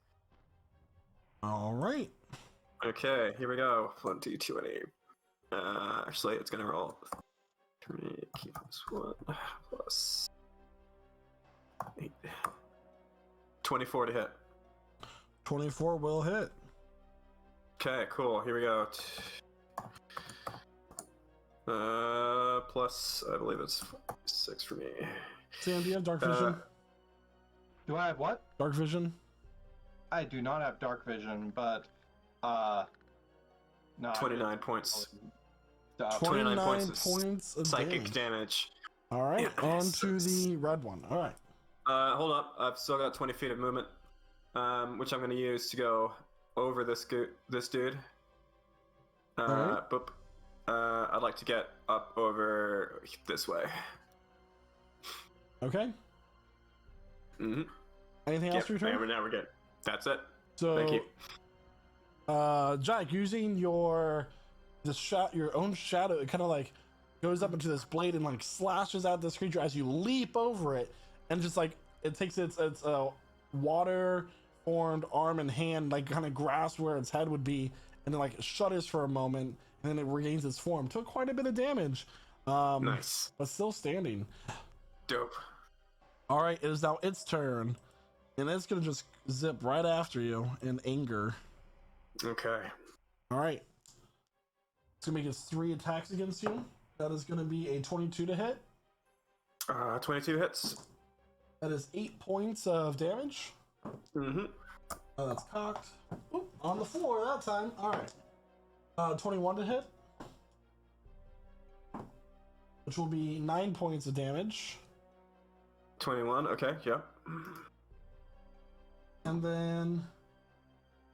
All right. Okay, here we go. 1d20. Actually, it's gonna roll 3 plus 1 plus 8. 24 to hit. 24 will hit. Okay, cool. Here we go. Plus, I believe it's 6 for me. Sam, do you have dark vision? Do I have what? Dark vision? I do not have dark vision, but no. 29 points. 29 points points of Psychic damage. damage. All right, Yeah, on to the red one. All right. Hold up. I've still got 20 feet of movement, which I'm going to use to go over this dude. Alright. Boop. I'd like to get up over this way. Okay. Mm-hmm. Anything else for your turn? Now we're good. That's it. So, Thank you. Jack, using your own shadow, it kind of like goes up into this blade and like slashes at this creature as you leap over it, and just like it takes its water formed arm and hand, like kind of grasps where its head would be, and then like shudders for a moment, and then it regains its form. Took quite a bit of damage, Nice. but still standing. Dope. All right, it is now its turn, and it's gonna just zip right after you in anger. Okay. All right, it's gonna make its 3 attacks against you. That is gonna be a 22 to hit. 22 hits. That is 8 points of damage. Mm-hmm. That's cocked. Oop, on the floor that time. All right. 21 to hit, which will be 9 points of damage. 21. Okay. Yep. And then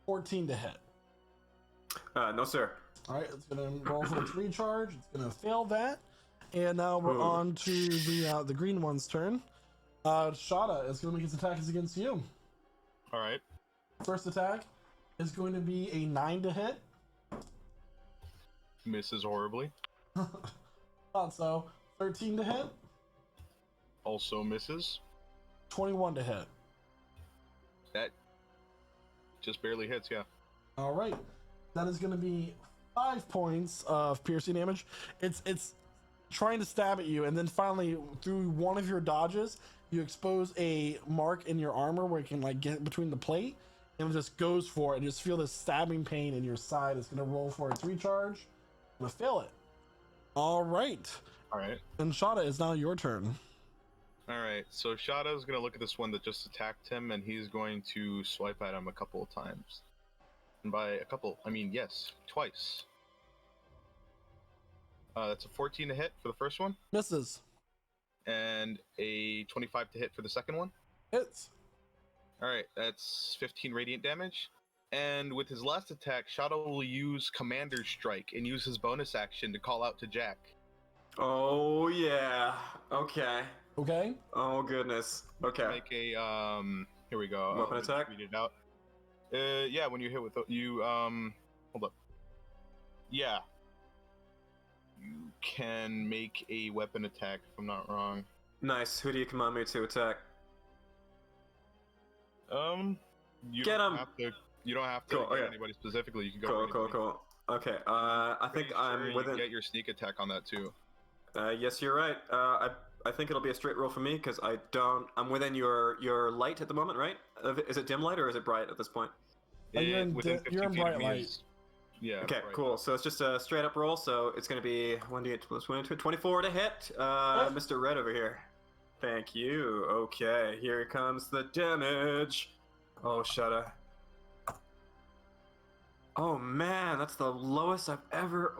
14 to hit. No, sir. All right, it's gonna roll for its recharge. It's gonna fail that, and now we're Ooh. on to the green one's turn. Shada is gonna make its attacks against you. All right. First attack is going to be a 9 to hit. Misses horribly. Thought so. 13 to hit. Also misses. 21 to hit. That just barely hits, yeah. All right, that is going to be 5 points of piercing damage. It's trying to stab at you, and then finally, through one of your dodges, you expose a mark in your armor where it can like get between the plate, and it just goes for it. And you just feel this stabbing pain in your side. It's going to roll for its recharge. I'm going to fail it. All right. All right. And Shada, it's now your turn. All right. So Shada's gonna look at this one that just attacked him, and he's going to swipe at him a couple of times. And by a couple, I mean yes, twice. That's a 14 to hit for the first one, Misses. and a 25 to hit for the second one. Hits. All right, that's 15 radiant damage. And with his last attack, Shada will use Commander Strike and use his bonus action to call out to Jack. Oh yeah. Okay. Okay. Oh goodness. Okay. Make a here we go. Weapon Let me attack? read it out. Yeah, when you hit with you hold up. Yeah. You can make a weapon attack if I'm not wrong. Nice. Who do you command me to attack? You Get don't him. have to. You don't have to Cool, get okay. anybody specifically. You can go. Cool, for cool, anybody. cool. Okay. I think Pretty I'm sure within. You get your sneak attack on that too. Yes, you're right. I think it'll be a straight roll for me because I'm within your light at the moment, right? Is it dim light or is it bright at this point? You're in Within di- 50 you're in feet bright of me light. is- yeah. Okay, bright. cool. So it's just a straight up roll. So it's going to be 1d8 plus 1, 24 to hit. Mr. Red over here. Thank you. Okay, here comes the damage. Oh, Shada. Oh man, that's the lowest I've ever.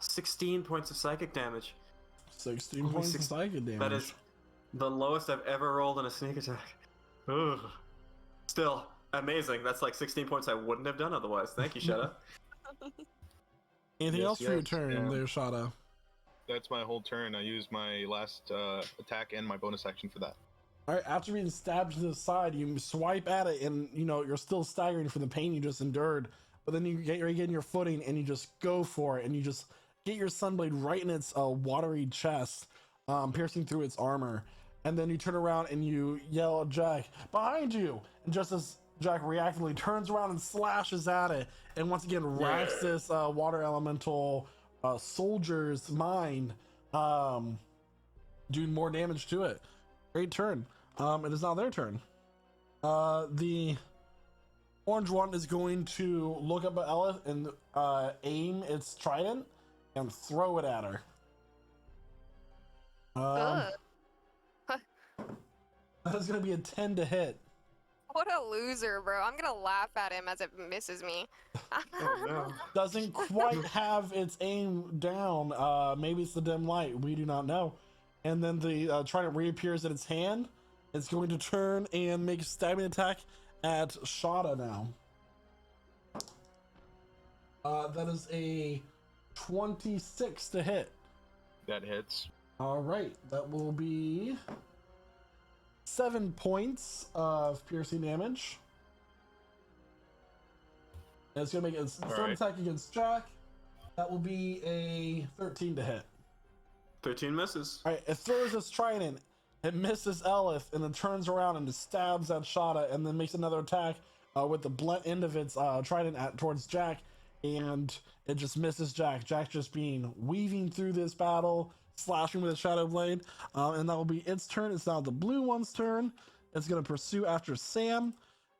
16 points of psychic damage. 16 Only points of six- psychic damage. That is the lowest I've ever rolled in a sneak attack. Ugh. Still amazing. That's like 16 points I wouldn't have done otherwise. Thank you, Shada. Anything Yes, else for your yes, turn yeah. there, Shada? That's my whole turn. I used my last attack and my bonus action for that. All right, after being stabbed to the side, you swipe at it, and you're still staggering from the pain you just endured. But then you regain your footing, and you just go for it, and you just get your sunblade right in its watery chest, piercing through its armor. And then you turn around and you yell at Jack, "Behind you!" And just as Jack reactively turns around and slashes at it, and once again racks this water elemental soldier's mind, doing more damage to it. Great turn. It is now their turn. The orange one is going to look up at Ella and aim its trident and throw it at her. Ugh. That is going to be a 10 to hit. What a loser, bro. I'm gonna laugh at him as it misses me. Oh no. Doesn't quite have its aim down. Maybe it's the dim light. We do not know. And then the trident reappears in its hand. It's going to turn and make a stabbing attack at Shada now. That is a 26 to hit. That hits. All right, that will be 7 points of piercing damage. And it's gonna make a third right. attack against Jack. That will be a 13 to hit. 13 misses. All right, it throws its trident. It misses Elith, and then turns around and stabs at Shada, and then makes another attack with the blunt end of its trident towards Jack, and it just misses Jack. Jack just being weaving through this battle, slashing with a shadow blade, and that will be its turn. It's now the blue one's turn. It's going to pursue after Sam,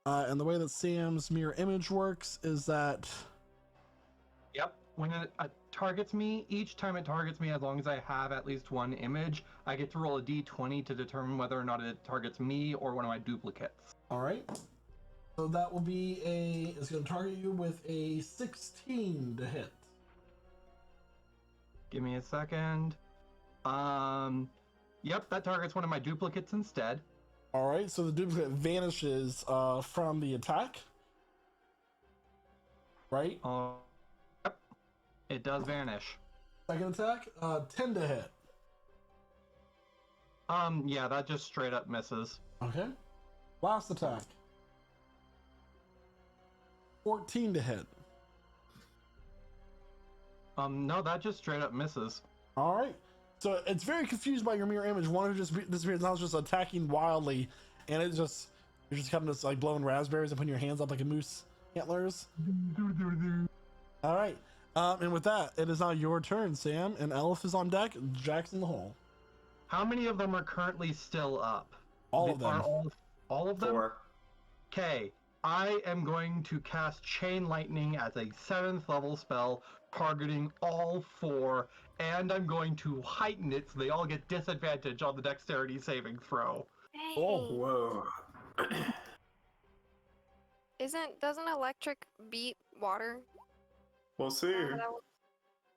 and the way that Sam's mirror image works is that. Yep. When it targets me, each time it targets me, as long as I have at least one image, I get to roll a d20 to determine whether or not it targets me or one of my duplicates. All right. So that will be it's going to target you with a 16 to hit. Give me a second. Yep, that targets one of my duplicates instead. All right, so the duplicate vanishes from the attack. Right? Yep, it does vanish. Second attack, 10 to hit. Yeah, that just straight up misses. Okay. Last attack. 14 to hit. No, that just straight up misses. All right. So it's very confused by your mirror image. One who just disappeared, now it's just attacking wildly, and you're just kind of just like blowing raspberries and putting your hands up like a moose antlers. All right. And with that, it is now your turn, Sam. And Elf is on deck. Jack's in the hole. How many of them are currently still up? All of them. Are all of them? 4. Okay. I am going to cast Chain Lightning as a 7th level spell, targeting all 4, and I'm going to heighten it so they all get disadvantage on the dexterity saving throw. Oh, Dang. Whoa. Doesn't electric beat water? We'll see. Is that how that works?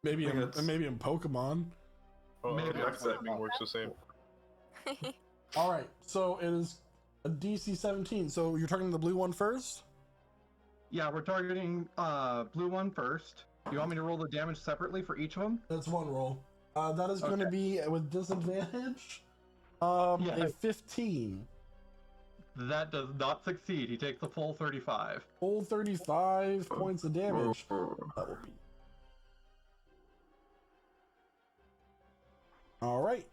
maybe I think in it's- maybe in Pokemon. Oh, Maybe Dark that's- Lightning works the same. All right, so it is a DC 17. So you're targeting the blue one first. Yeah, we're targeting blue one first. You want me to roll the damage separately for each of them? That's one roll. That is going to Okay. be with disadvantage. Yeah. A 15. That does not succeed. He takes the full 35. Full 35 points of damage. Whoa. That will be. All right.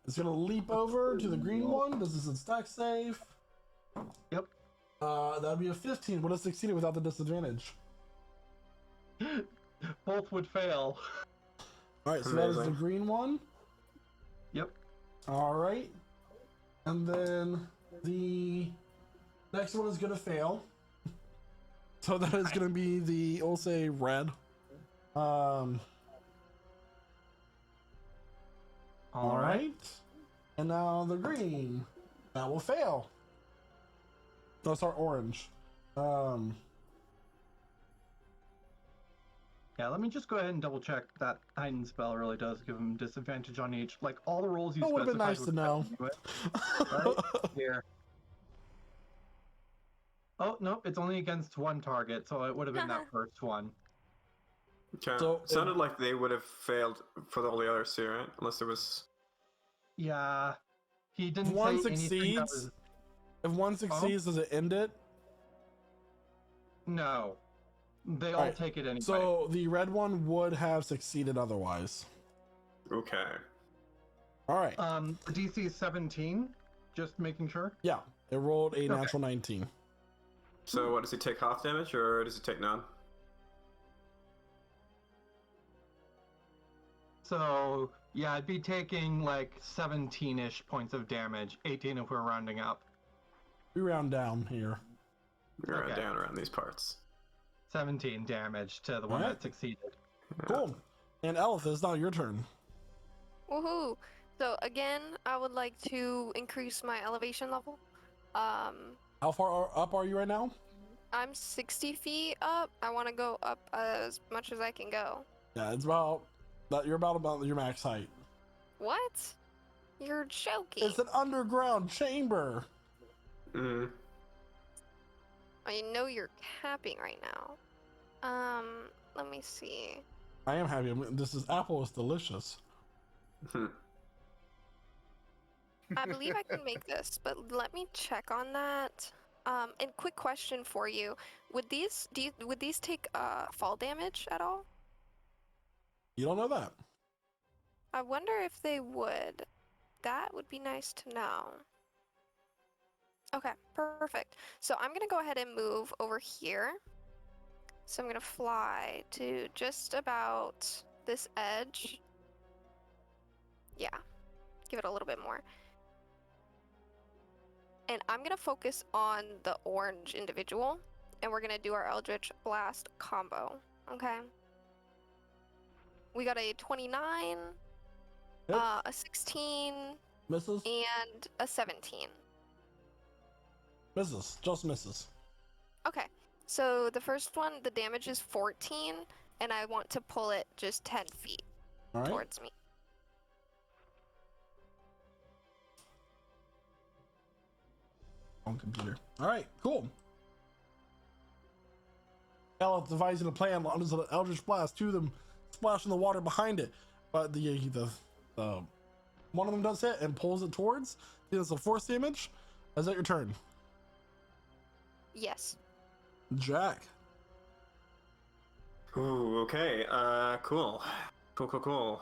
It's gonna leap over to the green one. Does this stack save? Yep. That'd be a 15. Would have succeeded without the disadvantage. Both would fail. All right, so that is the Amazing. green one. Yep. All right, and then the next one is gonna fail. So that is gonna be the, we'll say, red. All right. And now the green. That will fail. No, sorry, orange. Yeah, let me just go ahead and double check that heightened spell really does give him disadvantage on each. Like all the rolls you That would have been specified nice to would know. anyway. Right here. Oh no, it's only against one target, so it would have been that first one. Okay. So, Sounded like they would have failed for all the others too, right? Unless there was. Yeah, he didn't If one say anything that succeeds, was... if one succeeds, does it end it? No, they all Alright, take it anyway. So the red one would have succeeded otherwise. Okay. All right. The DC is 17. Just making sure. Yeah, it rolled a natural 19. So what, does he take half damage or does he take none? So yeah, I'd be taking like 17-ish points of damage, 18 if we're rounding up. We round down here. We're Okay. down around these parts. 17 damage to the one Alright. that succeeded. Cool. And Elith, it's now your turn. Woohoo! So again, I would like to increase my elevation level. How far up are you right now? I'm 60 feet up. I want to go up as much as I can go. Yeah, it's about that. You're about your max height. What? You're joking. It's an underground chamber. Mm. I know you're capping right now. Let me see. I am happy. This apple is delicious. I believe I can make this, but let me check on that. And quick question for you: would these take fall damage at all? You don't know that. I wonder if they would. That would be nice to know. Okay, perfect. So I'm gonna go ahead and move over here. So I'm gonna fly to just about this edge. Yeah, give it a little bit more. And I'm gonna focus on the orange individual, and we're gonna do our Eldritch Blast combo. Okay. We got a 29, Yep. a 16, Misses? and a 17. Misses. Just misses. Okay, so the first one, the damage is 14, and I want to pull it just 10 feet All right. towards me. On computer. All right. Cool. Elith devising a plan launches an Eldritch Blast to them, splashing the water behind it. But the one of them does hit and pulls it towards. It's a force damage. Is that your turn, Yes. Jack? Ooh, okay. Cool. Cool.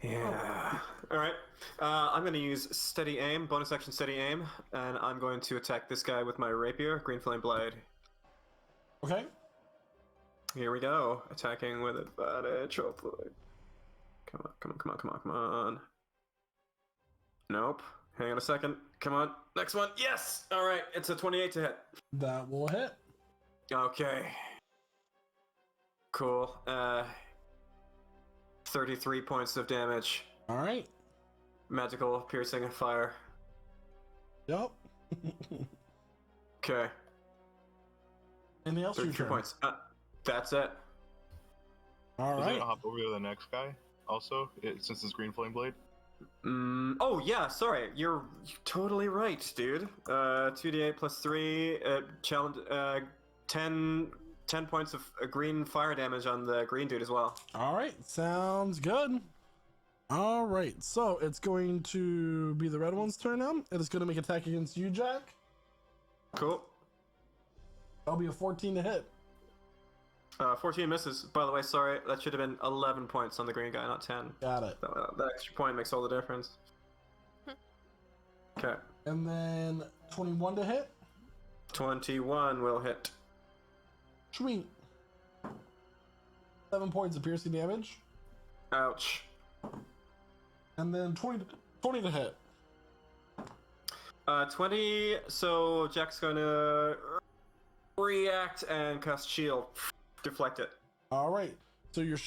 Yeah. All right. I'm going to use steady aim, bonus action steady aim, and I'm going to attack this guy with my rapier, green flame blade. Okay. Here we go. Attacking with advantage, hopefully. Come on. Nope. Hang on a second. Come on. Next one. Yes! Alright, it's a 28 to hit. That will hit. Okay. Cool. 33 points of damage. All right. Magical piercing fire. Yep. Okay. Anything else? 33 points. That's it. All Is it right. gonna hop over to the next guy? Also, since it's green flame blade. Oh yeah, sorry. You're totally right, dude. 2d8 plus 3. Challenge. 10 points of green fire damage on the green dude as well. All right. Sounds good. All right. So it's going to be the red one's turn now. It is going to make attack against you, Jack. Cool. That'll be a 14 to hit. 14 misses. By the way, sorry. That should have been 11 points on the green guy, not 10. Got it. That extra point makes all the difference. Okay. And then 21 to hit. 21 will hit. Sweet. 7 points of piercing damage. Ouch. And then 20 to hit. 20, so Jack's gonna react and cast shield. Deflect it. All right. So you're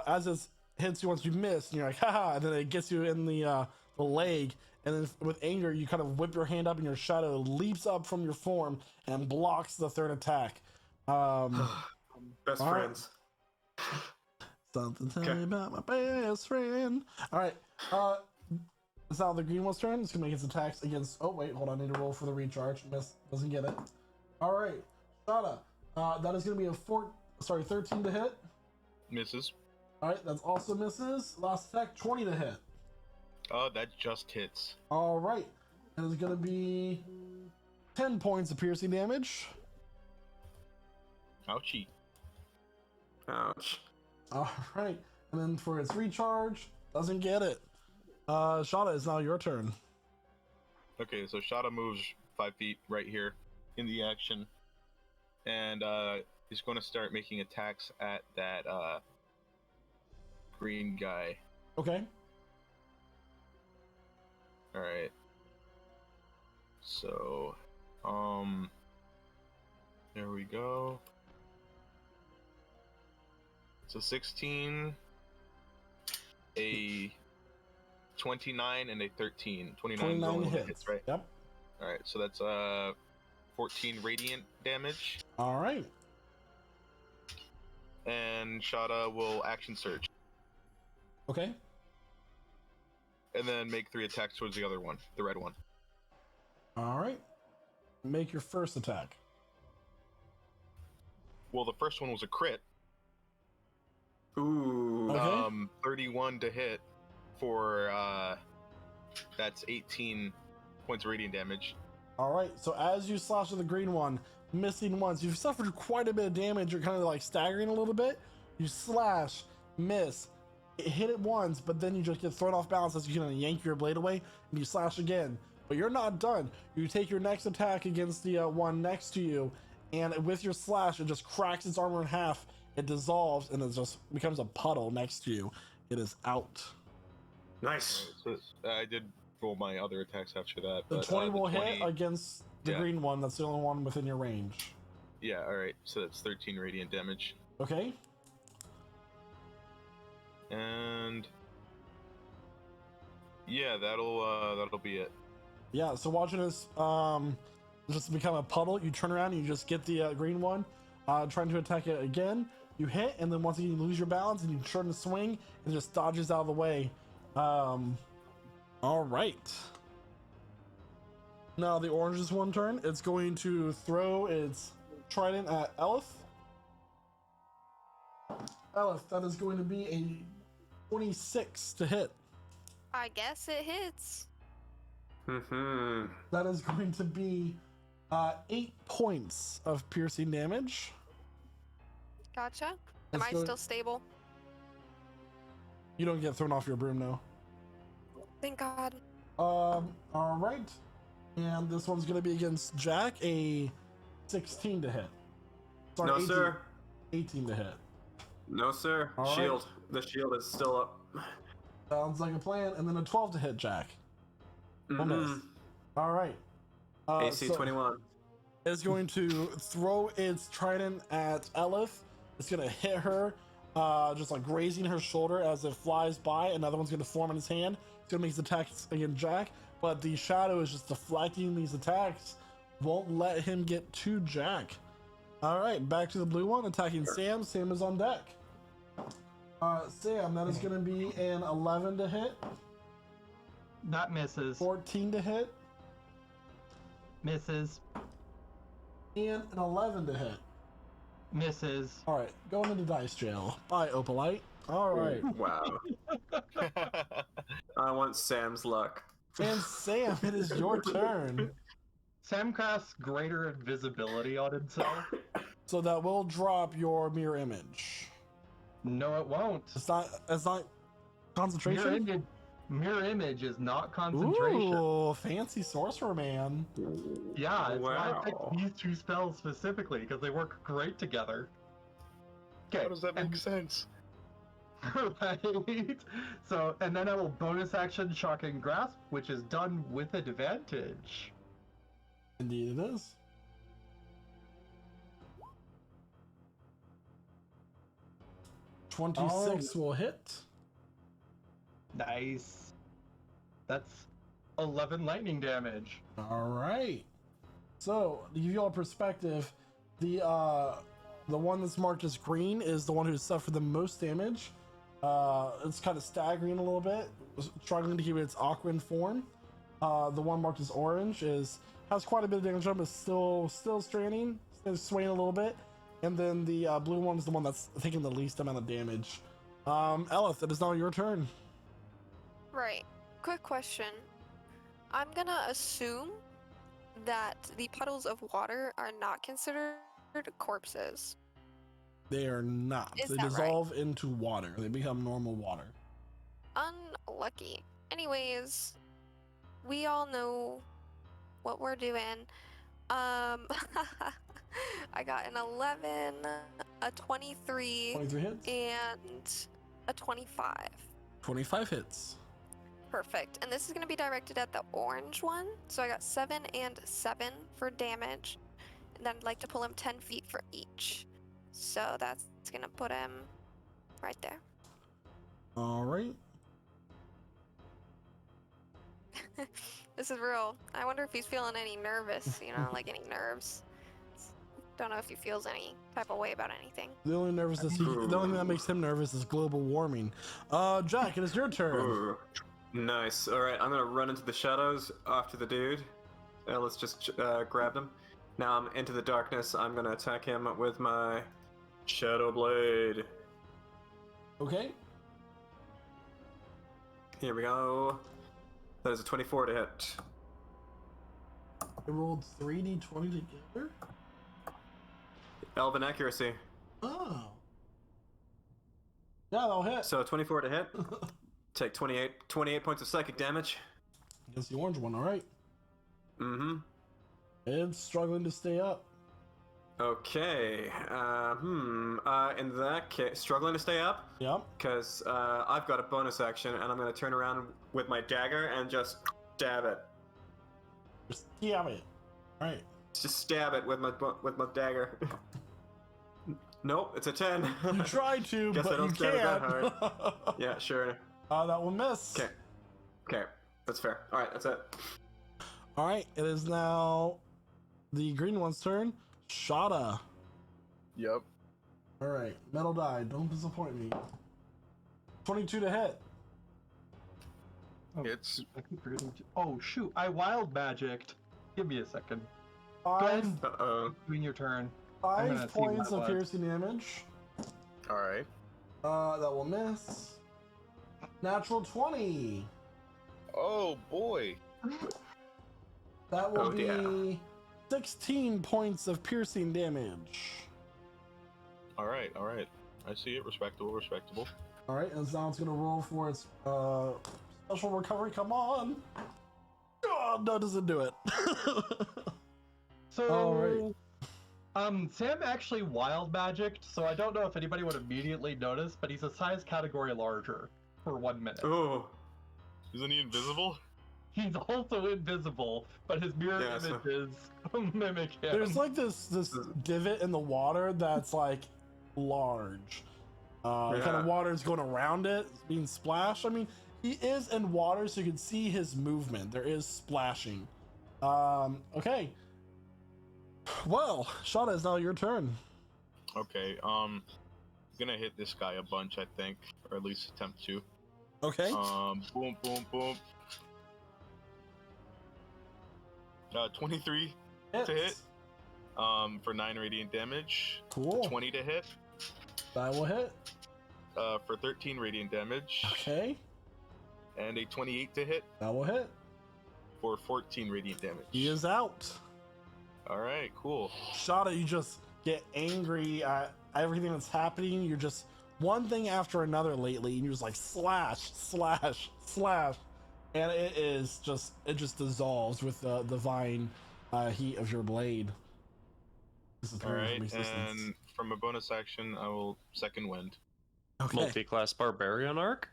as it hits you once you miss, and you're like, haha, and then it gets you in the leg, and then with anger, you kind of whip your hand up, and your shadow leaps up from your form and blocks the third attack. Best all right. friends. Something tell Okay. me about my best friend. All right. It's now the green one's turn. It's gonna make its attacks against. Oh wait, hold on. I need to roll for the recharge. Miss, doesn't get it. All right, Shada. That is gonna be a 13 to hit. Misses. All right, that's also misses. Last attack, 20 to hit. Oh, that just hits. All right, and it's gonna be 10 points of piercing damage. Ouchie. Ouch. All right, and then for its recharge, doesn't get it. Shada, it's now your turn. Okay, so Shada moves 5 feet right here in the action, and he's going to start making attacks at that green guy. Okay. All right. So, there we go. So 16, a 29, and a 13. 29 is the only one that hits, right? Yep. All right, so that's 14 radiant damage, All right. and Shada will action surge, Okay. and then make 3 attacks towards the other one, the red one. All right. Make your first attack. Well, the first one was a crit. Ooh. Okay. 31 to hit for that's 18 points of radiant damage. All right. So as you slash with the green one, missing once, you've suffered quite a bit of damage. You're kind of like staggering a little bit. You slash, miss, hit it once, but then you just get thrown off balance as you kind of yank your blade away, and you slash again. But you're not done. You take your next attack against the one next to you, and with your slash, it just cracks its armor in half. It dissolves, and it just becomes a puddle next to you. It is out. Nice. So I did roll my other attacks after that. The but, 20 will 20 hit against the yeah. green one. That's the only one within your range. Yeah, all right. So that's 13 radiant damage, Okay. and yeah, that'll be it. Yeah. So watching this just become a puddle, you turn around and you just get the green one, trying to attack it again. You hit, and then once again you lose your balance, and you turn to swing, and it just dodges out of the way. All right. Now the orange is one turn. It's going to throw its trident at Elif. Elif, that is going to be a 26 to hit. I guess it hits. Mm-hmm. That is going to be 8 points of piercing damage. Gotcha. Am Let's I go- still stable? You don't get thrown off your broom now. Thank God. All right. And this one's going to be against Jack, a 16 to hit. Sorry, No, 18, sir. 18 to hit. No, sir. All right. Shield. The shield is still up. Sounds like a plan. And then a 12 to hit Jack. Will miss. All right. AC 21. It's going to throw its trident at Elith. It's going to hit her, just like grazing her shoulder as it flies by. Another one's going to form in his hand. It's going to make his attacks against Jack, but the shadow is just deflecting these attacks. Won't let him get to Jack. All right, back to the blue one, attacking Sam. Sam is on deck. Sam, that is going to be an 11 to hit. That misses. 14 to hit. Misses. And an 11 to hit. Misses. All right, going into dice jail. Bye, Opalite. All right. Wow. I want Sam's luck. And Sam, it is your turn. Sam casts greater invisibility on himself. So that will drop your mirror image. No, it won't. It's not concentration. Mirror image is not concentration. Ooh, fancy sorcerer man. Yeah, it's why I Wow. picked these two spells specifically because they work great together. Okay, How does that make sense? right. So, and then I will bonus action Shocking Grasp, which is done with advantage. Indeed, it is. $26 will hit. Nice. That's 11 lightning damage. All right. So to give you all perspective, the one that's marked as green is the one who suffered the most damage. It's kind of staggering a little bit, struggling to keep its Aquan form. The one marked as orange has quite a bit of damage on, but still straining, still swaying a little bit. And then the blue one is the one that's taking the least amount of damage. Elith, it is now your turn. Right. Quick question. I'm gonna assume that the puddles of water are not considered corpses. They are not. Is They that right? dissolve into water. They become normal water. Unlucky. Anyways, we all know what we're doing. I got an 11, a 23, 23 hits. and a 25. 25 hits. Perfect. And this is going to be directed at the orange one. So I got 7 and 7 for damage. And then I'd like to pull him 10 feet for each. So that's going to put him right there. All right. This is real. I wonder if he's feeling any nervous, like any nerves. Don't know if he feels any type of way about anything. The only the only thing that makes him nervous is global warming. Jack, it is your turn. Ooh. Nice. All right, I'm gonna run into the shadows after the dude. Let's just grab him. Now I'm into the darkness. I'm gonna attack him with my Shadow Blade. Okay. Here we go. That is a 24 to hit. I rolled 3d20 together. Elven accuracy. Oh. Yeah, that'll hit. So 24 to hit. Take 28 points of psychic damage. Against the orange one, all right. Mm-hmm. It's struggling to stay up. Okay. In that case, struggling to stay up? Yep. Because I've got a bonus action, and I'm going to turn around with my dagger and just stab it. Just stab it. All right. Just stab it with my dagger. Nope, it's a 10. You tried to, Guess I but don't you stab it that can't. hard. Yeah, sure. That will miss. Okay, that's fair. All right, that's it. All right, it is now the green one's turn. Shada. Yep. All right, metal die. Don't disappoint me. 22 to hit. Oh, It's I keep forgetting to... Oh shoot! I wild magicked. Give me a second. Go ahead and Uh-oh. doing your turn. I'm gonna 5 see points what of that was. piercing damage. all right. That will miss. Natural 20. Oh boy. That will Oh, be dear. 16 points of piercing damage. All right. All right. I see it. Respectable. Respectable. All right, and now it's gonna roll for its special recovery. Come on. Oh, no, doesn't do it. So, All Sam actually wild magicked, so I don't know if anybody would immediately notice, but he's a size category larger for 1 minute. Ooh. Isn't he invisible? He's also invisible, but his mirror Yeah, so- images mimic him. There's like this divot in the water that's like large. Kind Yeah. of water's going around it, being splashed. I mean, he is in water, so you can see his movement. There is splashing. Okay. Well, Shada, it's now your turn. Okay, gonna hit this guy a bunch, I think, or at least attempt to. Okay. Boom, boom, boom. 23 to hit. For 9 radiant damage. Cool. 20 to hit. That will hit. For 13 radiant damage. Okay. And a 28 to hit That will hit. for 14 radiant damage. He is out. All right, cool. Shada, you just get angry at everything that's happening. You're just one thing after another lately, and you're just like slash, slash, slash, and it just dissolves with the divine heat of your blade. All right, From existence. and from a bonus action, I will second wind. Okay. Multi-class barbarian arc.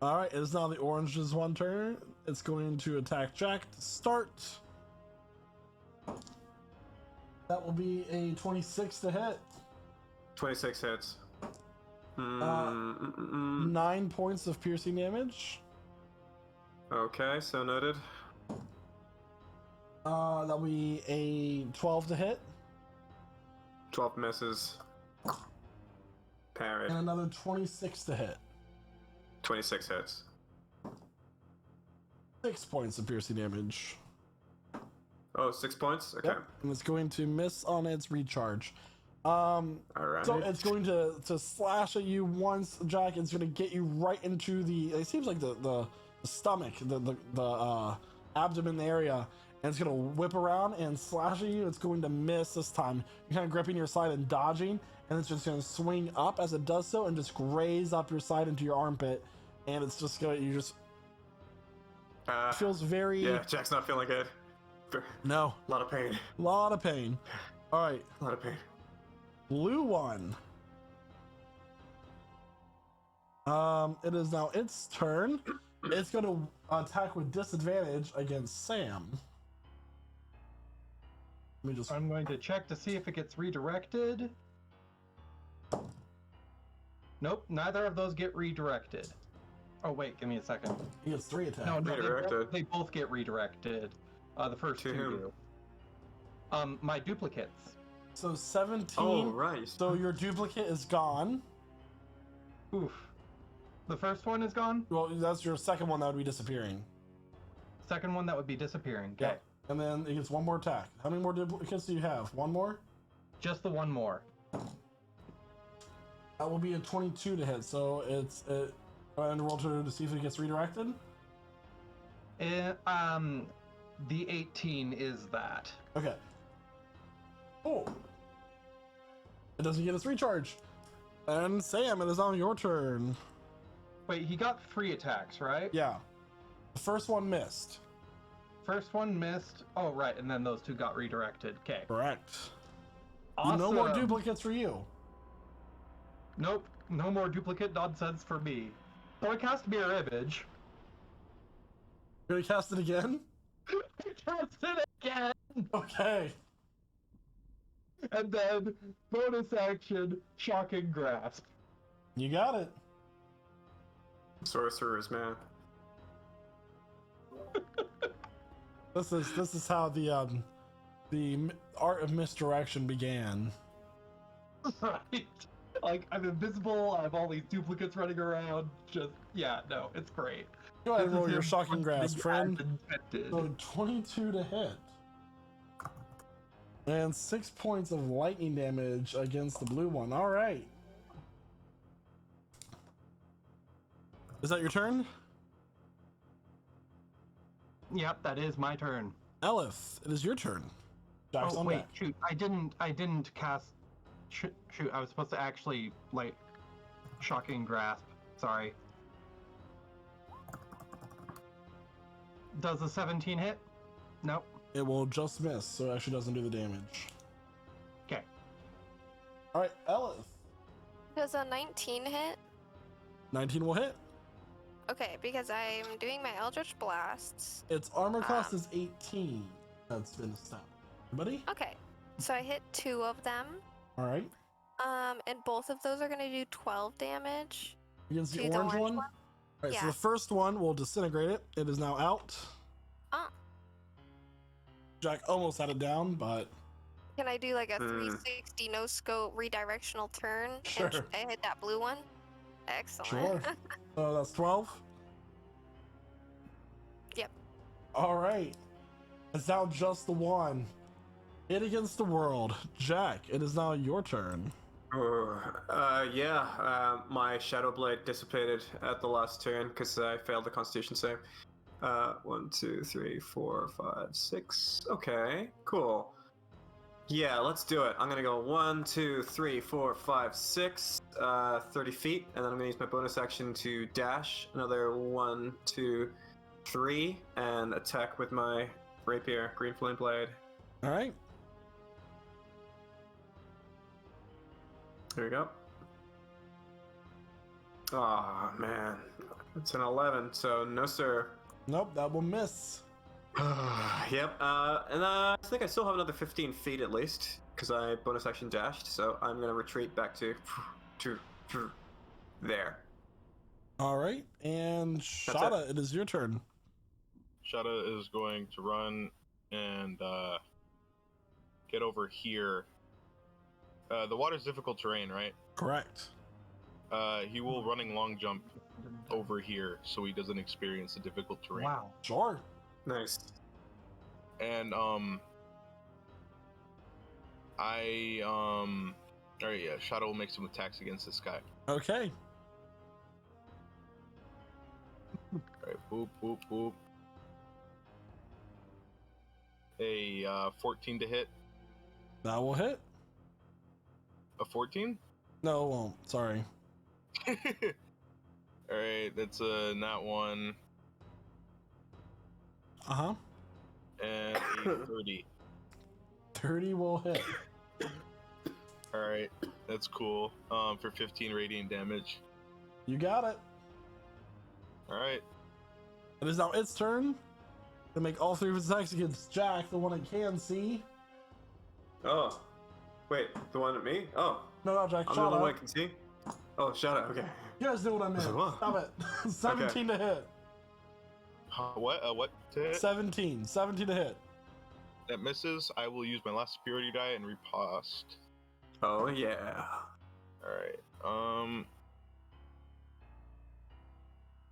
All right, it is now the orange's one turn. It's going to attack Jack to start. That will be a 26 to hit. 26 hits. 9 points of piercing damage. Okay, so noted. That'll be a 12 to hit. 12 misses. Parried. And another 26 to hit. 26 hits. 6 points of piercing damage. Oh, 6 points? Okay. Yep. And it's going to miss on its recharge. Alright. So it's going to slash at you once, Jack. It's going to get you right into it seems like the stomach, the abdomen area. And it's going to whip around and slash at you. It's going to miss this time. You're kind of gripping your side and dodging. And it's just going to swing up as it does so and just graze up your side into your armpit. And it's just going to, feels very... Yeah, Jack's not feeling good. No. A lot of pain. Lot of pain. All right. A lot of pain. Blue one. It is now its turn. It's going to attack with disadvantage against Sam. Let me just... I'm going to check to see if it gets redirected. Nope, neither of those get redirected. Oh wait, give me a second. He gets 3 attacks. No, Redirected. they both get redirected. The first To two whom? do. My duplicates. So 17. Oh, right. So your duplicate is gone. Oof. The first one is gone. Well, that's your second one that would be disappearing. Second one that would be disappearing. Okay. And then it gets 1 more attack. How many more duplicates do you have? 1 more? Just the one more. That will be a 22 to hit. So it's go ahead and roll to see if it gets redirected. The 18 is that. Okay. Oh. It doesn't get its recharge. And Sam, it is on your turn. Wait, he got 3 attacks, right? Yeah. The first one missed. First one missed. Oh, right, and then those 2 got redirected. Okay. Correct. Awesome. No more duplicates for you. Nope, no more duplicate nonsense for me. So I cast Mirror Image. You're gonna cast it again? I cast it again! Okay. And then, bonus action, Shocking Grasp. You got it. Sorcerer's man. This is how the art of misdirection began. Right. Like, I'm invisible, I have all these duplicates running around, yeah, no, it's great. Go ahead and This roll is your him shocking grasp, as friend. intended. So 22 to hit. And 6 points of lightning damage against the blue one. All right. Is that your turn? Yep, that is my turn. Elif, it is your turn. Jack's Oh on wait, deck. shoot, I didn't cast. Shoot, I was supposed to actually like Shocking Grasp. Sorry. Does a 17 hit? Nope. It will just miss, so it actually doesn't do the damage. Okay. All right, Elif. Does a 19 hit? 19 will hit. Okay, because I'm doing my Eldritch Blasts. Its armor class Um, is 18. That's been established. Everybody? Okay, so I hit 2 of them. All right. And both of those are gonna do 12 damage Against to the orange one? All right, so Yeah. the first one will disintegrate it. It is now out. Ah. Jack almost had it down, but Can I do like a Hmm. 360 no scope redirectional turn? Sure. And I hit that blue one. Excellent. sure. So that's 12. Yep. All right. It's now just the one. Hit against the world. Jack, it is now your turn. My Shadow Blade dissipated at the last turn because I failed the Constitution save. 1, 2, 3, 4, 5, 6. Okay, cool. Yeah, let's do it. I'm gonna go 1, 2, 3, 4, 5, 6, 30 feet, and then I'm gonna use my bonus action to dash another 1, 2, 3, and attack with my rapier, Green Flame Blade. All right. Here we go. Oh man, it's an 11, so no sir. Nope, that will miss. Yep. And I think I still have another 15 feet at least because I bonus action dashed. So I'm gonna retreat back to there. All right. And Shada, it is your turn. Shada is going to run and get over here. The water's difficult terrain, right? Correct. He will running long jump over here so he doesn't experience the difficult terrain. Wow. Sure. Nice. And alright, yeah, Shadow will make some attacks against this guy. Okay. Alright, boop, boop, boop. A 14 to hit. That will hit. A 14? No, it won't. Sorry. Alright, that's a nat 1 Uh-huh. and a 30. 30 will hit. Alright, that's cool. For 15 radiant damage. You got it. Alright. It is now its turn to make all 3 of its attacks against Jack, the one it can see. Oh, wait, the one at me? Oh, No, Jack, I'm the only one I Shada. can see. Oh, Shadow. Okay. You guys know what I meant. What? Stop it. 17 to hit. What to hit? 17 to hit. That misses. I will use my last superiority die and riposte. Oh yeah. Alright.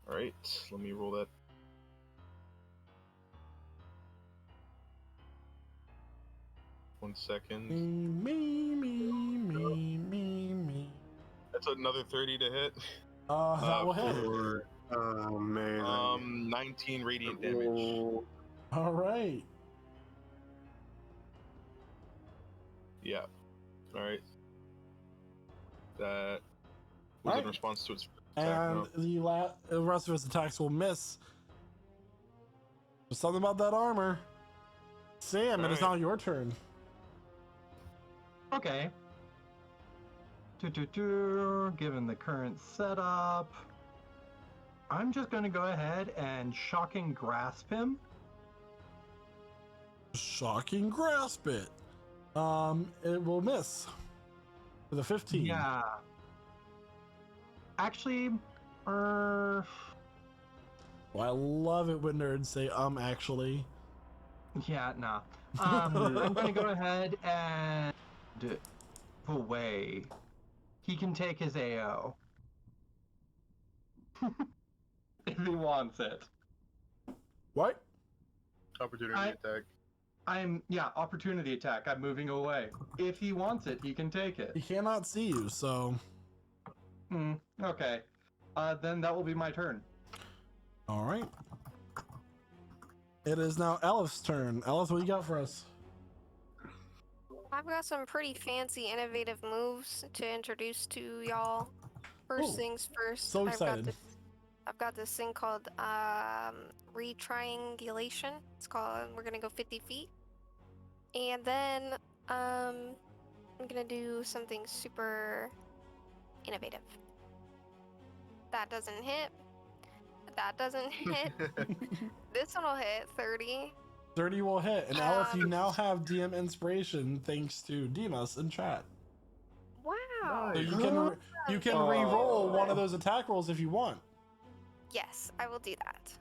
Alright, let me roll that. One second. Me. That's another 30 to hit. That will hit. Oh man. 19 radiant damage. Oh. All right. Yeah. Alright. That was Alright. in response to its attack. And No. the rest of his attacks will miss. There's something about that armor. Sam, it is now Alright. your turn. Okay. Given the current setup, I'm just going to go ahead and shocking grasp him. Shocking grasp it. It will miss with a 15. Yeah. Actually, Well, I love it when nerds say actually. yeah, nah. I'm going to go ahead and away. He can take his AO. If he wants it. What? Opportunity I- attack. Opportunity attack. I'm moving away. If he wants it, he can take it. He cannot see you, so. Okay. Then that will be my turn. All right. It is now Elif's turn. Elif, what you got for us? I've got some pretty fancy, innovative moves to introduce to y'all. First Ooh, things first. so excited. I've got this thing called retriangulation. It's called. We're gonna go 50 feet, and then I'm gonna do something super innovative. That doesn't hit. That doesn't hit. This one will hit 30. 30 will hit. And Aleph, you now have DM inspiration thanks to Demas in chat. Wow. So you can re-roll one of those attack rolls if you want. Yes, I will do that.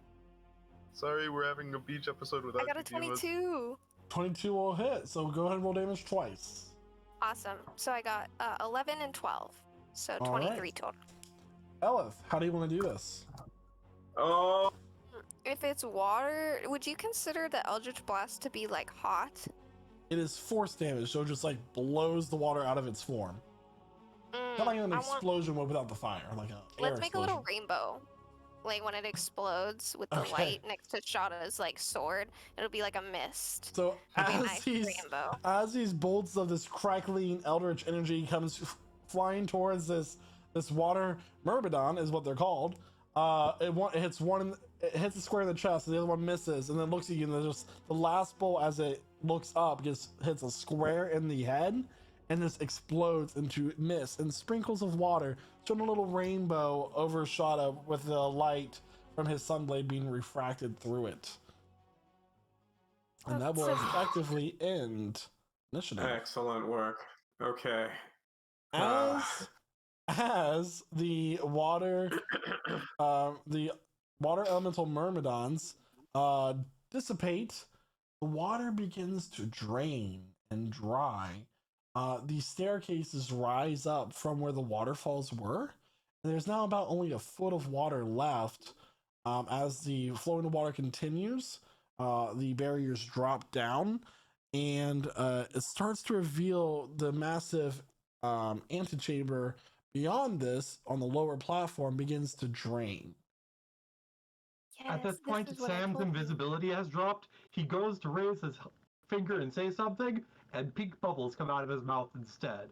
Sorry, we're having a beach episode without I got a you, Dimas. 22. 22 will hit, so go ahead and roll damage twice. Awesome. So I got 11 and 12. So All 23 right. total. Elif, how do you want to do this? Oh, If it's water, would you consider the Eldritch Blast to be like hot? It is force damage, so it just like blows the water out of its form. Not like an explosion without the fire, like a Let's make a little rainbow. Like when it explodes with the light next to Shada's like sword, it'll be like a mist. So It'll be a nice rainbow. as these bolts of this crackling eldritch energy comes flying towards this water myrmidon is what they're called. It hits the square in the chest, and the other one misses, and then looks at you, and then just the last bolt as it looks up hits a square in the head, and this explodes into mist and sprinkles of water, showing a little rainbow over Shada with the light from his sunblade being refracted through it. And that will effectively end initiative. excellent work. Okay. As the water elemental myrmidons dissipate, the water begins to drain and dry. These staircases rise up from where the waterfalls were, and there's now about only a foot of water left. As the flowing of water continues, the barriers drop down, and it starts to reveal the massive antechamber beyond this on the lower platform begins to drain. Yes, At this point, is what I Sam's told you. invisibility has dropped. He goes to raise his finger and say something, and pink bubbles come out of his mouth instead.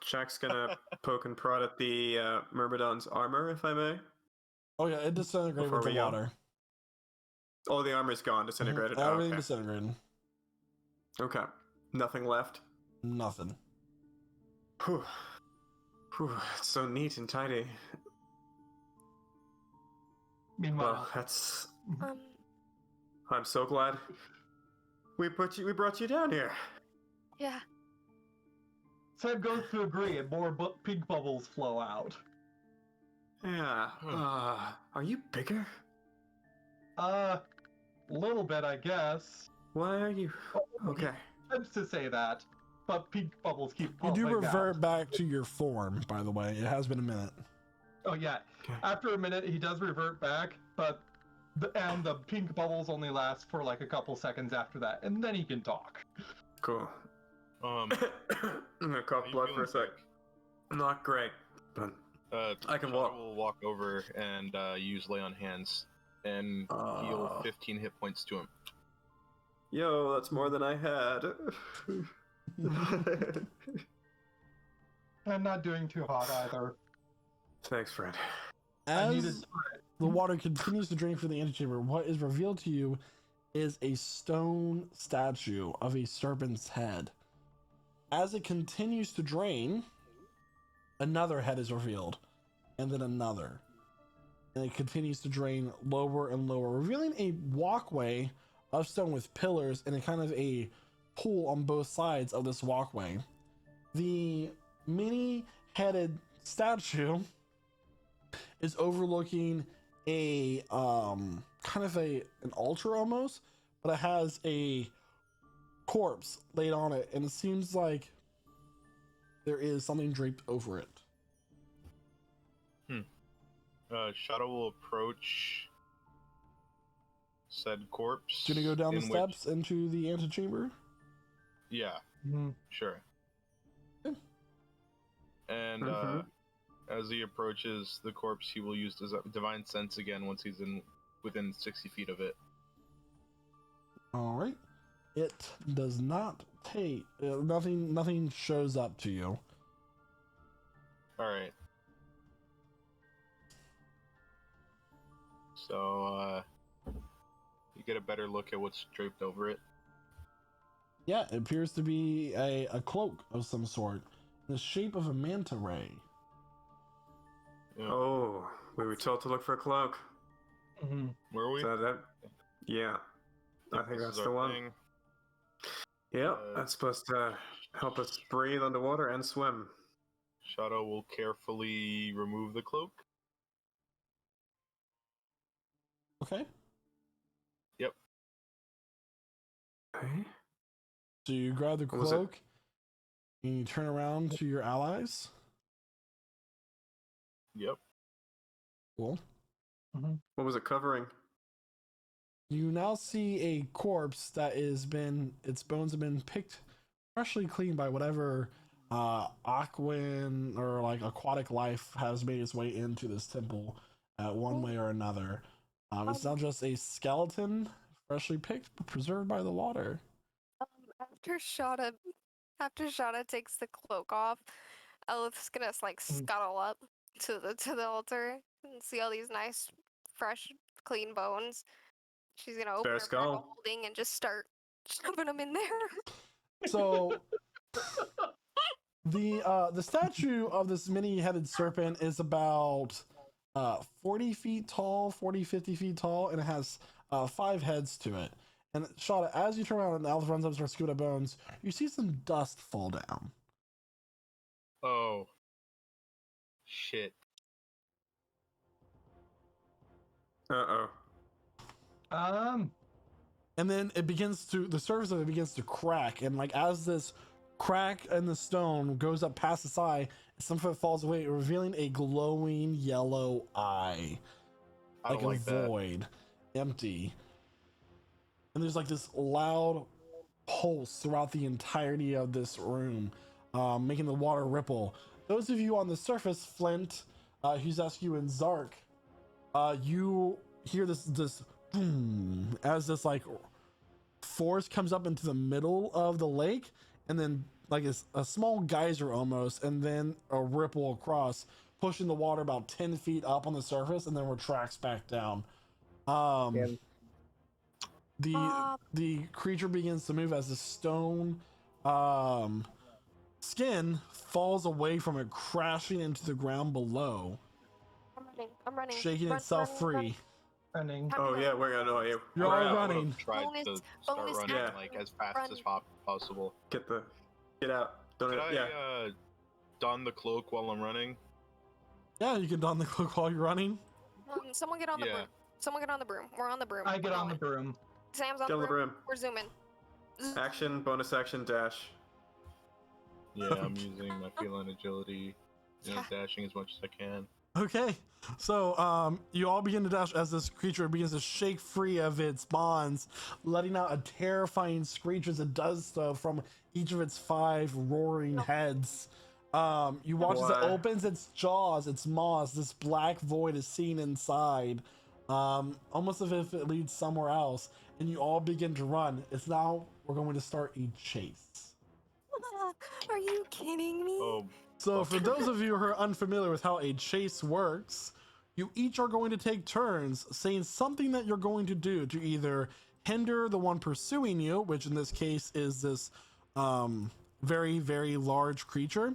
Jack's gonna poke and prod at the Myrmidon's armor, if I may. Oh yeah, it disintegrated Before with the we go. water. Oh, the armor's gone, disintegrated. Oh, Everything okay. disintegrated. Okay. Nothing left. Nothing. Whew. Whew. It's so neat and tidy. Meanwhile, Well, that's. Um, I'm so glad we brought you down here. yeah. Sam goes to agree, and more pink bubbles flow out. Yeah. Are you bigger? Little bit, I guess. Why are you? Okay. Attempts to say that, but pink bubbles keep You popping do revert out. back to your form, by the way. It has been a minute. Oh yeah. Okay. After a minute, he does revert back, but the pink bubbles only last for like a couple seconds after that, and then he can talk. Cool. Um, I'm gonna cough how you blood for a feeling, sec. Not great, but I can Shadow walk. will walk over and use lay on hands and heal 15 hit points to him. Yo, that's more than I had. I'm not doing too hot either. Thanks, friend. I needed As the water continues to drain from the antechamber, what is revealed to you is a stone statue of a serpent's head. As it continues to drain, another head is revealed, and then another. And it continues to drain lower and lower, revealing a walkway of stone with pillars and a kind of a pool on both sides of this walkway. The many-headed statue is overlooking a kind of an altar almost, but it has a corpse laid on it, and it seems like there is something draped over it. Shadow will approach said corpse. Do you want to go down the in steps into the antechamber? Yeah, sure. Yeah. And as he approaches the corpse, he will use divine sense again once he's within 60 feet of it. All right. It does not take nothing shows up to you. All right. So you get a better look at what's draped over it. Yeah, it appears to be a cloak of some sort, in the shape of a manta ray. Yeah. Oh, we were told to look for a cloak. Mhm. Were we? So that, yeah, I think this that's is the our one. thing. Yep, that's supposed to help us breathe underwater and swim. Shadow will carefully remove the cloak. Okay. Yep. Okay. So you grab the What was it? cloak and you turn around to your allies. Yep. Cool. What was it covering? You now see a corpse that is been its bones have been picked freshly clean by whatever aquan or like aquatic life has made its way into this temple one way or another. It's now just a skeleton, freshly picked but preserved by the water. After Shada takes the cloak off, Elif's gonna like scuttle up to the altar and see all these nice, fresh, clean bones. She's gonna open Fair her bag skull. of holding and just start shoving them in there. So the statue of this many-headed serpent is about 40 feet tall, 40, 50 feet tall, and it has 5 heads to it. And Shada, as you turn around and Alpha runs up and starts scooping up bones, you see some dust fall down. Oh. Shit. Uh-oh. And then the surface of it begins to crack, and like as this crack in the stone goes up past its eye, some of it falls away, revealing a glowing yellow eye, I don't like a that. void, empty. And there's like this loud pulse throughout the entirety of this room, making the water ripple. Those of you on the surface, Flint, Huzescu, and Zark, you hear this boom as this like force comes up into the middle of the lake, and then like a small geyser almost, and then a ripple across, pushing the water about 10 feet up on the surface, and then retracts back down. The creature begins to move as the stone skin falls away from it, crashing into the ground below, I'm running. shaking Run, itself run, free. Running. Time to Oh go. yeah, we're gonna know you. You're We're all out. running. Tried Bonus- to start bonus running action. like as fast Run. as possible. Get out. Don't Could I yeah. don the cloak while I'm running? Yeah, you can don the cloak while you're running. Someone get on the Yeah. broom. Someone get on the broom. We're on the broom. I get We're on the going. broom. Sam's on Get on the the broom. broom. We're zooming. Action, bonus action, dash. Yeah, I'm using my feline agility, dashing as much as I can. Okay, so you all begin to dash as this creature begins to shake free of its bonds, letting out a terrifying screech as it does so from each of its 5 roaring heads. You watch as it Why? opens its jaws, its maws. This black void is seen inside, almost as if it leads somewhere else. And you all begin to run. It's now we're going to start a chase. Are you kidding me? Oh, So for those of you who are unfamiliar with how a chase works, you each are going to take turns saying something that you're going to do to either hinder the one pursuing you, which in this case is this very, very large creature,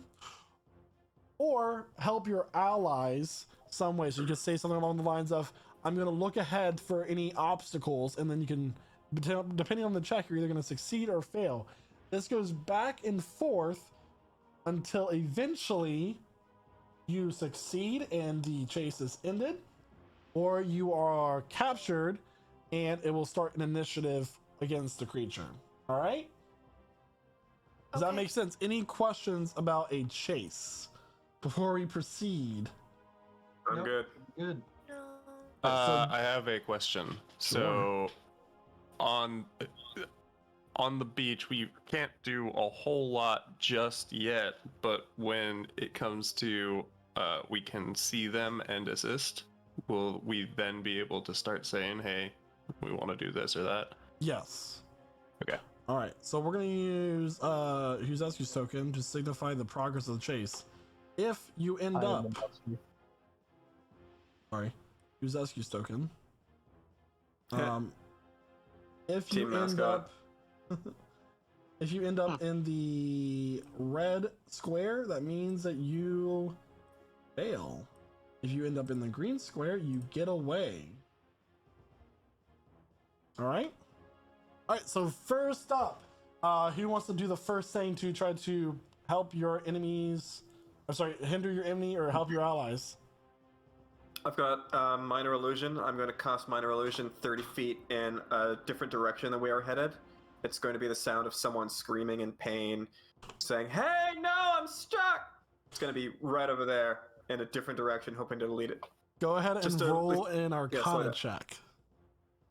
or help your allies some way. So you can say something along the lines of, I'm going to look ahead for any obstacles, and then you can, depending on the check, you're either going to succeed or fail. This goes back and forth until eventually you succeed and the chase is ended, or you are captured and it will start an initiative against the creature. All right? Does that Okay. make sense? Any questions about a chase before we proceed? I'm Nope. good. Good. No. I have a question. Sure. So, on the beach, we can't do a whole lot just yet, but when it comes to we can see them and assist, will we then be able to start saying, hey, we want to do this or that? Yes. Okay. All right. So we're going to use Huzescu's token to signify the progress of the chase. If you end up... Sorry. Huzescu's token. If you Team end mascot. up... If you end up in the red square, that means that you fail. If you end up in the green square, you get away. All right. All right. So first up, who wants to do the first thing to try to help your enemies? I'm sorry, hinder your enemy or help your allies? I've got Minor Illusion. I'm going to cast Minor Illusion 30 feet in a different direction than we are headed. It's going to be the sound of someone screaming in pain, saying, "Hey, no, I'm stuck!" It's going to be right over there in a different direction, hoping to lead it. Go ahead and Just roll an Arcana that. check.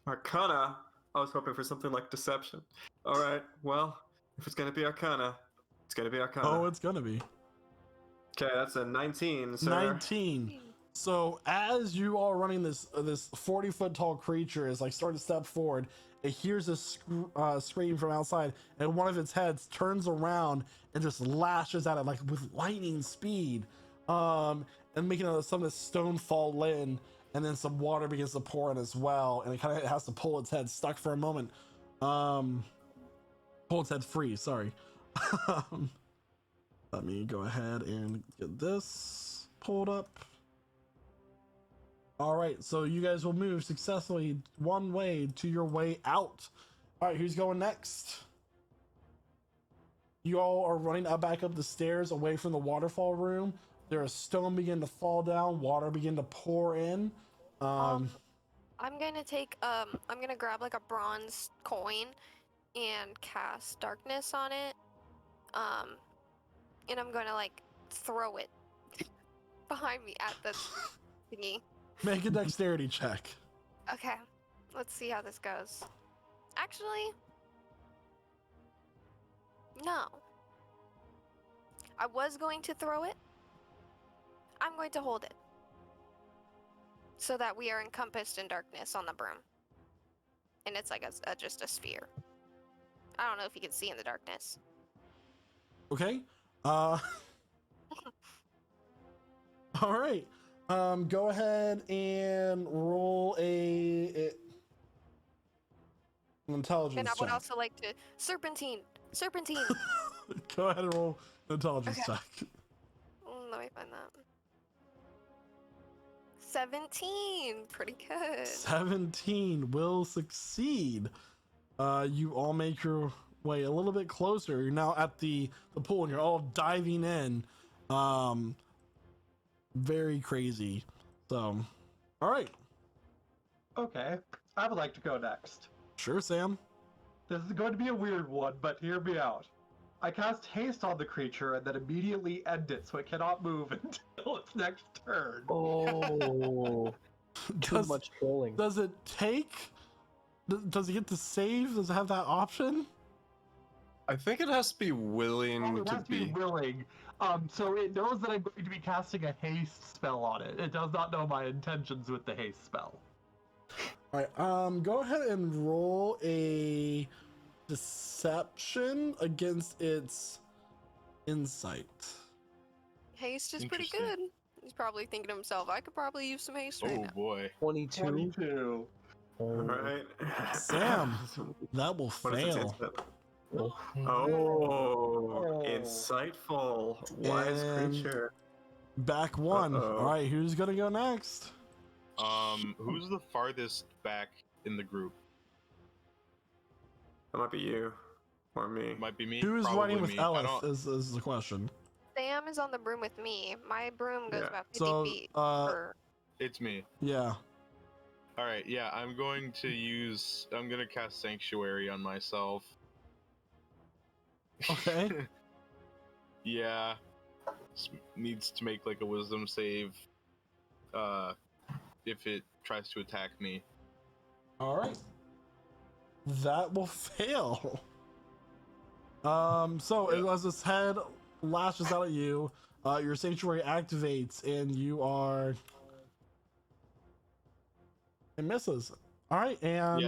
Arcana? I was hoping for something like Deception. All right, well, if it's going to be Arcana, it's going to be Arcana. Oh, it's going to be. Okay, that's a 19, sir. 19. So as you are running this 40-foot tall creature is like starting to step forward, it hears a scream from outside, and one of its heads turns around and just lashes at it like with lightning speed, and making some of the stone fall in, and then some water begins to pour in as well, and it kind of has to pull its head stuck for a moment. Pull its head free. Sorry. Let me go ahead and get this pulled up. All right, so you guys will move successfully one way to your way out. All right, who's going next? You all are running back up the stairs away from the waterfall room. There's stone begin to fall down, water begin to pour in. I'm gonna take I'm gonna grab like a bronze coin and cast darkness on it. And I'm gonna like throw it behind me at the thingy. Make a dexterity check. Okay, let's see how this goes. Actually, no. I was going to throw it. I'm going to hold it. So that we are encompassed in darkness on the broom. And it's like just a sphere. I don't know if you can see in the darkness. Okay. All right. Go ahead and roll an intelligence And I would check. also like to serpentine. Go ahead and roll an intelligence Okay. check. Let me find that. 17. Pretty good. 17 will succeed. You all make your way a little bit closer. You're now at the pool and you're all diving in. Very crazy. So, all right. Okay, I would like to go next. Sure, Sam. This is going to be a weird one, but hear me out. I cast haste on the creature and then immediately end it so it cannot move until its next turn. Oh, too much trolling. Does it take? Does it get to save? Does it have that option? I think it has to be willing Oh, it to has to be be. willing. So it knows that I'm going to be casting a haste spell on it. It does not know my intentions with the haste spell. All right. Go ahead and roll a deception against its insight. Haste is pretty Interesting. good. He's probably thinking to himself, I could probably use some haste right Oh now. boy. 22. 22. All Oh, right. Sam, that will What is its fail. insight? oh. Oh, insightful, wise And- creature. Back one. Uh-oh. All right, who's gonna go next? Who's the farthest back in the group? That might be you, or me. Might be me. Who is Probably running with me. I Ellis? don't- Is the question. Sam is on the broom with me. My broom goes Yeah. about 50 So, feet. uh, It's me. yeah. All right. Yeah, I'm going to cast Sanctuary on myself. Okay. Yeah. Needs to make like a Wisdom save. If it tries to attack me. All right. That will fail. So Yeah. as its head lashes out at you, your sanctuary activates and you are. It misses. All right, and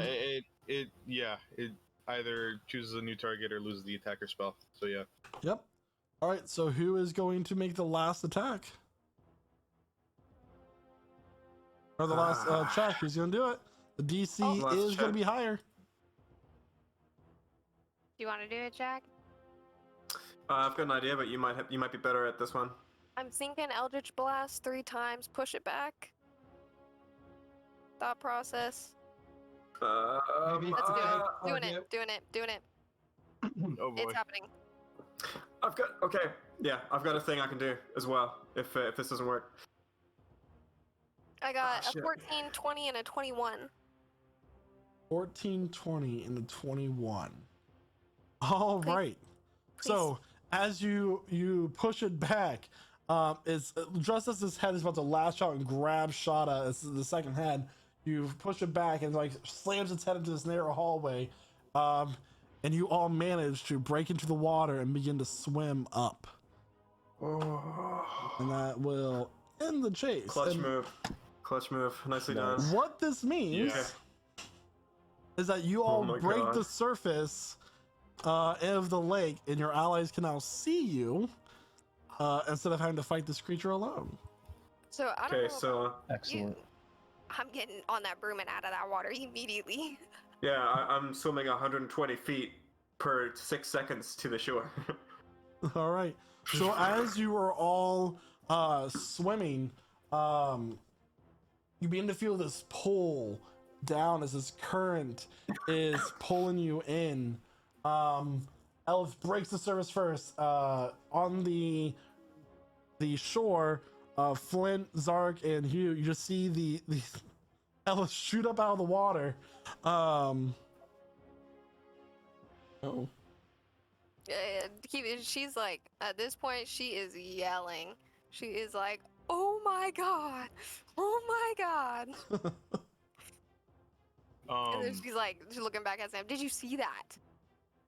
Yeah, it either chooses a new target or loses the attacker spell. So yeah. yep. All right, so who is going to make the last attack? Or the last check? Who's going to do it? The DC Last is going check. to be higher. Do you want to do it, Jack? I've got an idea, but you might be better at this one. I'm thinking Eldritch Blast 3 times, push it back. Thought process. Maybe Let's do it. target. Doing it. Oh boy. It's happening. I've got a thing I can do as well if this doesn't work. I got a shit. 14, 20, and a 21. 14, 20, and a 21. All Please- right. So as you push it back, it's just as his head is about to lash out and grab Shada as the second head, you push it back and like slams its head into this narrow hallway, and you all manage to break into the water and begin to swim up, and that will end the chase. Clutch And move, nicely done. what this means Yeah. is that you all my break God. the surface of the lake, and your allies can now see you instead of having to fight this creature alone. So I don't Okay, know so about Excellent. you. I'm getting on that broom and out of that water immediately. yeah, I'm swimming 120 feet per 6 seconds to the shore. All right. So as you are all swimming, you begin to feel this pull down as this current is pulling you in. Elf breaks the surface first. On the shore, Flint, Zark, and Hugh, you just see the Elf shoot up out of the water. Oh. She's like, at this point, she is yelling. She is like, oh my god! Oh my god! And then she's like, she's looking back at Sam. Did you see that?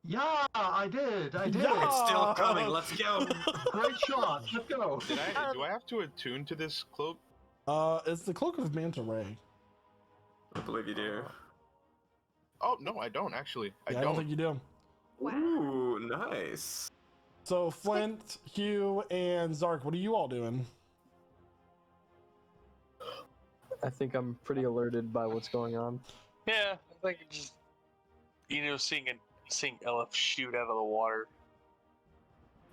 Yeah, I did. Yeah. It's still coming. Let's go. Great shot. Let's go. Do I have to attune to this cloak? It's the Cloak of Manta Ray. I believe you do. Oh no, I don't actually. Yeah, I don't think you do. Ooh, nice. So Flint, Hugh, and Zark, what are you all doing? I think I'm pretty alerted by what's going on. Yeah, I think it's just seeing Elf shoot out of the water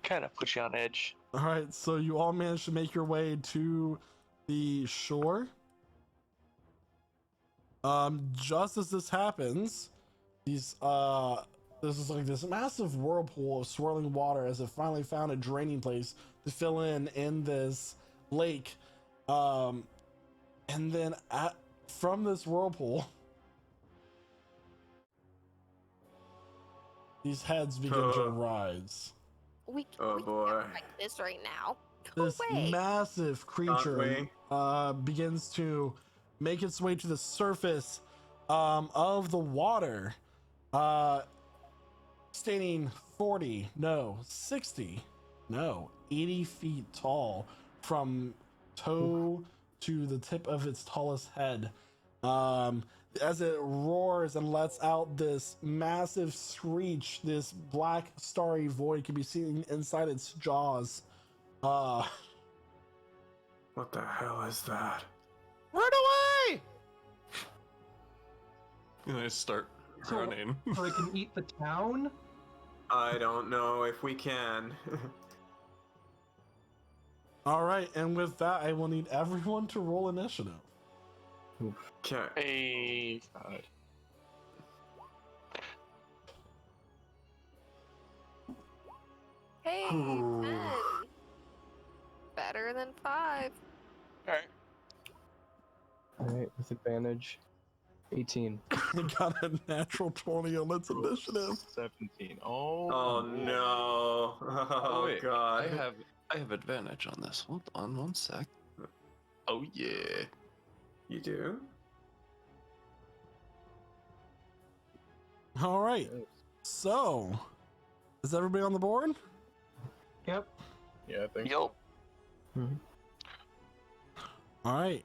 kind of puts you on edge. All right, so you all managed to make your way to the shore. Just as this happens, this is like this massive whirlpool of swirling water as it finally found a draining place to fill in this lake. And then from this whirlpool, these heads begin to rise. We Oh, we boy. can't fight this right now. No This way. massive creature begins to make its way to the surface of the water, standing 80 feet tall from toe to the tip of its tallest head. As it roars and lets out this massive screech, this black starry void can be seen inside its jaws. What the hell is that? Run away! And I start So- running. So it can eat the town? I don't know if we can. All right, and with that, I will need everyone to roll initiative. Okay. Hey, Hey, Ooh. 10. Better than 5. all right. Alright, with advantage. 18. It got a natural 20 on its initiative. 17. Oh. Oh no. Oh wait, god. I have advantage on this. Hold on one sec. Oh yeah. You do? All right, so is everybody on the board? Yep. Yeah, I think. Yup. All right,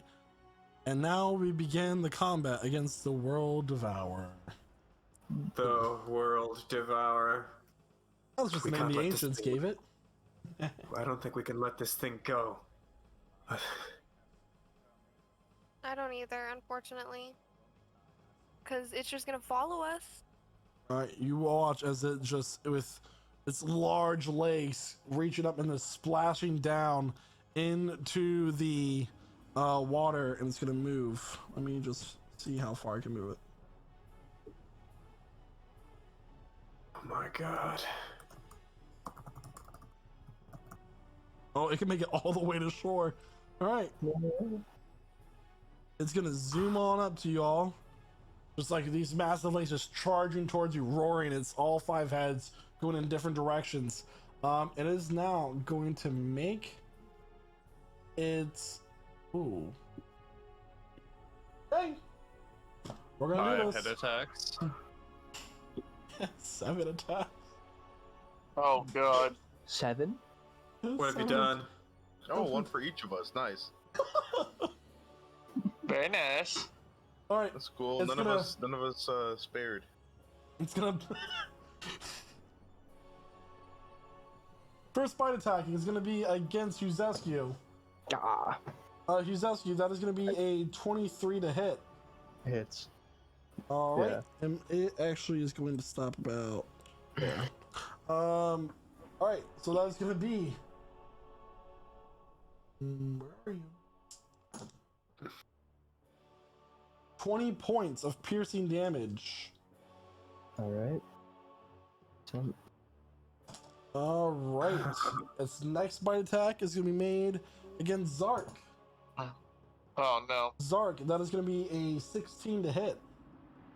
and now we begin the combat against the World Devourer. The World Devourer. That was just the We name can't the let this ancients thing- gave it. I don't think we can let this thing go. I don't either, unfortunately. Because it's just going to follow us. All right, you watch as it just with its large legs reaching up and then splashing down into the water, and it's gonna move. Let me just see how far I can move it. Oh my god. Oh, it can make it all the way to shore. All right. It's gonna zoom on up to y'all. Just like these massive lakes just charging towards you, roaring. It's all 5 heads going in different directions. It is now going to make its... Ooh. Hey! We're gonna do 5 this. head attacks. 7 attacks. Oh god. 7? What have you done? Oh, one for each of us. Nice. Very nice. All right. That's cool. It's None of us spared. It's gonna... First bite attacking is gonna be against Huzescu. Ah, Huzescu, that is gonna be a 23 to hit. hits. All right, Yeah. and it actually is going to stop about there. All right, so that is going to be. Where are you? 20 points of piercing damage. All right. So, All right, its next bite attack is going to be made against Zark. Oh no. Zark, that is going to be a 16 to hit.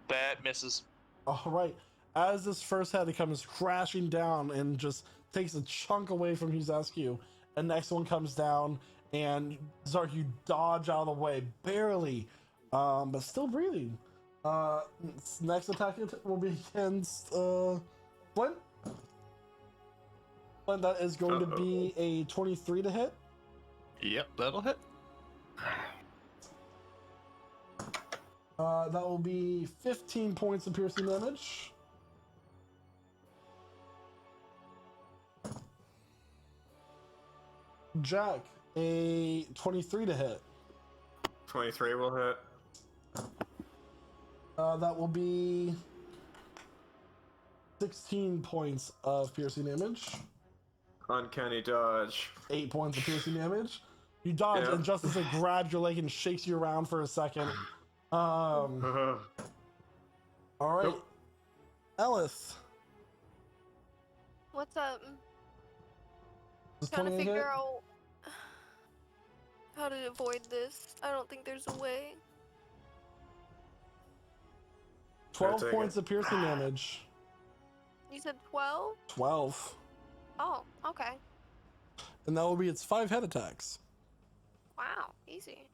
That misses. All right. As this first head comes crashing down and just takes a chunk away from Huzescu, the next one comes down, and Zark, you dodge out of the way, barely, but still breathing. Next attack will be against Flint. Flint, that is going to be a 23 to hit. Yep, that'll hit. That will be 15 points of piercing damage. Jack, a 23 to hit. 23 will hit. That will be 16 points of piercing damage. Uncanny dodge. 8 points of piercing damage. You dodge, Yeah. and just as it grabs your leg and shakes you around for a second. All right. Nope. Ellis. What's up? Does Trying to 28 hit? figure out how to avoid this. I don't think there's a way. 12 take points it. of piercing damage. You said 12? 12. Oh, okay. And that will be its 5 head attacks. Wow, easy.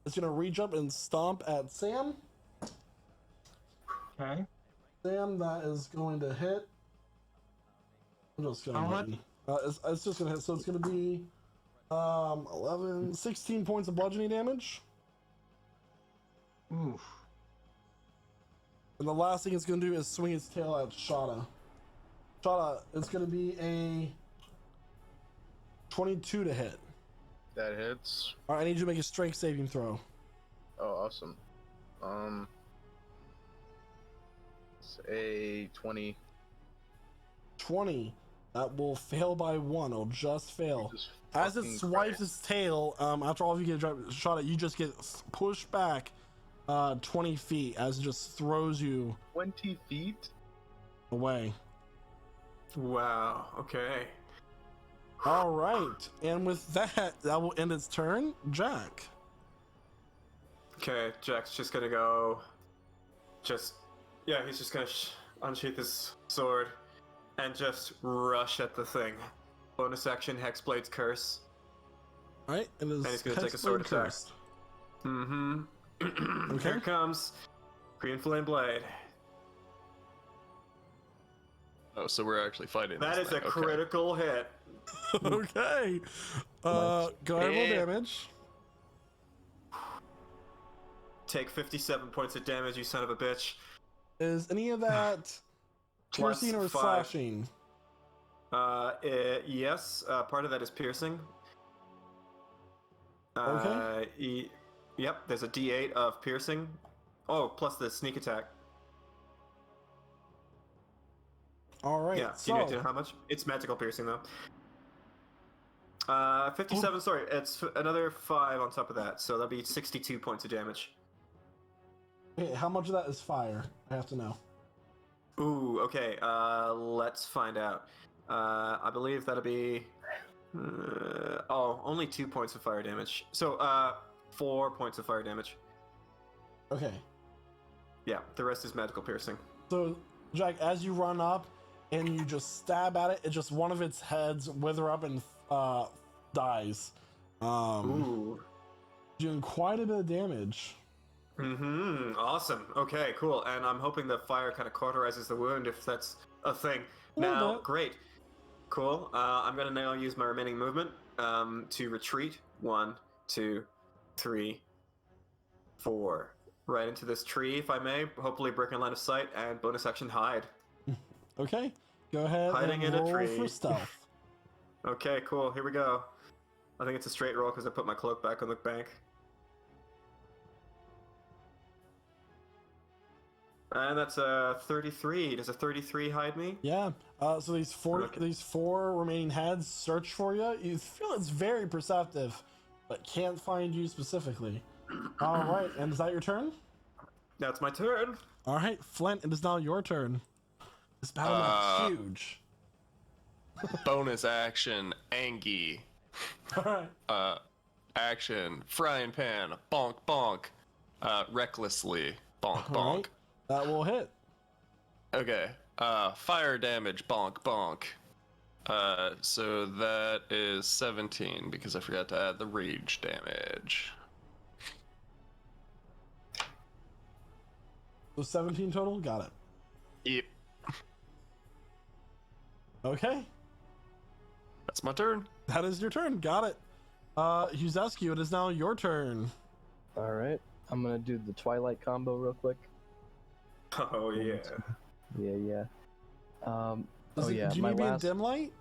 It's going to reach up and stomp at Sam. Okay. Sam, that is going to hit. I'm just going How to it's just going to hit. So it's going to be 11, 16 points of bludgeoning damage. Oof. And the last thing it's going to do is swing its tail at Shada. Shada, it's going to be a 22 to hit. That hits. All right, I need you to make a strength saving throw. Oh, awesome. It's a 20. 20. That will fail by 1. It'll just fail. Jesus As it fucking swipes Christ. its tail, after all of you get a shot at, you just get pushed back 20 feet as it just throws you 20 feet? away. Wow. Okay. All right, and with that, that will end its turn. Jack. Okay, Jack's just gonna go. Yeah, he's just gonna unsheath his sword and just rush at the thing. Bonus action, Hexblade's Curse. All right, it is. And he's gonna take a sword Hexblade attack. cursed. Mm-hmm. Okay. Here it comes. Green Flame Blade. Oh, so we're actually fighting. That this is a thing. Okay. critical hit. Okay. Go ahead, roll Yeah. damage. Take 57 points of damage, you son of a bitch. Is any of that Plus piercing or 5. slashing? Yes, part of that is piercing. Okay. Yep, there's a D8 of piercing. Oh, plus the sneak attack. All right. Yeah, so do you know how much? It's magical piercing though. 57. Sorry, it's another 5 on top of that, so that'll be 62 points of damage. Okay, how much of that is fire? I have to know. Ooh, okay. Let's find out. I believe that'll be. Only 2 points of fire damage. So, 4 points of fire damage. Okay. Yeah, the rest is magical piercing. So, Jack, as you run up and you just stab at it, just one of its heads wither up and dies. Ooh. Doing quite a bit of damage. Awesome. Okay, cool. And I'm hoping the fire kind of cauterizes the wound, if that's a thing. Now, great. Cool. I'm gonna now use my remaining movement to retreat. 1, 2, 3, 4. Right into this tree, if I may. Hopefully breaking line of sight, and bonus action hide. Okay. Go ahead Hiding and in a roll tree. for stealth. Okay, cool. Here we go. I think it's a straight roll because I put my cloak back on the bank. And that's a 33. Does a 33 hide me? Yeah. So these four remaining heads search for you. You feel it's very perceptive, but can't find you specifically. All right, and is that your turn? That's my turn. All right, Flint, it is now your turn. This battle map is huge. Bonus action, Angie. All right. Action, frying pan, bonk bonk. Recklessly, bonk All bonk. right. That will hit. Okay. Fire damage, bonk bonk. So that is 17 because I forgot to add the rage damage. So 17 total? Got it. Yep. Okay. That's my turn. That is your turn. Got it. Huzescu, it is now your turn. All right. I'm gonna do the Twilight combo real quick. Oh, yeah. Yeah. Do you need to be in dim light?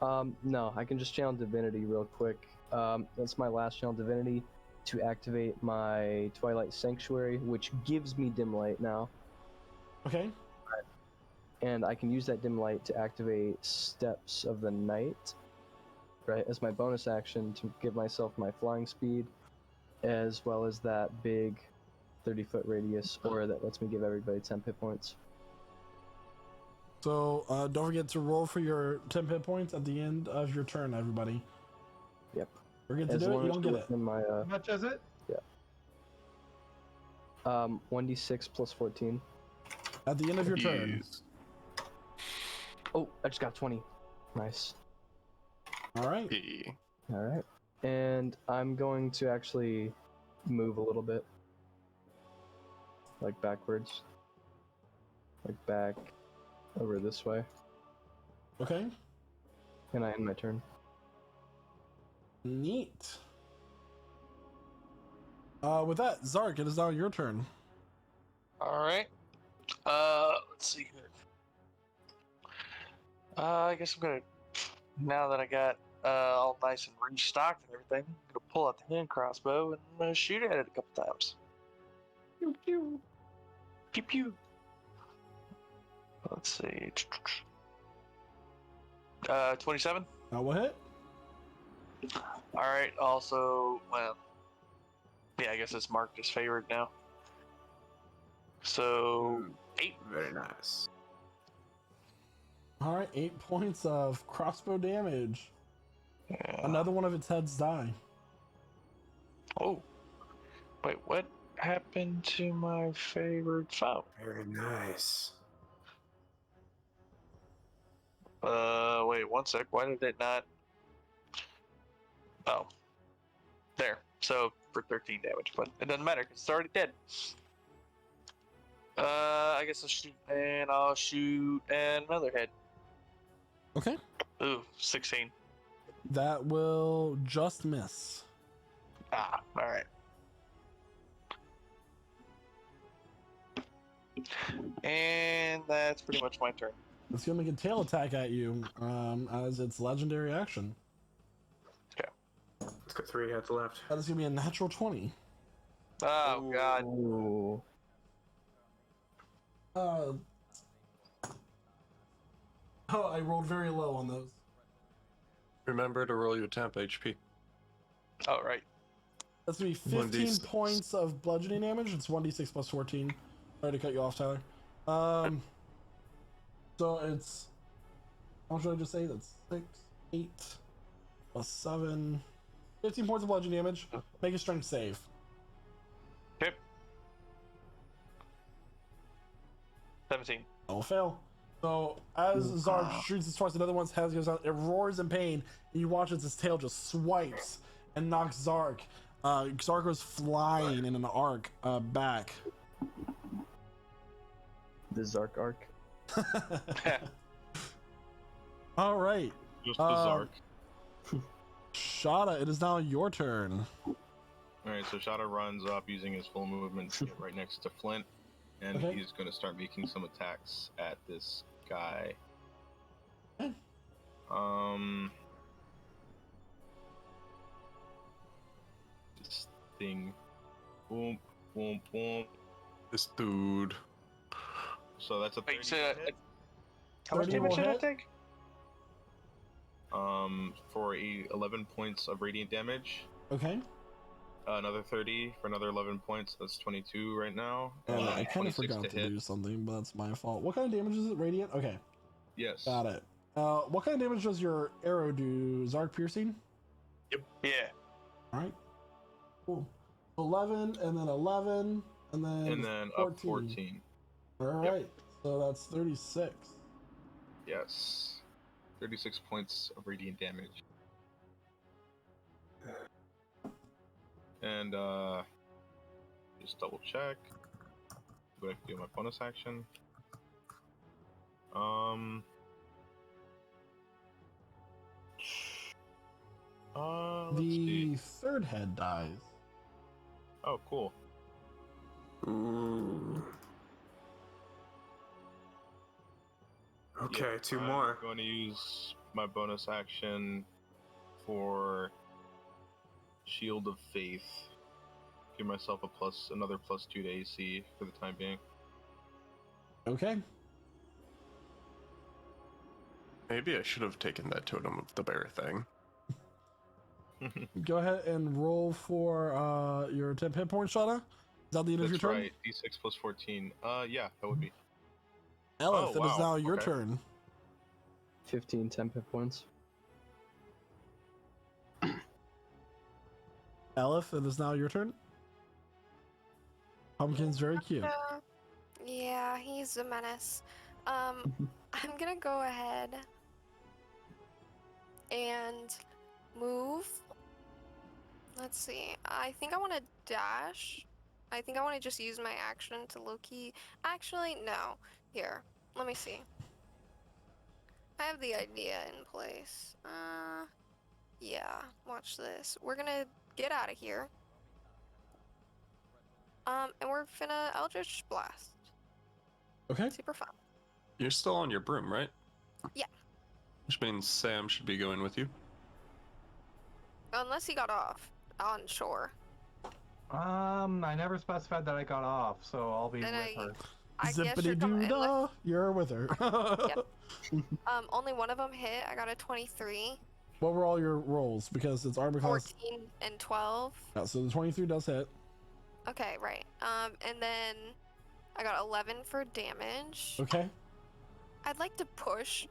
No, I can just channel Divinity real quick. That's my last channel Divinity to activate my Twilight Sanctuary, which gives me dim light now. Okay. And I can use that dim light to activate Steps of the Night, right, as my bonus action to give myself my flying speed, as well as that big 30-foot radius aura that lets me give everybody 10 hit points. So don't forget to roll for your 10 hit points at the end of your turn, everybody. Yep. Forget to As do it, long you as don't you're get it. within my, How much is it? 1d6 plus 14. At the end of your turn. Jeez. Oh, I just got 20. Nice. All right. Yeah. All right. And I'm going to actually move a little bit. Like backwards. Like back over this way. Okay. And I end my turn. Neat. With that, Zark, it is now your turn. All right. Let's see here. I guess I'm gonna, now that I got all nice and restocked and everything, I'm gonna pull out the hand crossbow and I'm gonna shoot at it a couple times. Pew pew. Pew pew. Let's see. 27. That will hit. All right. Also, well, yeah, I guess it's marked as favored now. So 8. Very nice. All right, 8 points of crossbow damage. Yeah. Another one of its heads die. Oh. Wait, what happened to my favored foe? Very nice. Wait, one sec. Why did it not? Oh. There. So, for 13 damage, but it doesn't matter because it's already dead. I guess I'll shoot another head. Okay. Ooh, 16. That will just miss. Ah, alright. And that's pretty much my turn. It's gonna make a tail attack at you as its legendary action. It's got 3 heads left. That is gonna be a natural 20. Oh, God. Ooh. Oh, I rolled very low on those. Remember to roll your temp HP. Oh, right. That's gonna be 15 1d6. points of bludgeoning damage. It's 1d6 plus 14. Sorry to cut you off, Tyler. So it's, how much did I just say? That's 6, 8, plus 7. 15 points of bludgeoning damage. Make a strength save. Okay. 17. I'll fail. So as Zark shoots his twice, another one's head goes out. It roars in pain, and you watch as his tail just swipes and knocks Zark. Zark goes flying in an arc back. The Zark arc. All right, Just bizarre. Shada, it is now your turn. Alright, so Shada runs up using his full movement to get right next to Flint, and Okay. he's going to start making some attacks at this guy. Okay. This thing. Boom, boom, boom. This dude. So that's a 30 Wait, so hit. how much 30 damage will did I hit. take? For 11 points of radiant damage. Okay. Another 30 for another 11 points. That's 22 right now. I kind of 26 forgot to hit. do something, but that's my fault. What kind of damage is it? Radiant? Okay, Yes. got it. What kind of damage does your arrow do? Zark piercing? Yeah. All right. Cool. 11, and then 11, and then And then up 14. All right. So that's 36. Yes. 36 points of radiant damage. And just double check what I can do in my bonus action. Let's The see. third head dies. Oh, cool. Ooh. Okay, Yeah, 2 I'm more. going to use my bonus action for Shield of Faith. Give myself another plus 2 to AC for the time being. Okay. Maybe I should have taken that totem of the bear thing. Go ahead and roll for your 10 hit point, Shada. Is that the end of your That's turn? right. D6 plus 14. Yeah, that would be. Elif, Oh, it is wow, now your okay. turn. 15 temp hit points. Elif, it is now your turn. Pumpkin's very cute. Yeah, he's a menace. I'm gonna go ahead and move. Let's see. I think I want to dash. I think I want to just use my action to low-key. Actually, no. Here, let me see. I have the idea in place. Yeah. Watch this. We're gonna get out of here. And we're finna Eldritch Blast. Okay. Super fun. You're still on your broom, right? Yeah. Which means Sam should be going with you. Unless he got off on shore. I never specified that I got off, so I'll be Then with her. I guess you're coming. Zippity-doo-dah, you're with her. Only one of them hit. I got a 23, What were all your rolls? Because it's armor class. 14, and 12. Yeah, so the 23 does hit. Okay, right. And then I got 11 for damage. Okay. I'd like to push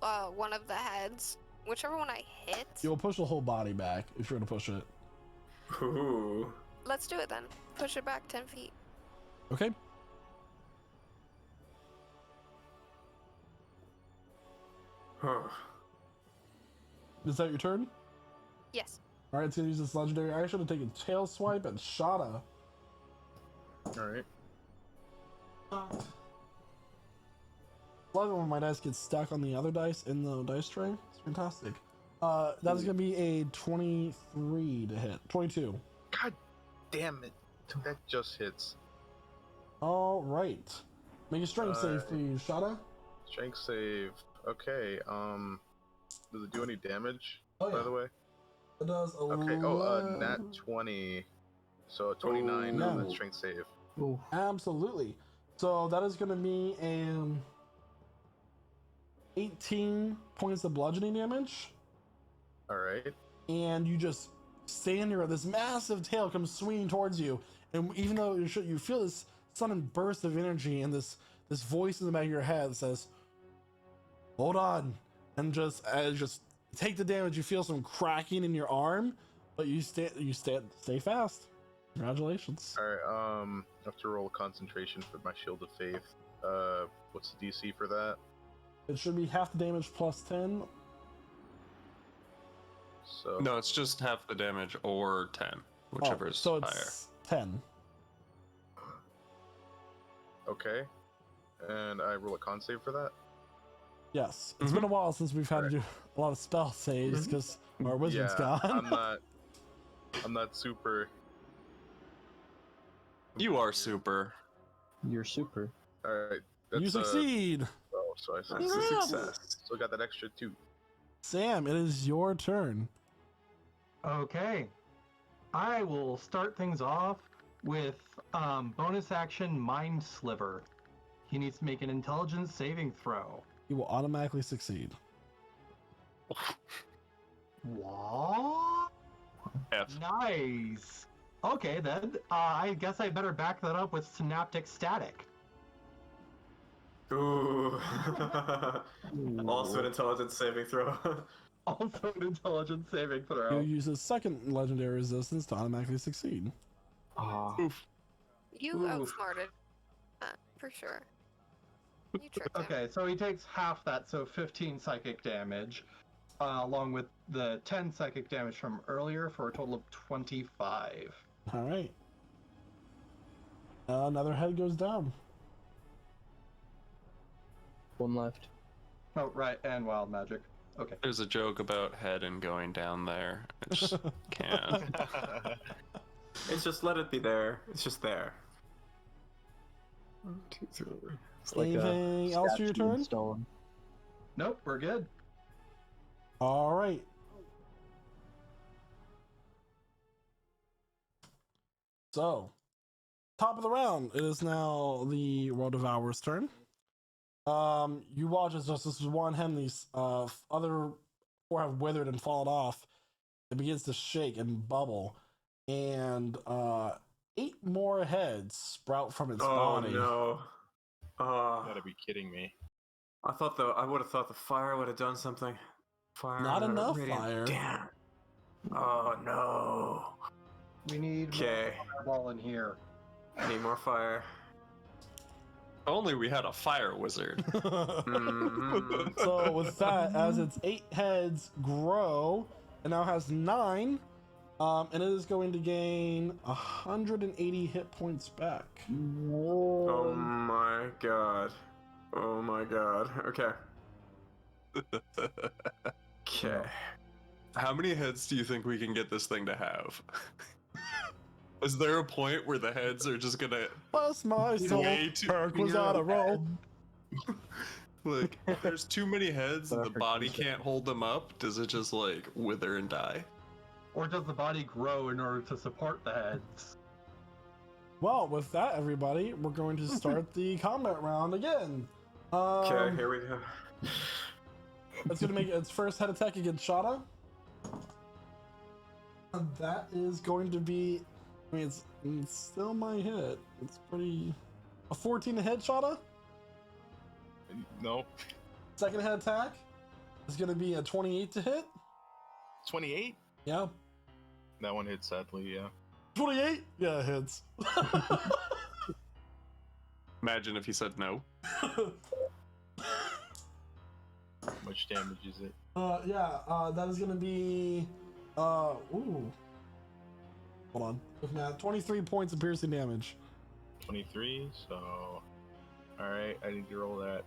one of the heads. Whichever one I hit. You'll push the whole body back if you're gonna push it. Ooh. Let's do it then. Push it back 10 feet. Okay. Huh. Is that your turn? Yes. All right, it's gonna use this legendary action to take a tail swipe at Shada. Alright. A lot of my dice get stuck on the other dice in the dice tray. It's fantastic. That's gonna be a 23 to hit. 22. God damn it. That just hits. All right. Make a strength save, please, Shada. Strength save. Okay, does it do any damage, Oh, by yeah. the way? It does. Okay, nat 20. So 29 on Ooh. that strength save. Ooh. Absolutely. So that is going to be a 18 points of bludgeoning damage. All right. and you just stand there. This massive tail comes swinging towards you, and even though you feel this sudden burst of energy, and this voice in the back of your head says, "Hold on," and just take the damage. You feel some cracking in your arm, but you stay fast. Congratulations. All right. I have to roll concentration for my shield of faith. What's the DC for that? It should be half the damage plus 10. So No, it's just half the damage or 10, whichever is so higher. it's 10. okay, and I roll a con save for that. Yes, it's been a while since we've had to do a lot of spell saves because our wizard's Yeah, gone. I'm not super. You are super. You're super. All right. You succeed. So I That's a Congrats. success. So I got that extra 2. Sam, it is your turn. Okay. I will start things off with bonus action Mind Sliver. He needs to make an intelligence saving throw. You will automatically succeed. What? F. Nice. Okay, then. I guess I better back that up with Synaptic Static. Ooh. Also an intelligence saving throw. Also an intelligence saving You throw. use a second legendary resistance to automatically succeed. Oof. You Oof. outsmarted. For sure. You tricked him. Okay, so he takes half that, so 15 psychic damage, along with the 10 psychic damage from earlier for a total of 25. All right. Another head goes down. One left. Oh, right, and wild magic. Okay. There's a joke about head and going down there. I just can't. It's just let it be there. It's just there. 1, 2, 3. It's like Anything else for your statue in turn? stone. Nope, we're good. All right. So, top of the round. It is now the World Devourer's turn. You watch as just this one hen, these other 4 have withered and fallen off. It begins to shake and bubble, and 8 more heads sprout from its body. No. You gotta be kidding me. I would have thought the fire would have done something. Fire. Not would have enough radiant- fire. Damn. Oh no. We need Okay. more fireball in here. Need more fire. If only we had a fire wizard. Mhm. So with that, as its 8 heads grow, it now has 9, and it is going to gain 180 hit points back. Oh my god. Oh my god. Okay. Okay. How many heads do you think we can get this thing to have? Is there a point where the heads are just gonna Bless my soul, way too- Kirk was on a roll. like? If there's too many heads and the Perfect body concept. can't hold them up, does it just like wither and die? Or does the body grow in order to support the heads? Well, with that, everybody, we're going to start the combat round again. Okay, here we go. It's going to make its first head attack against Shada. And that is going to be, I mean, it's still my hit. It's pretty, a 14 to hit, Shada. Nope. Second head attack is going to be a 28 to hit. 28? Yeah. That one hit sadly, yeah. 28? Yeah, it hits. Imagine if he said no. How much damage is it? That is gonna be, ooh. Hold on. Looking at 23 points of piercing damage. 23, so... Alright, I need to roll that.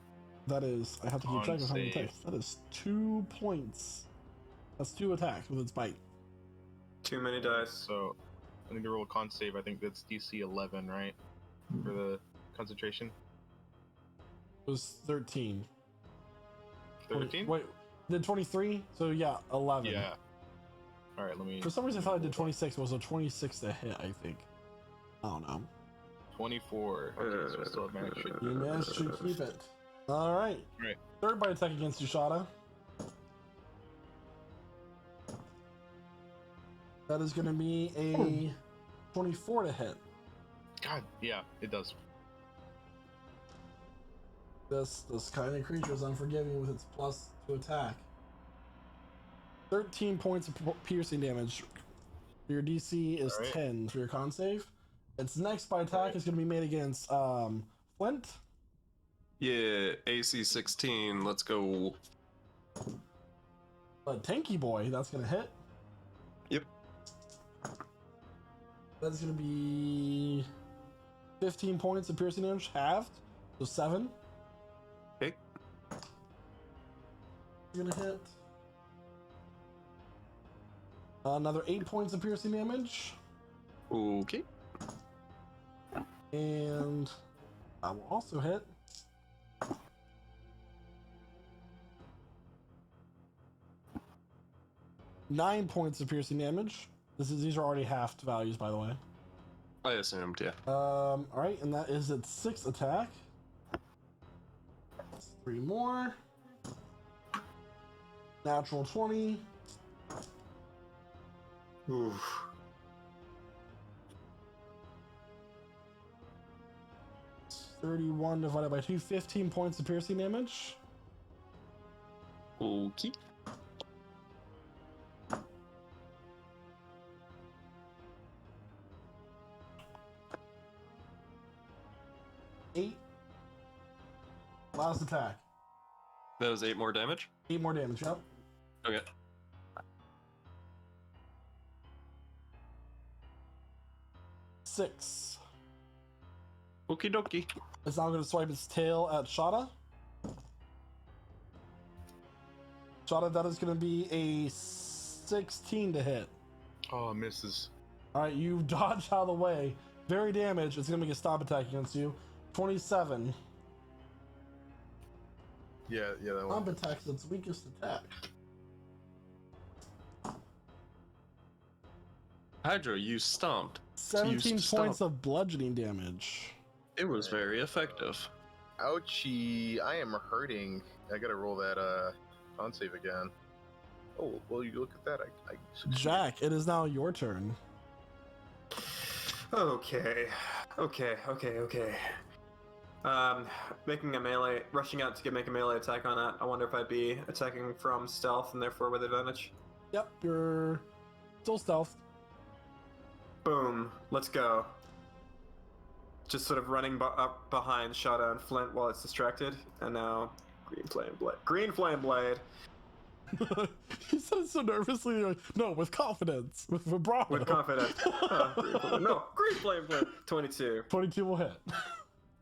That is, I have to keep On track of how many save. attacks. That is 2 points. That's 2 attacks with its bite. Too many dice. So, I need to roll a con save. I think that's DC 11, right? For the concentration? It was 13. 13? Wait, did 23? So yeah, 11. Yeah. Alright, let me... For some reason I thought I did 26. It was a 26 to hit, I think. I don't know. 24. Okay, so I still have my extra. You managed to keep it. Alright. Right. Third bite attack against you, Shada. That is going to be a 24 to hit. God, yeah, it does. This kind of creature is unforgiving with its plus to attack. 13 points of piercing damage. Your DC is 10 for your con save. Its next by attack is going to be made against Flint. Yeah, AC 16. Let's go. But Tanky Boy, that's going to hit. Yep. That's going to be 15 points of piercing damage, halved. So 7. Okay. Going to hit. Another 8 points of piercing damage. Okay. And I will also hit. Nine points of piercing damage. These are already halved values, by the way. I assumed, yeah. All right, and that is its 6th attack. 3 more. Natural 20. Oof. $31 divided by 2, 15 points of piercing damage. Okay. Eight. Last attack. That was 8 more damage? 8 more damage, yep. Okay. Six. Okie dokie. It's now going to swipe its tail at Shada. Shada, that is going to be a 16 to hit. Oh, misses. Alright, you dodge out of the way. Very damaged. It's going to make a stomp attack against you. 27. Yeah, that Stomp one. attack is its weakest attack. Hydro, you stomped. 17 Used points stomp. of bludgeoning damage. It was very effective. Ouchie, I am hurting. I gotta roll that con save again. Oh, well, you look at that. I succeeded. Jack, it is now your turn. Okay. Making a melee, rushing out to make a melee attack on that. I wonder if I'd be attacking from stealth and therefore with advantage. Yep, you're still stealth. Boom. Let's go. Just sort of running up behind Shada and Flint while it's distracted. And now, Green Flame Blade. Green Flame Blade! He said it so nervously. Like, no, with confidence, with vibrato. With confidence. Green Flame Blade! 22. 22 will hit.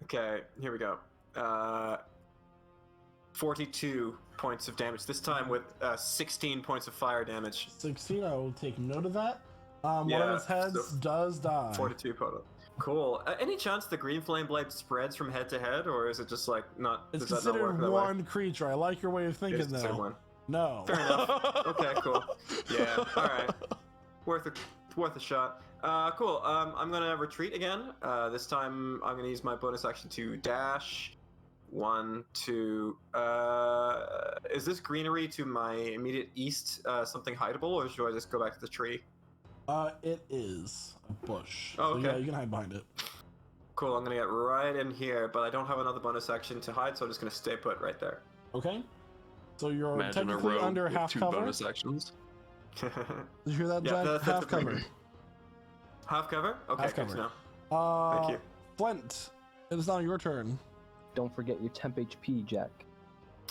Okay, here we go. 42 points of damage. This time with 16 points of fire damage. 16, I will take note of that. One Yeah, of his heads so- does die. 42 total. Cool. Any chance the Green Flame Blade spreads from head to head, or is it just like not? It's does that not work considered that one creature. I like your way of way? thinking, It's considered though. one. No. Fair enough. Okay, cool. Yeah. All right. Worth a shot. Cool. I'm gonna retreat again. This time I'm gonna use my bonus action to dash. 1, 2. Is this greenery to my immediate east something hideable, or should I just go back to the tree? It is a bush. Oh, So okay. yeah, you can hide behind it. Cool. I'm gonna get right in here, but I don't have another bonus action to hide, so I'm just gonna stay put right there. Okay. So you're Imagine a technically rogue under with half 2 cover. bonus actions. Did you hear that, Yeah, Jack? that's Half a cover. pretty- Half cover? Okay, Half good to cover. know. Thank you. Flint, it is now your turn. Don't forget your temp HP, Jack.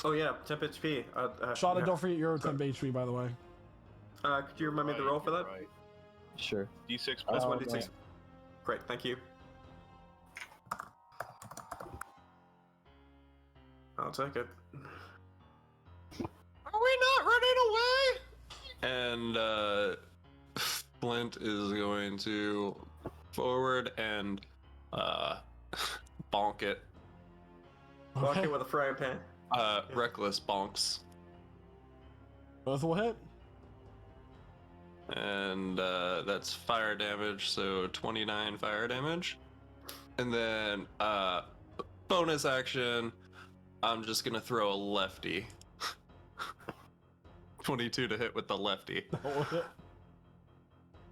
Oh yeah, temp HP. Shada, yeah. don't forget your temp HP, by the way. Could you remind me the roll for that? Right. Sure. D6 That's Oh, 1d6. right. Great, thank you. I'll take it. Are we not running away? And Flint is going to forward and bonk it. Walk Okay. it with a frying pan. Reckless bonks. Both will hit. And that's fire damage, so 29 fire damage. And then bonus action, I'm just gonna throw a lefty. 22 to hit with the lefty. That will hit.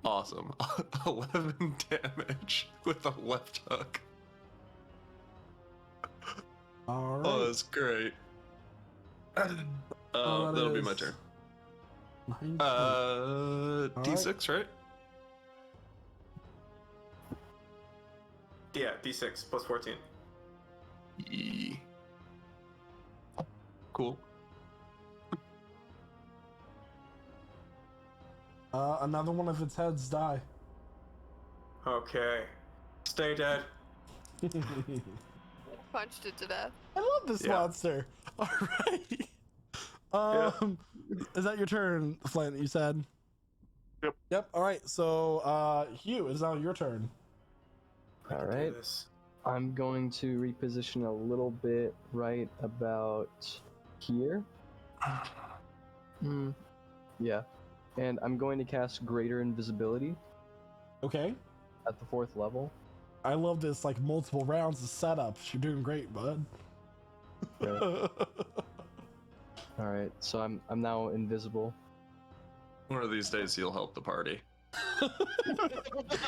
Awesome. 11 damage with a left hook. All right. Oh, that's great. that That'll be my is turn. 19. D6, right? Yeah, D6 plus 14. Yee. Cool. Another one of its heads die. Okay. Stay dead. Punched it to death. I love this Yeah. monster. All right. Is that your turn, Flint? You said. Yep. Yep. All right. So, Hugh, it's now your turn. I All can do right. this. I'm going to reposition a little bit right about here. Yeah. And I'm going to cast Greater Invisibility Okay. at the 4th level. I love this, like multiple rounds of setups. You're doing great, bud. Right. Alright, so I'm now invisible. One of these days you'll help the party.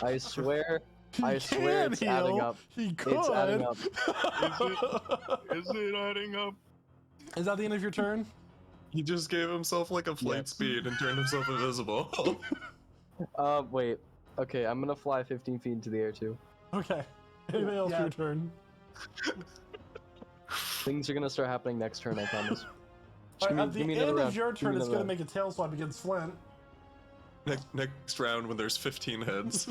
I swear, He I swear can it's adding heal. up. He could. It's adding up. Is it adding up? Is that the end of your turn? He just gave himself like a flight Yes. speed and turned himself invisible. Wait. Okay, I'm gonna fly 15 feet into the air too. Okay. Anything else Yeah. your turn? Things are gonna start happening next turn, I promise. All Just right, at the give me end another of round. your Give turn, me it's another going to round. make a tail swipe against Flint. Next round when there's 15 heads.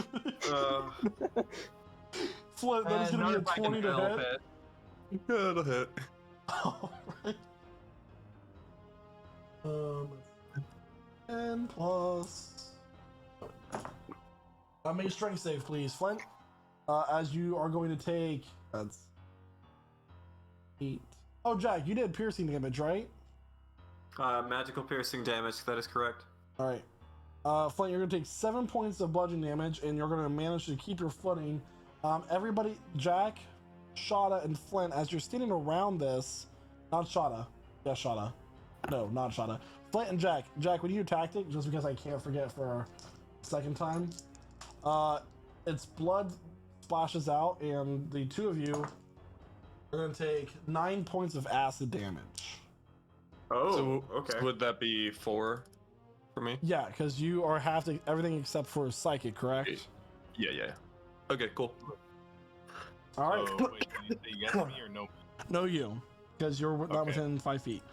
Flint, that is And going to not be a if I can 20 to help hit. it. Yeah, it'll hit. Alright. 10 plus. Make a strength save, please, Flint. As you are going to take. That's 8. Oh, Jack, you did piercing damage, right? Magical piercing damage, that is correct. Alright. Flint, you're going to take 7 points of bludgeoning damage, and you're going to manage to keep your footing. Everybody, Jack, Shada, and Flint, as you're standing around this. Not Shada. Yeah, Shada. No, not Shada. Flint and Jack. Jack, when you do tactic, just because I can't forget for a second time, its blood splashes out, and the two of you are going to take 9 points of acid damage. Oh, So okay. would that be 4 for me? Yeah, because you are half to everything except for psychic, correct? Yeah. Okay, cool. All right. Oh, wait, did you say yes to me or no? No, you, because you're not Okay. within 5 feet.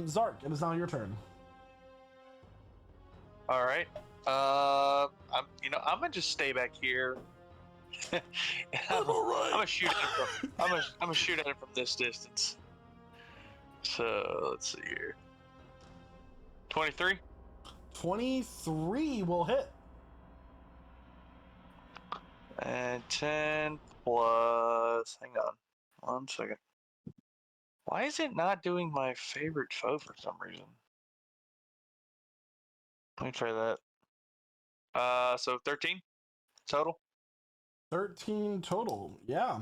Zark, it is now your turn. All right. I'm gonna just stay back here. I'm gonna shoot at it from. I'm gonna shoot at it from this distance. So let's see here. 23. 23 will hit. And 10 plus. Hang on. 1 second. Why is it not doing my favorite foe for some reason? Let me try that. So 13 total. 13 total. Yeah.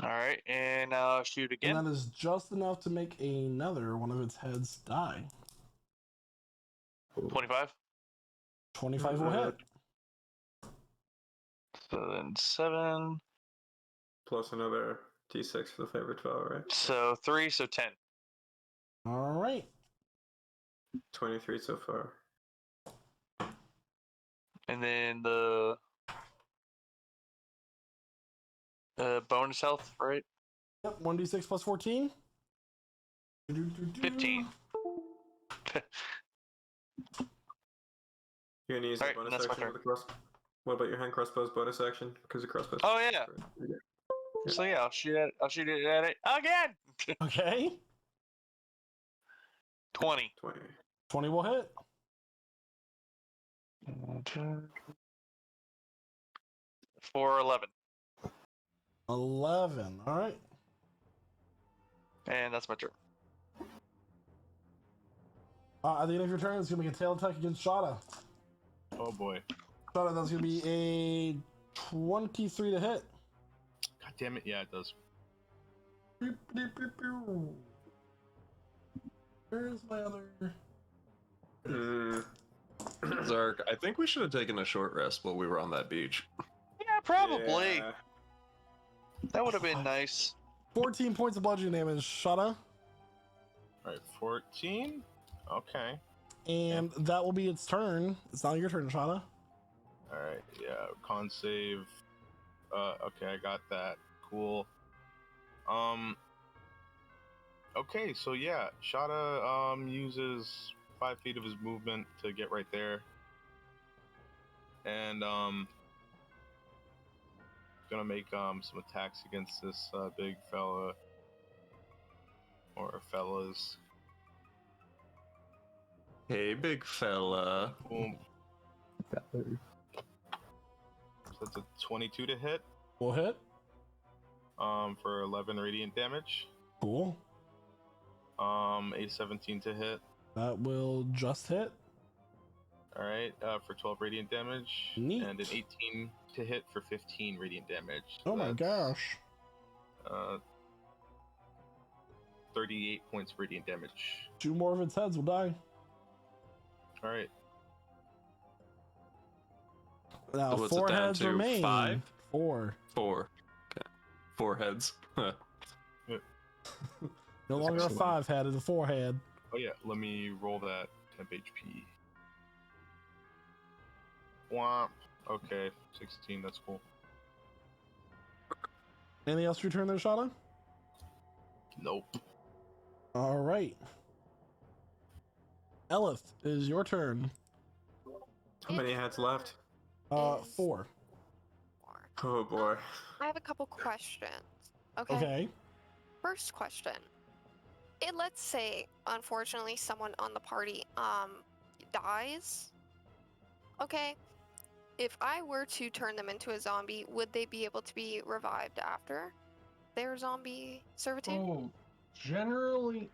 All right, and I'll shoot again. And that is just enough to make another one of its heads die. 25. 25 will hit. So then 7. Plus another d6 for the favorite foe, right? So 3. So 10. All right. 23 so far. And then the bonus health, right? Yep. 1d6 plus 14. 15. You're gonna use Alright, the bonus that's my action with the cross. What about your hand crossbow's bonus action? Because the crossbow. Oh yeah. So yeah, I'll shoot it at it again. Okay. 20. 20. 20 will hit. For 11. 11. All right. And that's my turn. At the end of your turn, it's going to make a tail attack against Shada. Oh boy. Shada, that's going to be a 23 to hit. God damn it. Yeah, it does. Where's my other... Zark, I think we should have taken a short rest while we were on that beach. Yeah, probably. Yeah. That would have been nice. 14 points of bludgeoning damage, Shada. Alright, 14. Okay. And that will be its turn. It's not your turn, Shada. Alright, yeah. Con save. Okay, I got that. Cool. Okay, so yeah, Shada uses 5 feet of his movement to get right there. And gonna make some attacks against this big fella. Or fellas. Hey, big fella. Boom. So that's a 22 to hit. Will hit. For 11 radiant damage. Cool. A 17 to hit. That will just hit. Alright, for 12 radiant damage. Neat. And an 18 to hit for 15 radiant damage. Oh my That's, gosh. 38 points of radiant damage. 2 more of its heads will die. Alright. Now, So what's it 4 down heads to? remain. 5? 4. 4. Okay. 4 heads. No longer a Excellent. 5 head, it's a 4 head. Oh yeah, let me roll that temp HP. Womp. Okay, 16, that's cool. Anything else for your turn there, Shada? Nope. All right. Elith, it is your turn. How many heads left? 4. Four. Oh boy. I have a couple questions. Okay. Okay. First question. Let's say, unfortunately, someone on the party dies. Okay. If I were to turn them into a zombie, would they be able to be revived after their zombie servitude? Oh, generally,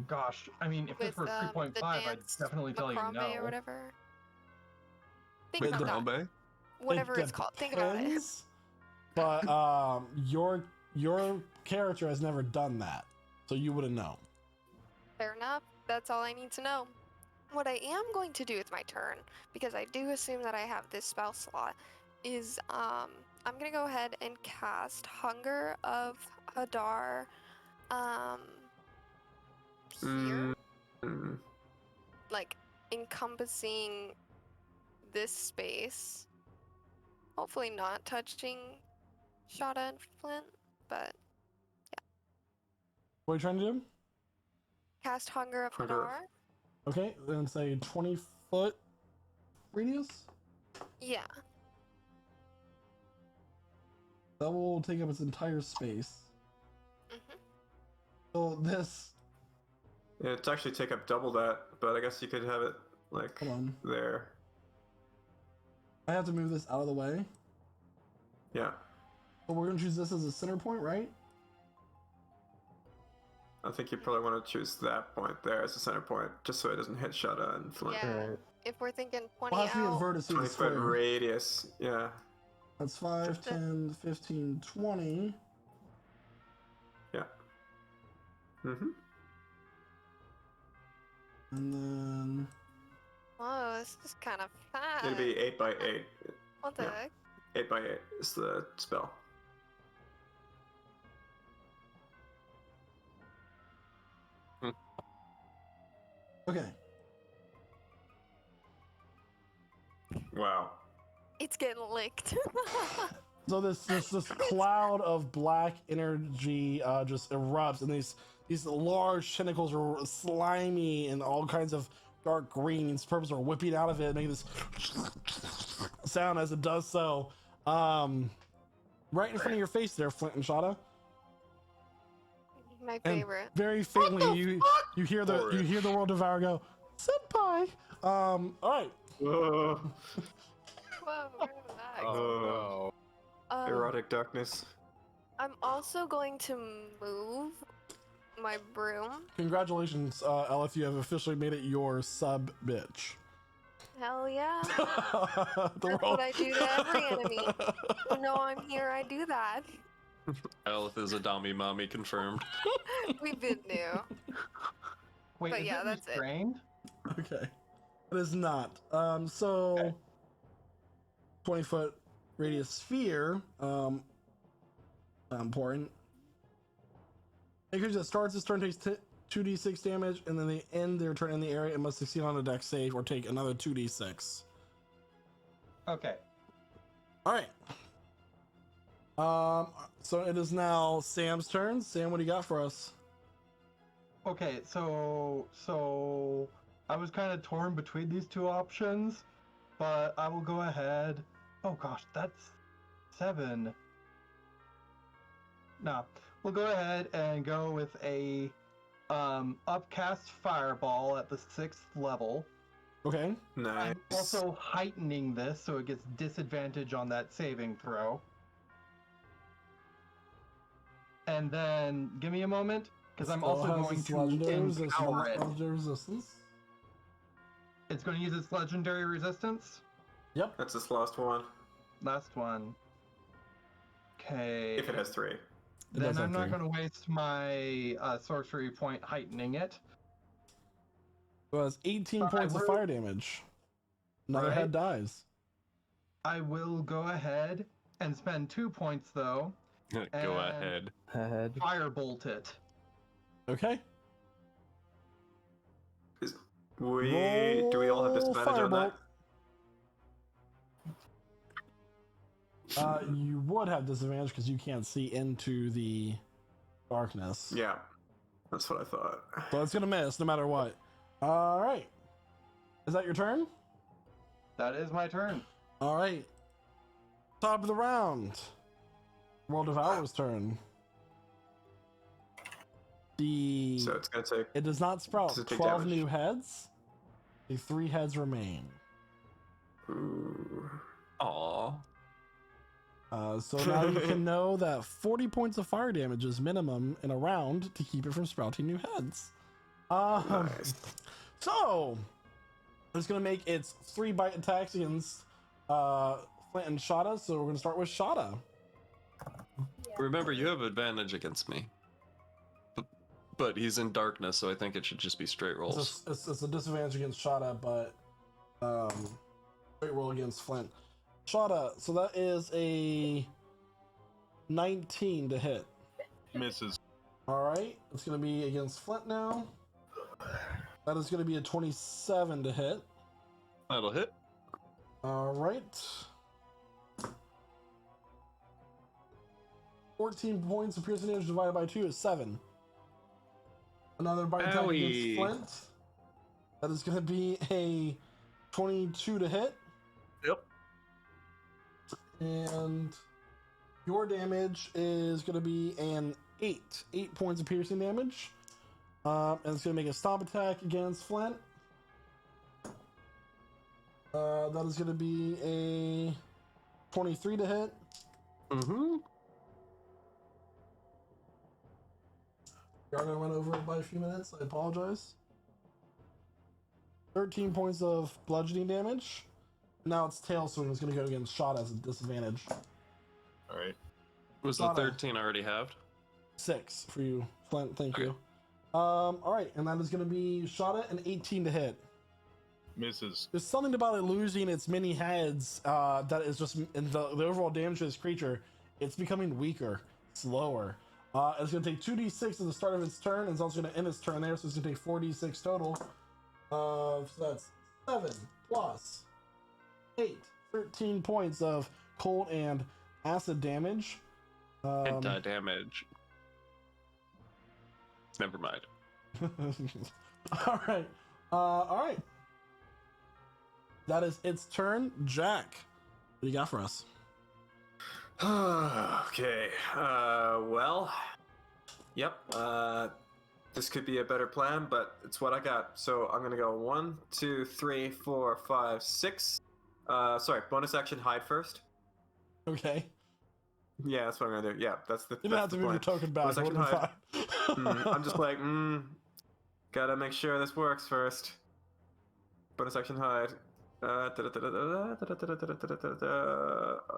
gosh, I mean, if this With were 3.5, the I'd dance definitely tell you Macrambe no. or whatever. Think Wait, about that. Harambe? Whatever it's called. Think about it. Depends, But your character has never done that, so you wouldn't know. Fair enough. That's all I need to know. What I am going to do with my turn, because I do assume that I have this spell slot, is I'm gonna go ahead and cast Hunger of Hadar here, Mm. like encompassing this space. Hopefully not touching Shada and Flint, but What are you trying to do? cast Hunger of Hunger. Hadar. Okay, then say 20-foot radius. Yeah. That will take up its entire space. Mhm. So this, Yeah, it's actually take up double that, but I guess you could have it like hold on. there. I have to move this out of the way. Yeah. So we're gonna choose this as a center point, right? I think you probably want to choose that point there as a center point, just so it doesn't hit Shada and Flint. Yeah. Alright. If we're thinking 20 Well, it has to be out, inverted so 20 it's foot square. radius. Yeah. That's 5, 10, 15, 20. Yeah. Mm-hmm. And then whoa, this is kind of fast. It'd be 8 by 8. What the yeah. heck? 8 by 8 is the spell. okay. Wow. It's getting licked. So this cloud of black energy just erupts, and these large tentacles are slimy and all kinds of dark greens. Purples are whipping out of it, making this sound as it does so. Right in front of your face there, Flint and Shada. My And favorite. very faintly, you hear the world devourer go, "Senpai." All right. Whoa. Whoa, where was that? Oh, Erotic darkness. I'm also going to move my broom. Congratulations, Elif. You have officially made it your sub bitch. Hell yeah. The That's what I do to every enemy. You know I'm here, I do that. Elith is a Dami mommy confirmed. We've been new. Wait, But is yeah, it that's it. restrained? Okay. It is not. So Okay. 20-foot radius sphere. Important. A creature that starts its turn takes 2d6 damage, and then they end their turn in the area and must succeed on a dex save or take another 2d6. Okay. All right. So it is now Sam's turn. Sam, what do you got for us? Okay, so I was kind of torn between these two options, but I will go ahead. Oh gosh, that's 7. No, we'll go ahead and go with a upcast fireball at the 6th level. Okay. Nice. I'm also heightening this so it gets disadvantage on that saving throw. And then give me a moment, because I'm Still also has going its to legendary empower it. legendary resistance. It's going to use its legendary resistance. Yep. That's this last one. Last one. Okay. If it has 3. It Then does I'm have not 3. going to waste my sorcery point heightening it. So it has 18 points of fire damage. Another Right. head dies. I will go ahead and spend 2 points though. Go And- ahead. Firebolt it. Okay. Do we all have disadvantage on that? You would have disadvantage because you can't see into the darkness. Yeah, that's what I thought. So it's gonna miss no matter what. All right. Is that your turn? That is my turn. All right. Top of the round. World Devourer's turn. So it's gonna take. It does not sprout. Does it take 12 damage? new heads. The 3 heads remain. Ooh. Aw. So now you can know that 40 points of fire damage is minimum in a round to keep it from sprouting new heads. Nice. So it's gonna make its 3 bite attacks against Flint and Shada. So we're gonna start with Shada. Remember, you have advantage against me. But he's in darkness, so I think it should just be straight rolls. It's a disadvantage against Shada, but straight roll against Flint. Shada, so that is a 19 to hit. Misses. All right, it's gonna be against Flint now. That is gonna be a 27 to hit. That'll hit. All right. 14 points of piercing damage divided by 2 is 7. Another bite attack against Owie. Flint. That is going to be a 22 to hit. Yep. And your damage is going to be an 8. 8 points of piercing damage. And it's going to make a stomp attack against Flint. That is going to be a 23 to hit. Mm-hmm. We are going to run over it by a few minutes. I apologize. 13 points of bludgeoning damage. Now it's tail swing. It's going to go against Shot as a disadvantage. All right. Was the Shada. 13 already halved? 6 for you, Flint. Thank Okay. you. All right, and that is going to be Shada an 18 to hit. Misses. There's something about it losing its many heads that is just in the overall damage to this creature. It's becoming weaker, slower. It's going to take 2d6 at the start of its turn, and it's also going to end its turn there, so it's going to take 4d6 total. So that's 7 plus 8, 13 points of cold and acid damage. Anti-damage. Never mind. All right. All right. That is its turn. Jack, what do you got for us? Okay. Well. Yep. This could be a better plan, but it's what I got. So I'm gonna go 1, 2, 3, 4, 5, 6. Sorry. Bonus action. Hide first. Okay. Yeah, that's what I'm gonna do. Yeah, that's the. You don't have that's to the move your plan. token back. Bonus It action would've been hide. fine. I'm just like, gotta make sure this works first. Bonus action hide.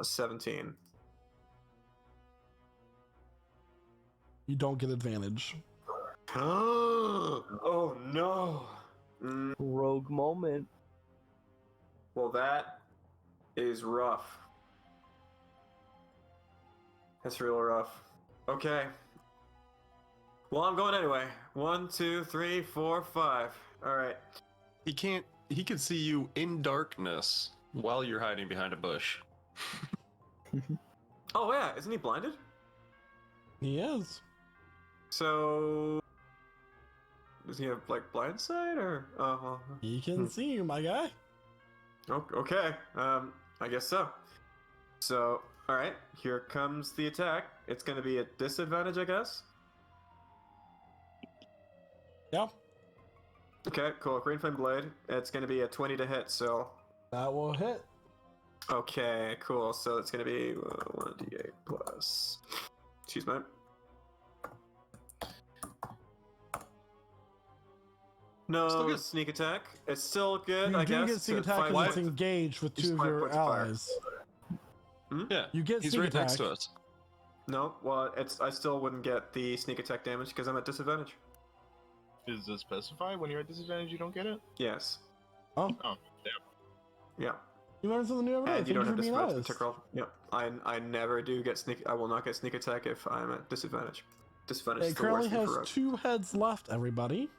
17. You don't get advantage. Oh no! Rogue moment. Well, that is rough. That's real rough. Okay. Well, I'm going anyway. 1, 2, 3, 4, 5. All right. He can't. He can see you in darkness while you're hiding behind a bush. Oh yeah, isn't he blinded? He is. So does he have like blind sight or? Oh well. He can see you, my guy. Okay. I guess so. So all right, here comes the attack. It's going to be a disadvantage, I guess. Yep. Okay, cool. Green Flame Blade. It's going to be a 20 to hit, so... That will hit. Okay, cool. So it's going to be 1d8 plus... Excuse me. Still No good. sneak attack. It's still good, You I do guess. get sneak So attack five because it's points- engaged with Just two of 5 your points of fire. allies. Yeah, You get he's sneak right next attack. to us. No, well, I still wouldn't get the sneak attack damage because I'm at disadvantage. Does it specify when you're at disadvantage you don't get it? Yes. Oh, Oh, damn. Yeah. you learned something new every day. And you Thank don't you have for being disadvantage honest. to roll. Yep. I never do get sneak. I will not get sneak attack if I'm at disadvantage. Disadvantage It is the currently worst thing has for us. 2 heads left, everybody.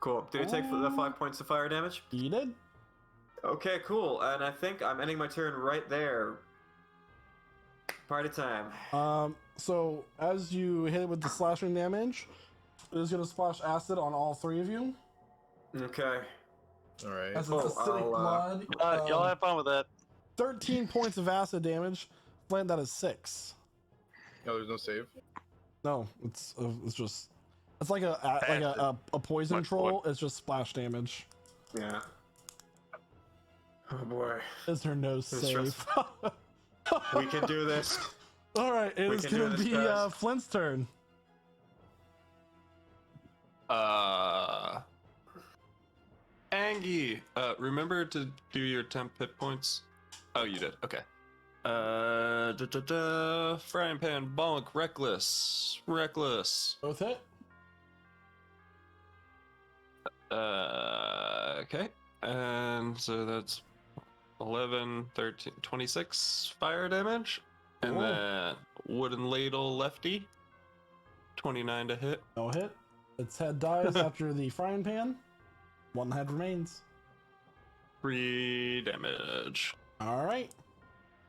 Cool. Did he take the 5 points of fire damage? He did. Okay, cool. And I think I'm ending my turn right there. Party time. So as you hit it with the slashing damage, it is going to splash acid on all 3 of you. Okay. Alright. As it's Oh, acidic I'll, blood. Y'all have fun with that. 13 points of acid damage. Land that is 6. Oh, there's no save? No, it's just it's like a poison Like troll. It's just splash damage. Yeah. Oh boy. Is there no save? We can do this. All right, it We is can do gonna this, be guys. Flint's turn. Angie, remember to do your temp hit points? Oh, you did. Okay. Frying pan, bonk, reckless. Both hit. Okay. And so that's 11, 13, 26 fire damage. And Cool. then wooden ladle lefty, 29 to hit. No hit. Its head dies after the frying pan. 1 head remains. 3 damage. All right.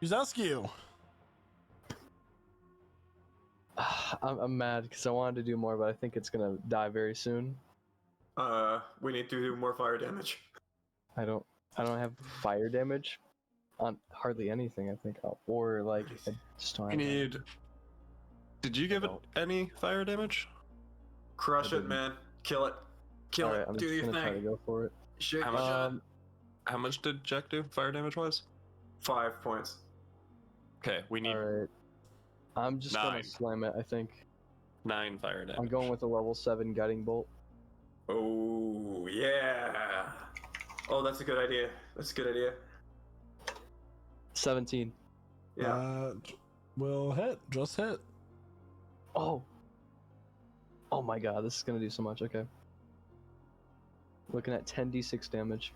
Yuzescu. I'm mad because I wanted to do more, but I think it's gonna die very soon. We need to do more fire damage. I don't have fire damage on hardly anything. I think, or like I just don't I have that. need. Did you give it any fire damage? Crush I it, didn't. man. Kill it. Kill All right, it. I'm Do just your gonna try to thing. go for it. Shake How the much? shot. How much did Jack do fire damage wise? 5 points. Okay, we need All right, I'm just 9. gonna slam it. I think 9 fire damage. I'm going with a level 7 guiding bolt. Oh, yeah. Oh, that's a good idea. That's a good idea. 17. Yeah. Will hit. Just hit. Oh my god, this is gonna do so much. Okay, looking at 10d6 damage.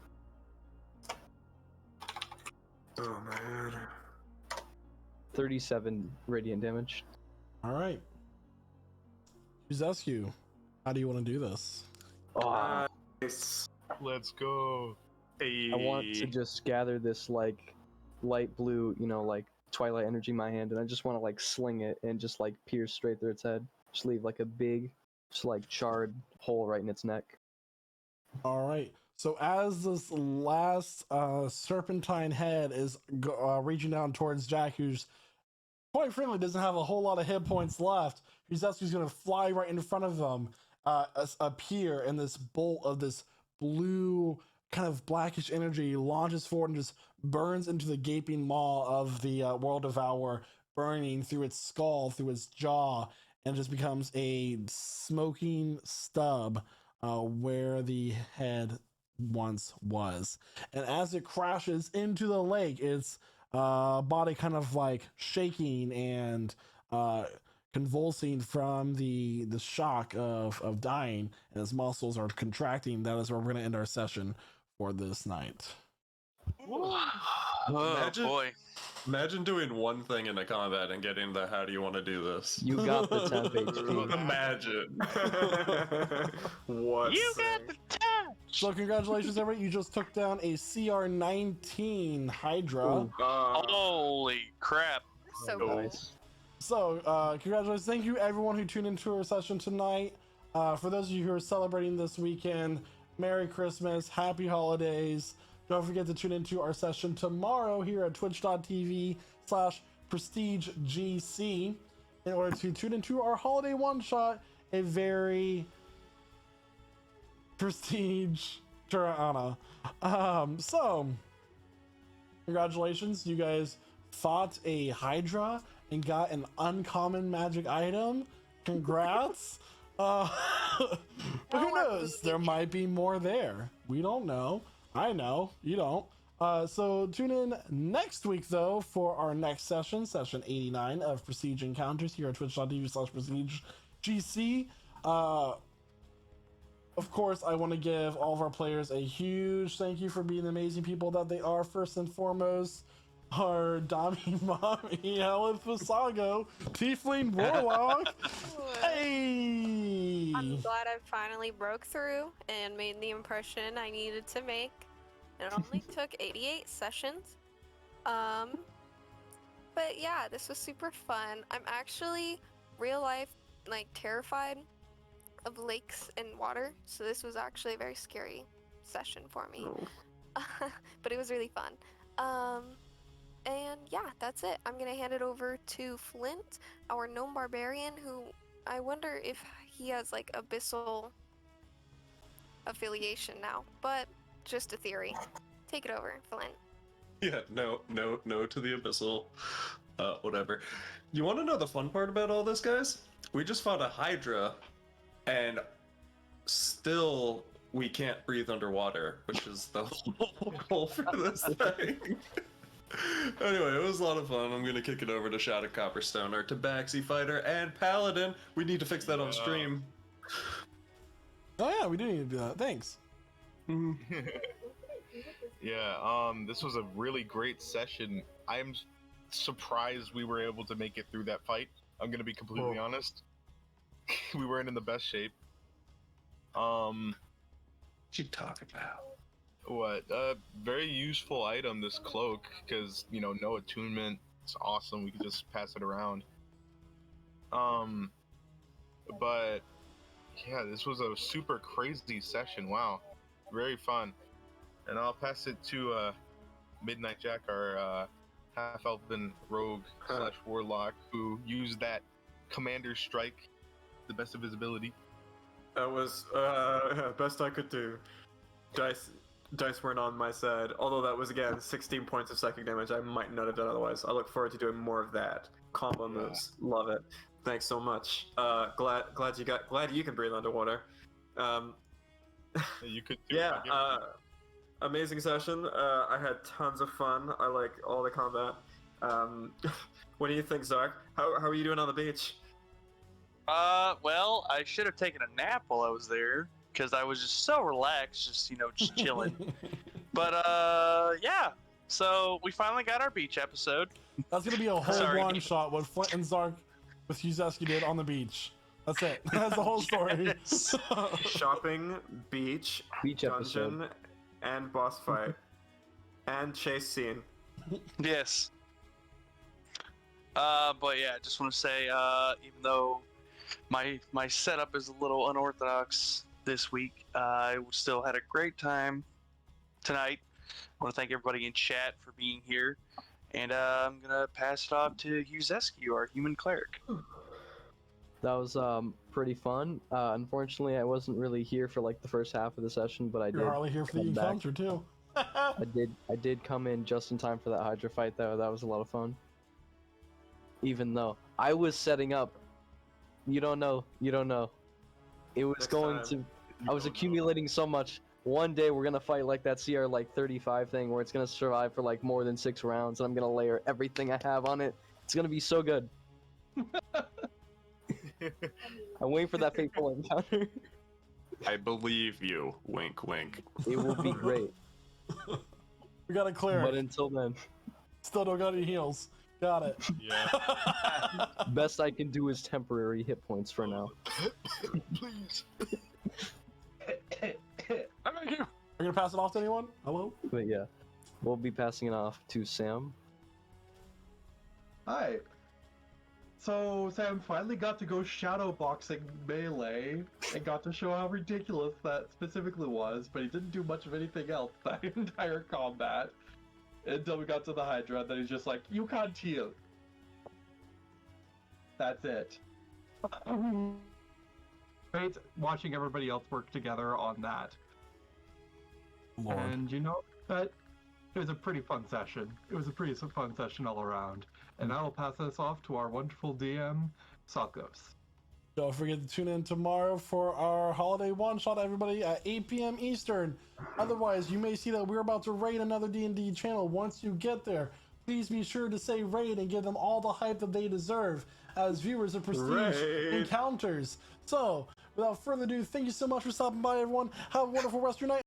Oh, man. 37 radiant damage. All right. Yuzescu, how do you want to do this? Oh, Nice. Let's go. Hey. I want to just gather this like light blue, like twilight energy in my hand, and I just want to like sling it and just like pierce straight through its head. Just leave like a big, just like charred hole right in its neck. All right. So as this last serpentine head is reaching down towards Jack, who's quite frankly doesn't have a whole lot of hit points left, Yuzescu's going to fly right in front of them, appear, and this bolt of this blue kind of blackish energy launches forward and just burns into the gaping maw of the World Devourer, burning through its skull, through its jaw, and just becomes a smoking stub where the head once was. And as it crashes into the lake, its body kind of like shaking and kind convulsing from the shock of dying, and his muscles are contracting. That is where we're going to end our session for this night. Oh Imagine- boy. Imagine doing one thing in a combat and getting the how do you want to do this? You got the temp HP. Imagine. What? You got the touch. So congratulations, everybody! You just took down a CR19 Hydra. Ooh. Holy crap. So cool. Nice. So, congratulations. Thank you, everyone who tuned into our session tonight. For those of you who are celebrating this weekend, Merry Christmas, Happy Holidays. Don't forget to tune into our session tomorrow here at twitch.tv/PrestigeGC in order to tune into our holiday one-shot, a very prestige Tirana. So, congratulations. You guys fought a Hydra and got an uncommon magic item. Congrats. But who knows? There might be more there. We don't know. I know. You don't. So tune in next week, though, for our next session, session 89 of Prestige Encounters here at twitch.tv/PrestigeGC. Of course, I want to give all of our players a huge thank you for being the amazing people that they are. First and foremost, our Dami Mommy, Helen Fasago, Tiefling Warlock. Hey! I'm glad I finally broke through and made the impression I needed to make. It only took 88 sessions. But yeah, this was super fun. I'm actually real life terrified of lakes and water, so this was actually a very scary session for me. But it was really fun. And yeah, that's it. I'm gonna hand it over to Flint, our gnome barbarian, who I wonder if he has abyssal affiliation now, but just a theory. Take it over, Flint. Yeah, no to the abyssal. Whatever. You want to know the fun part about all this, guys? We just fought a Hydra, and still we can't breathe underwater, which is the whole goal for this thing. Anyway, it was a lot of fun. I'm gonna kick it over to Shadow Copperstone, our Tabaxi fighter and paladin. We need to fix that on stream. Oh yeah, we do need to do that. Thanks. Yeah, this was a really great session. I'm surprised we were able to make it through that fight. I'm gonna be completely honest. We weren't in the best shape. What you talk about? What? Very useful item, this cloak, because, no attunement. It's awesome. We could just pass it around. But yeah, this was a super crazy session. Wow. Very fun. And I'll pass it to Midnight Jack, our half-elven rogue / warlock, who used that commander strike, the best of his ability. That was best I could do. Dice weren't on my side, although that was again 16 points of psychic damage. I might not have done otherwise. I look forward to doing more of that. Combo moves, love it. Thanks so much. Glad you can breathe underwater. You could do Yeah, amazing session. I had tons of fun. I like all the combat. What do you think, Zark? How are you doing on the beach? Well, I should have taken a nap while I was there, because I was just so relaxed, just chilling. But yeah, so we finally got our beach episode. That's gonna be a whole one shot what Flint and Zark with Yuzeski did on the beach. That's it. That's the whole story. Shopping, beach dungeon, episode. and boss fight, and chase scene. Yes. But yeah, I just want to say, even though my setup is a little unorthodox this week, I still had a great time tonight. I want to thank everybody in chat for being here, and I'm gonna pass it off to Yuzeski, our human cleric. That was pretty fun. Unfortunately, I wasn't really here for the first half of the session, but I You're did. hardly here for the come back. encounter too. I did come in just in time for that Hydra fight, though. That was a lot of fun. Even though I was setting up, you don't know. It was Next going time. to. I was accumulating so much. One day we're gonna fight that CR 35 thing where it's gonna survive for more than 6 rounds, and I'm gonna layer everything I have on it. It's gonna be so good. I'm waiting for that fateful encounter. I believe you. Wink, wink. It will be great. We got a cleric. But until then, Still don't got any heals. Got it. Yeah. best I can do is temporary hit points for now. Please. I'm right here. Are you gonna pass it off to anyone? Hello? But yeah, we'll be passing it off to Sam. Hi. So Sam finally got to go shadowboxing melee and got to show how ridiculous that specifically was, but he didn't do much of anything else that entire combat until we got to the Hydra, and then he's just like, you can't heal. That's it. Great watching everybody else work together on that. Lord. And you know, that it was a pretty fun session. It was a pretty fun session all around. And I will pass this off to our wonderful DM, Salkos. Don't forget to tune in tomorrow for our holiday one-shot, everybody, at 8 p.m. Eastern. Otherwise, you may see that we're about to raid another D&D channel. Once you get there, please be sure to say raid and give them all the hype that they deserve as viewers of Prestige Raid. Encounters. So, without further ado, thank you so much for stopping by, everyone. Have a wonderful rest of your night.